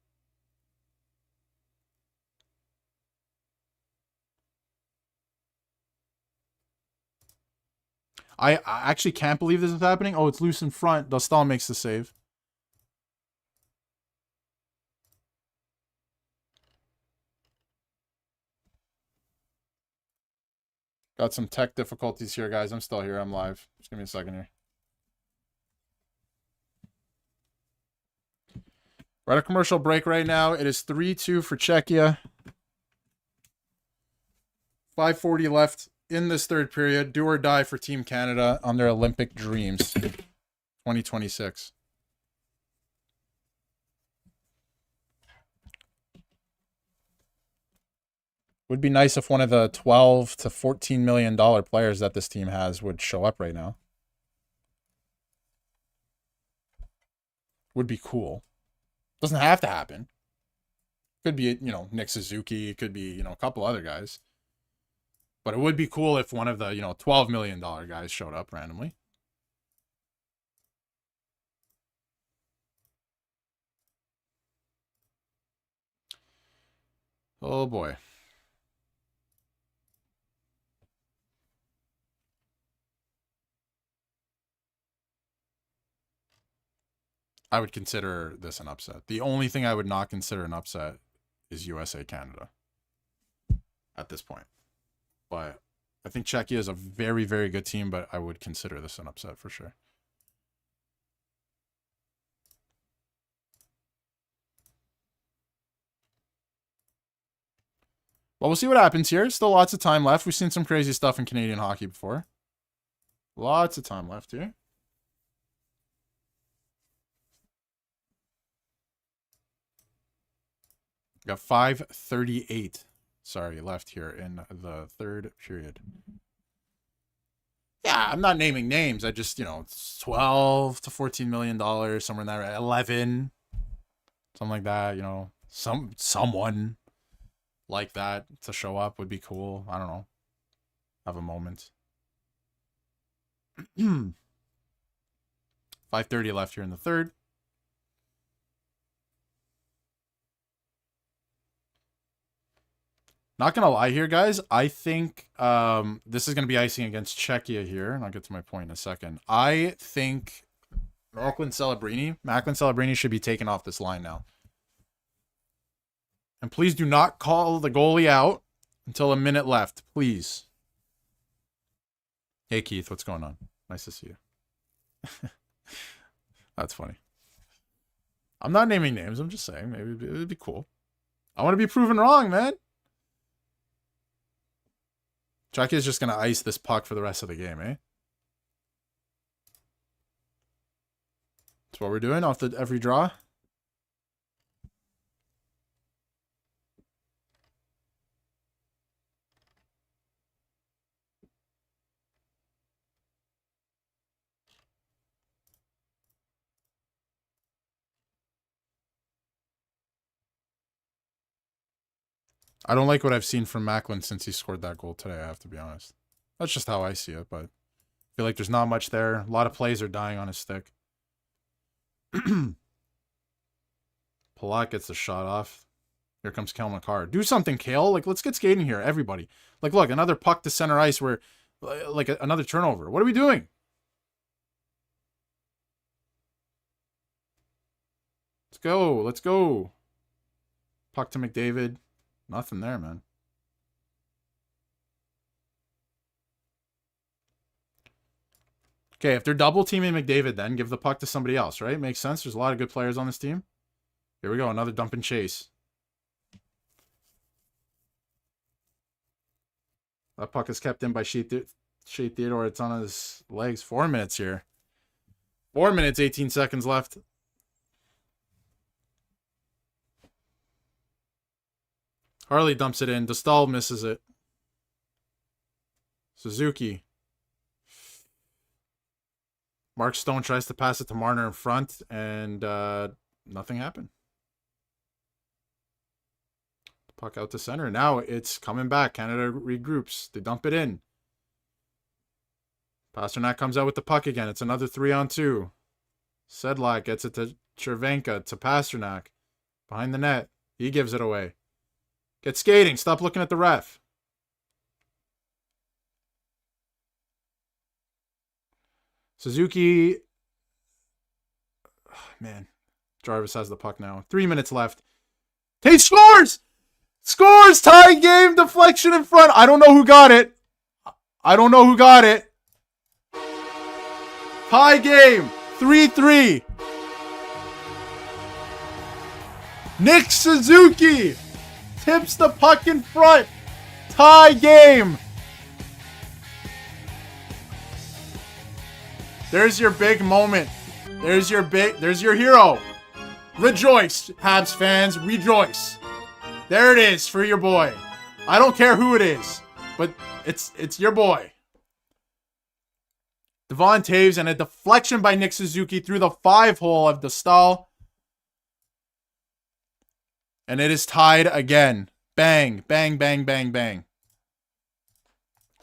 A: I actually can't believe this is happening. Oh, it's loose in front. Dostal makes the save. Got some tech difficulties here, guys. I'm still here. I'm live. Just give me a second here. We're at a commercial break right now. It is 3-2 for Czechia. 5:40 left in this third period. Do or die for Team Canada on their Olympic dreams. 2026. Would be nice if one of the $12 to $14 million players that this team has would show up right now. Would be cool. Doesn't have to happen. Could be, you know, Nick Suzuki. It could be, you know, a couple other guys. But it would be cool if one of the, you know, $12 million guys showed up randomly. Oh, boy. I would consider this an upset. The only thing I would not consider an upset is USA-Canada at this point. But I think Czechia is a very, very good team, but I would consider this an upset for sure. Well, we'll see what happens here. Still lots of time left. We've seen some crazy stuff in Canadian hockey before. Lots of time left here. Got 5:38, left here in the third period. Yeah, I'm not naming names. I just, it's 12 to 14 million dollars, somewhere in that range. 11, something like that. Someone like that to show up would be cool. I don't know. Have a moment. 5:30 left here in the third. Not gonna lie here, guys. I think this is gonna be icing against Czechia here, and I'll get to my point in a second. I think Macklin Celebrini should be taken off this line now. And please do not call the goalie out until a minute left, please. Hey Keith, what's going on? Nice to see you. That's funny. I'm not naming names. I'm just saying maybe it'd be cool. I want to be proven wrong, man. Czechia is just going to ice this puck for the rest of the game, eh? That's what we're doing off every draw. I don't like what I've seen from Macklin since he scored that goal today, I have to be honest. That's just how I see it, but I feel like there's not much there. A lot of plays are dying on his stick. Palat gets the shot off. Here comes Kale McCarr. Do something, Kale. Like, let's get skating here, everybody. Like, look, another puck to center ice where, like, another turnover. What are we doing? Let's go. Let's go. Puck to McDavid. Nothing there, man. Okay, if they're double teaming McDavid, then give the puck to somebody else, right? Makes sense. There's a lot of good players on this team. Here we go. Another dump and chase. That puck is kept in by Shea Theodore. It's on his legs. 4 minutes here. 4 minutes, 18 seconds left. Harley dumps it in. DeStahl misses it. Suzuki. Mark Stone tries to pass it to Marner in front, and nothing happened. Puck out to center. Now it's coming back. Canada regroups. They dump it in. Pasternak comes out with the puck again. It's another 3-on-2. Sedlak gets it to Chervenka, to Pasternak. Behind the net. He gives it away. Get skating. Stop looking at the ref. Suzuki. Oh, man. Jarvis has the puck now. 3 minutes left. Tate scores! Scores! Tie game. Deflection in front. I don't know who got it. Tie game. 3-3. Nick Suzuki tips the puck in front. Tie game. There's your big moment. There's your hero. Rejoice, Habs fans, rejoice. There it is for your boy. I don't care who it is, but it's your boy. Devon Taves and a deflection by Nick Suzuki through the 5-hole of DeStahl. And it is tied again. Bang, bang, bang, bang, bang.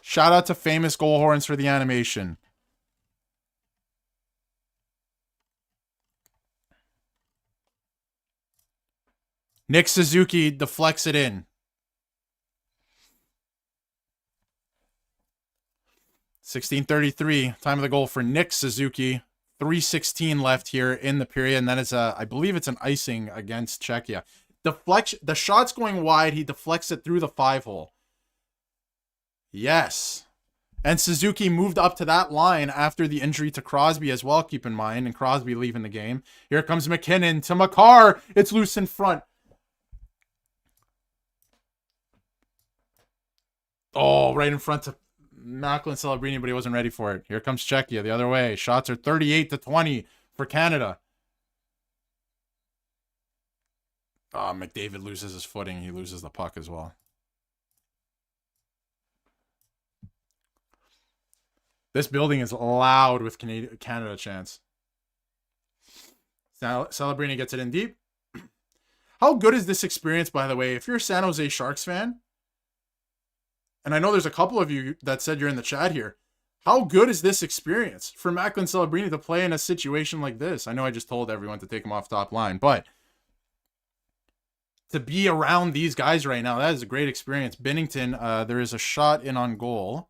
A: Shout out to Famous Goal Horns for the animation. Nick Suzuki deflects it in. 16:33, time of the goal for Nick Suzuki. 3:16 left here in the period, and then it's I believe it's an icing against Czechia. Deflection. The shot's going wide. He deflects it through the 5-hole. Yes. And Suzuki moved up to that line after the injury to Crosby as well, keep in mind, and Crosby leaving the game. Here comes McKinnon to McCarr. It's loose in front. Oh, right in front of Macklin Celebrini, but he wasn't ready for it. Here comes Czechia the other way. Shots are 38-20 for Canada. Oh, McDavid loses his footing. He loses the puck as well. This building is loud with Canada chants. Now Celebrini gets it in deep. How good is this experience, by the way? If you're a San Jose Sharks fan, and I know there's a couple of you that said you're in the chat here, how good is this experience for Macklin Celebrini to play in a situation like this? I know I just told everyone to take him off top line, but to be around these guys right now, that is a great experience. Binnington, there is a shot in on goal,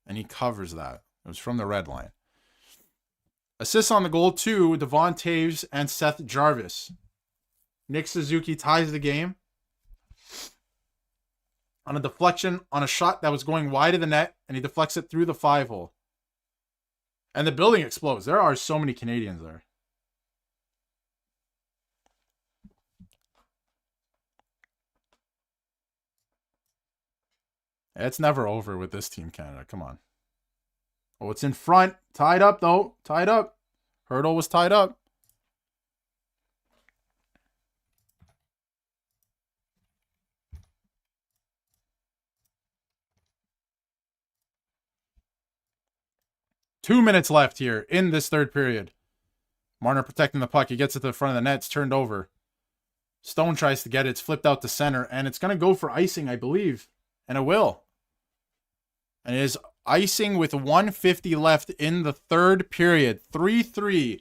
A: and he covers that. It was from the red line. Assists on the goal, too, Devon Toews and Seth Jarvis. Nick Suzuki ties the game on a deflection on a shot that was going wide of the net, and he deflects it through the 5-hole. And the building explodes. There are so many Canadians there. It's never over with this team, Canada. Come on. Oh, it's in front. Tied up, though. Tied up. Hurdle was tied up. Two minutes left here in this third period. Marner protecting the puck. He gets it to the front of the net. It's turned over. Stone tries to get it. It's flipped out to center. And it's going to go for icing, I believe. And it will. And it is icing with 1:50 left in the third period. 3-3.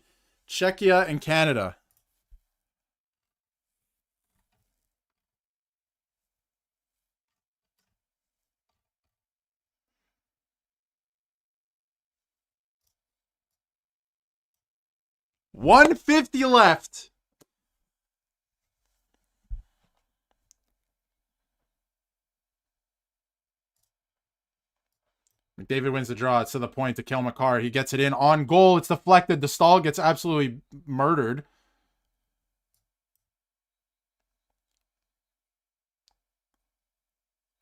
A: Czechia and Canada. $150 left. McDavid wins the draw. It's to the point to kill Makar. He gets it in on goal. It's deflected. The stall gets absolutely murdered.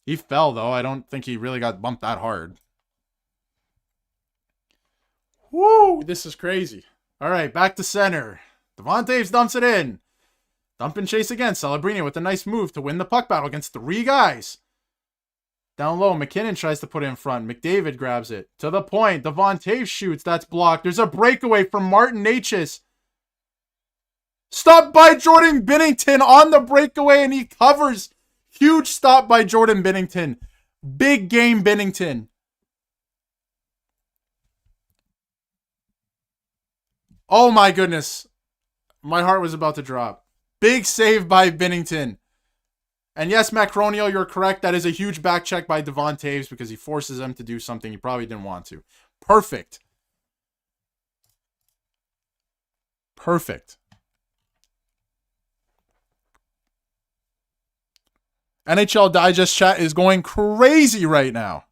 A: He fell, though. I don't think he really got bumped that hard. Woo! This is crazy. All right, back to center. Devon Toews dumps it in. Dump and chase again. Celebrini with a nice move to win the puck battle against three guys. Down low, McKinnon tries to put it in front. McDavid grabs it. To the point. Devon Toews shoots. That's blocked. There's a breakaway from Martin Necas. Stopped by Jordan Binnington on the breakaway, and he covers. Huge stop by Jordan Binnington. Big game Binnington. Oh my goodness. My heart was about to drop. Big save by Binnington. And yes, Macronio, you're correct. That is a huge back check by Devon Toews because he forces him to do something he probably didn't want to. Perfect. Perfect. NHL Digest chat is going crazy right now.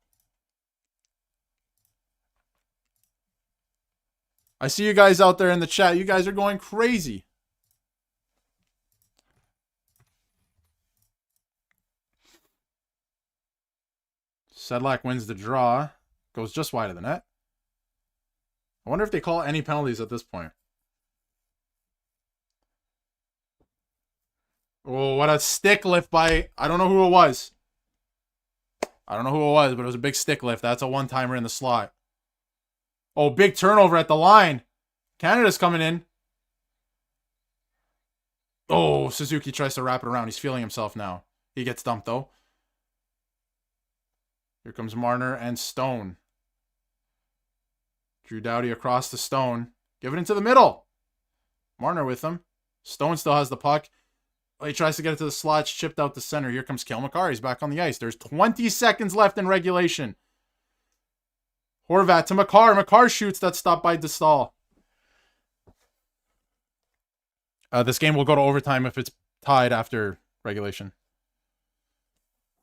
A: I see you guys out there in the chat. You guys are going crazy. Sedlak wins the draw. Goes just wide of the net. I wonder if they call any penalties at this point. Oh, what a stick lift by... I don't know who it was. I don't know who it was, but it was a big stick lift. That's a one-timer in the slot. Oh, big turnover at the line. Canada's coming in. Oh, Suzuki tries to wrap it around. He's feeling himself now. He gets dumped, though. Here comes Marner and Stone. Drew Doughty across to Stone. Give it into the middle. Marner with him. Stone still has the puck. He tries to get it to the slot. It's chipped out the center. Here comes Cale Makar. He's back on the ice. There's 20 seconds left in regulation. Horvat to Makar. Makar shoots. That's stopped by DeStahl. This game will go to overtime if it's tied after regulation.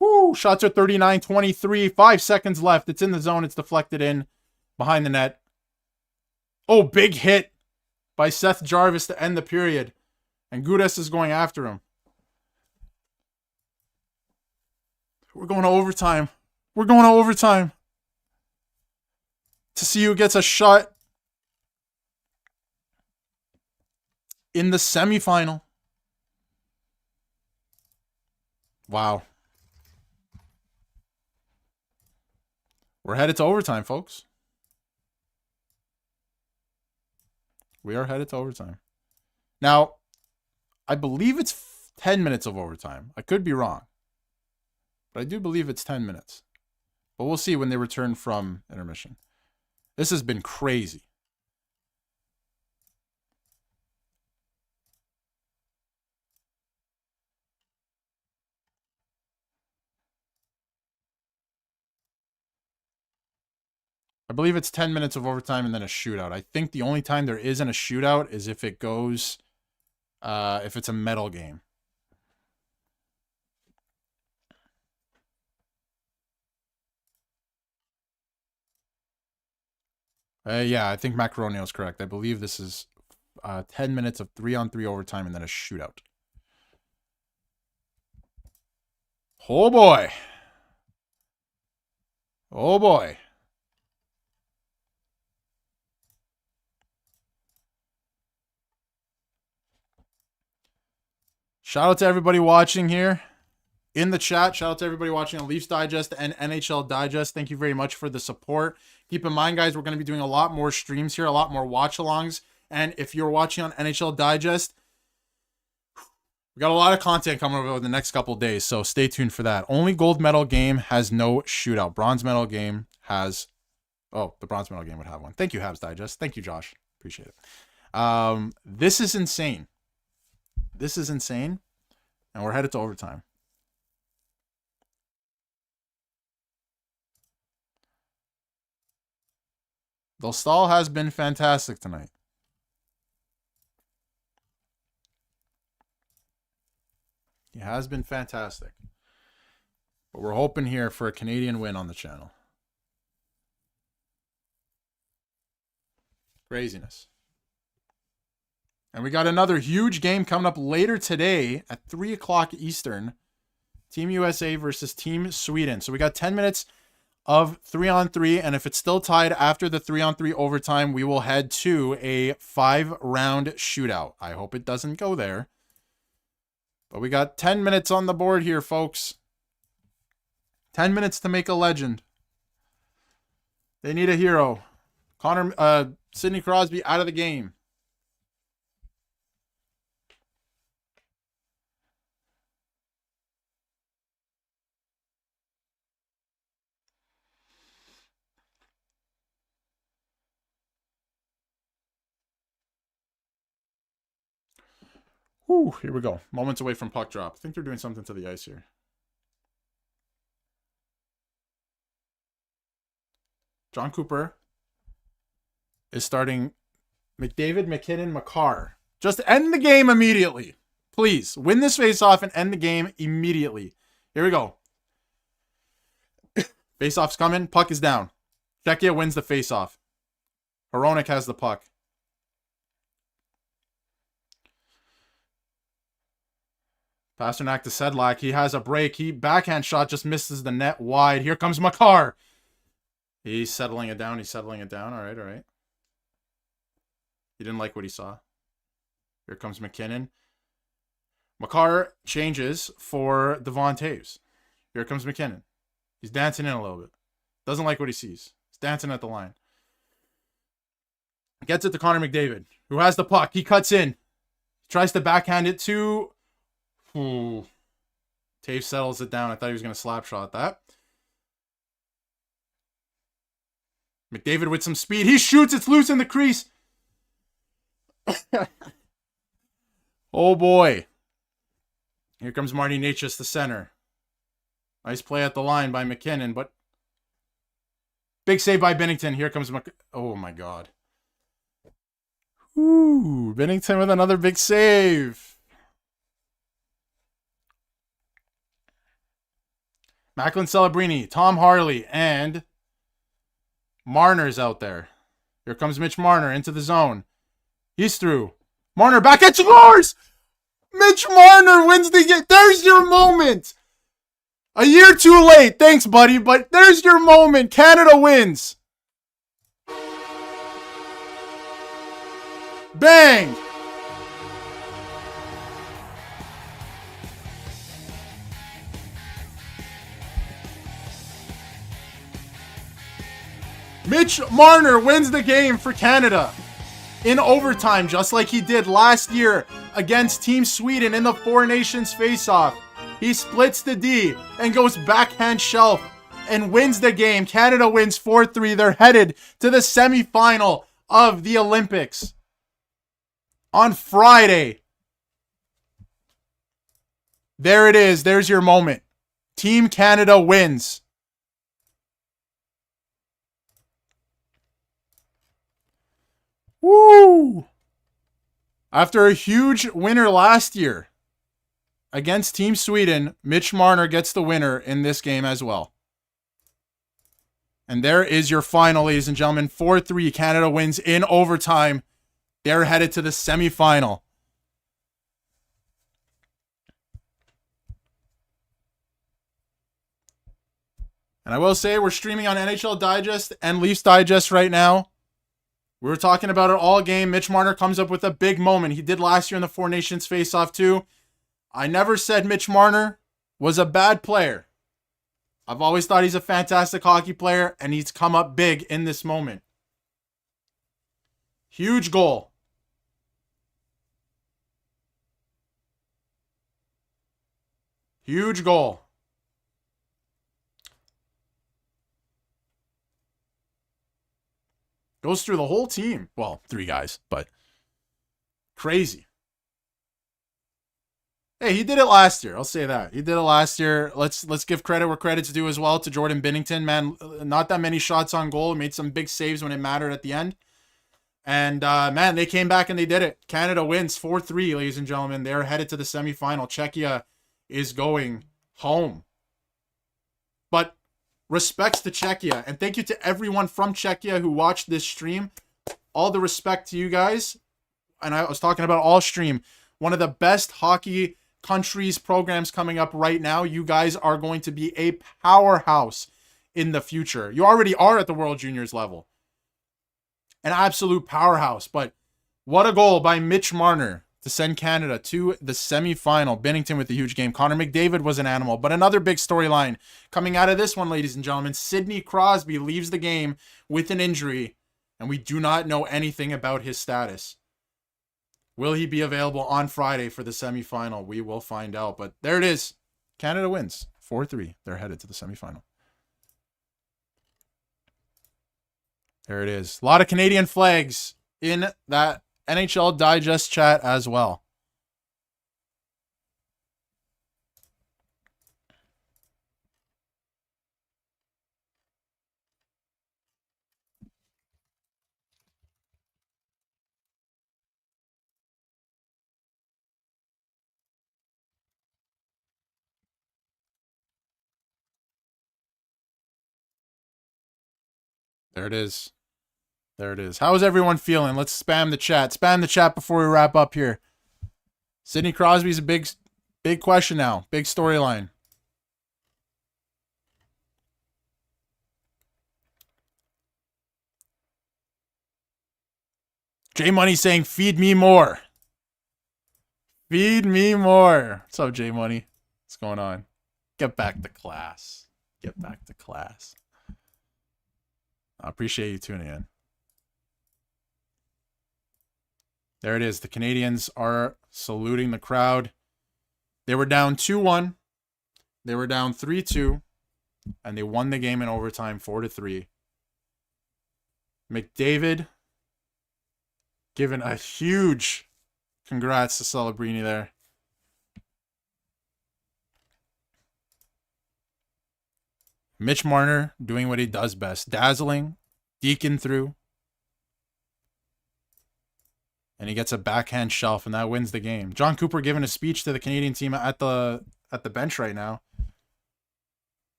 A: Woo! Shots are 39-23. 5 seconds left. It's in the zone. It's deflected in behind the net. Oh, big hit by Seth Jarvis to end the period. And Gudas is going after him. We're going to overtime. We're going to overtime. To see who gets a shot in the semifinal. Wow. We're headed to overtime, folks. We are headed to overtime. Now, I believe it's 10 minutes of overtime. I could be wrong. But I do believe it's 10 minutes. But we'll see when they return from intermission. This has been crazy. I believe it's 10 minutes of overtime and then a shootout. I think the only time there isn't a shootout is if it goes, if it's a medal game. Yeah, I think Macaronio is correct. I believe this is 10 minutes of 3-on-3 overtime and then a shootout. Oh boy. Oh boy. Shout out to everybody watching here in the chat. Shout out to everybody watching on Leafs Digest and NHL Digest. Thank you very much for the support. Keep in mind, guys, we're going to be doing a lot more streams here, a lot more watch-alongs. And if you're watching on NHL Digest, we got a lot of content coming over the next couple days, so stay tuned for that. Only gold medal game has no shootout. Bronze medal game has... Oh, the bronze medal game would have one. Thank you, Habs Digest. Thank you, Josh. Appreciate it. This is insane. This is insane. And we're headed to overtime. Dostal has been fantastic tonight. He has been fantastic. But we're hoping here for a Canadian win on the channel. Craziness. And we got another huge game coming up later today at 3 o'clock Eastern. Team USA versus Team Sweden. So we got 10 minutes of 3-on-3. And if it's still tied after the 3-on-3 overtime, we will head to a 5-round shootout. I hope it doesn't go there. But we got 10 minutes on the board here, folks. 10 minutes to make a legend. They need a hero. Sidney Crosby out of the game. Whew, here we go. Moments away from puck drop. I think they're doing something to the ice here. John Cooper is starting McDavid, McKinnon, Makar. Just end the game immediately. Please, win this face-off and end the game immediately. Here we go. Face-off's coming. Puck is down. Czechia wins the face-off. Hronek has the puck. Pasternak to Sedlak. He has a break. Backhand shot just misses the net wide. Here comes Makar. He's settling it down. He's settling it down. All right, all right. He didn't like what he saw. Here comes McKinnon. Makar changes for Devon Taves. Here comes McKinnon. He's dancing in a little bit. Doesn't like what he sees. He's dancing at the line. Gets it to Connor McDavid, who has the puck. He cuts in. Tries to backhand it to... Ooh. Taves settles it down. I thought he was going to slap shot that. McDavid with some speed. He shoots. It's loose in the crease. Oh, boy. Here comes Marty Necas, the center. Nice play at the line by McKinnon, but... Big save by Binnington. Here comes Oh, my God. Ooh, Binnington with another big save. Macklin Celebrini, Tom Harley, and Marner's out there. Here comes Mitch Marner into the zone. He's through. Marner back at yours! Mitch Marner wins the game. There's your moment. A year too late. Thanks, buddy, but there's your moment. Canada wins. Bang! Mitch Marner wins the game for Canada. in overtime, just like he did last year against Team Sweden in the Four Nations face-off. He splits the D and goes backhand shelf and wins the game. Canada wins 4-3. They're headed to the semifinal of the Olympics on Friday. There it is. There's your moment. Team Canada wins. Woo! After a huge winner last year against Team Sweden, Mitch Marner gets the winner in this game as well. And there is your final, ladies and gentlemen. 4-3. Canada wins in overtime. They're headed to the semifinal. And I will say we're streaming on NHL Digest and Leafs Digest right now. We were talking about it all game. Mitch Marner comes up with a big moment. He did last year in the Four Nations face-off too. I never said Mitch Marner was a bad player. I've always thought he's a fantastic hockey player, and he's come up big in this moment. Huge goal. Huge goal. Goes through the whole team. Well, 3 guys, but crazy. Hey, he did it last year. I'll say that. He did it last year. Let's give credit where credit's due as well to Jordan Binnington. Man, not that many shots on goal. Made some big saves when it mattered at the end. And, man, they came back and they did it. Canada wins 4-3, ladies and gentlemen. They're headed to the semifinal. Czechia is going home. But respects to Czechia. And thank you to everyone from Czechia who watched this stream. All the respect to you guys. And I was talking about all stream. One of the best hockey countries programs coming up right now. You guys are going to be a powerhouse in the future. You already are at the World Juniors level. An absolute powerhouse. But what a goal by Mitch Marner to send Canada to the semifinal. Binnington with a huge game. Connor McDavid was an animal. But another big storyline coming out of this one, ladies and gentlemen. Sidney Crosby leaves the game with an injury, and we do not know anything about his status. Will he be available on Friday for the semifinal? We will find out. But there it is. Canada wins 4-3. They're headed to the semifinal. There it is. A lot of Canadian flags in that NHL Digest chat as well. There it is. There it is. How is everyone feeling? Let's spam the chat. Spam the chat before we wrap up here. Sidney Crosby's a big question now. Big storyline. J Money saying, feed me more. Feed me more. What's up, J Money? What's going on? Get back to class. Get back to class. I appreciate you tuning in. There it is. The Canadians are saluting the crowd. They were down 2-1. They were down 3-2. And they won the game in overtime 4-3. McDavid giving a huge congrats to Celebrini there. Mitch Marner doing what he does best. Dazzling. Deacon through. And he gets a backhand shelf, and that wins the game. John Cooper giving a speech to the Canadian team at the bench right now.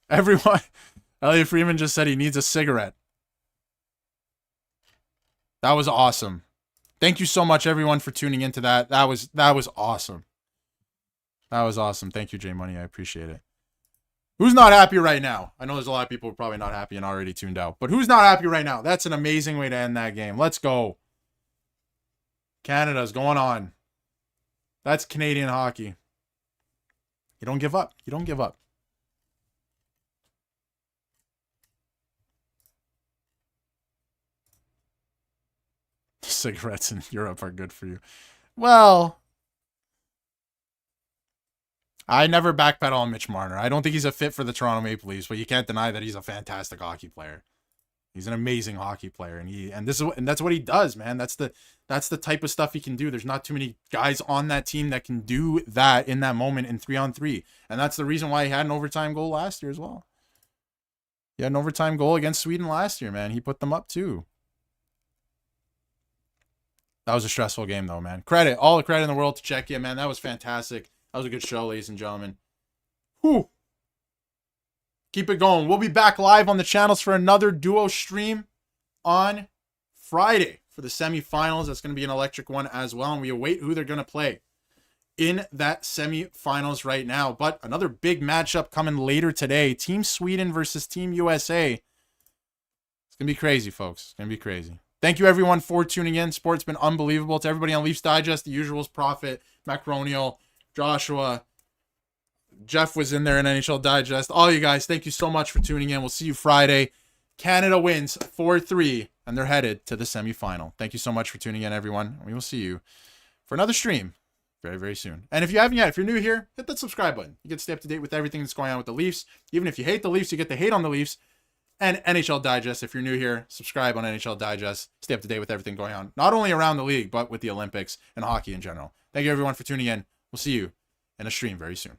A: Everyone, Elliot Freeman just said he needs a cigarette. That was awesome. Thank you so much, everyone, for tuning into that. That was awesome. That was awesome. Thank you, J Money. I appreciate it. Who's not happy right now? I know there's a lot of people who are probably not happy and already tuned out. But who's not happy right now? That's an amazing way to end that game. Let's go. Canada's going on. That's Canadian hockey. You don't give up. You don't give up. cigarettes in Europe are good for you. Well, I never backpedal on Mitch Marner. I don't think he's a fit for the Toronto Maple Leafs, but you can't deny that he's a fantastic hockey player. He's an amazing hockey player, and that's what he does, man. That's the type of stuff he can do. There's not too many guys on that team that can do that in that moment in 3-on-3, and that's the reason why he had an overtime goal last year as well. He had an overtime goal against Sweden last year, man. He put them up too. That was a stressful game, though, man. All the credit in the world to Czechia, man. That was fantastic. That was a good show, ladies and gentlemen. Whew. Keep it going. We'll be back live on the channels for another duo stream on Friday for the semifinals. That's going to be an electric one as well, and we await who they're going to play in that semifinals right now. But another big matchup coming later today. Team Sweden versus Team USA. It's going to be crazy, folks. It's going to be crazy. Thank you, everyone, for tuning in. Sport's been unbelievable. To everybody on Leafs Digest, the usuals, Prophet, Macronial, Joshua, Jeff was in there in NHL Digest. All you guys, thank you so much for tuning in. We'll see you Friday. Canada wins 4-3, and they're headed to the semifinal. Thank you so much for tuning in, everyone. We will see you for another stream very, very soon. And if you haven't yet, if you're new here, hit that subscribe button. You get to stay up to date with everything that's going on with the Leafs. Even if you hate the Leafs, you get to hate on the Leafs. And NHL Digest, if you're new here, subscribe on NHL Digest. Stay up to date with everything going on, not only around the league, but with the Olympics and hockey in general. Thank you, everyone, for tuning in. We'll see you in a stream very soon.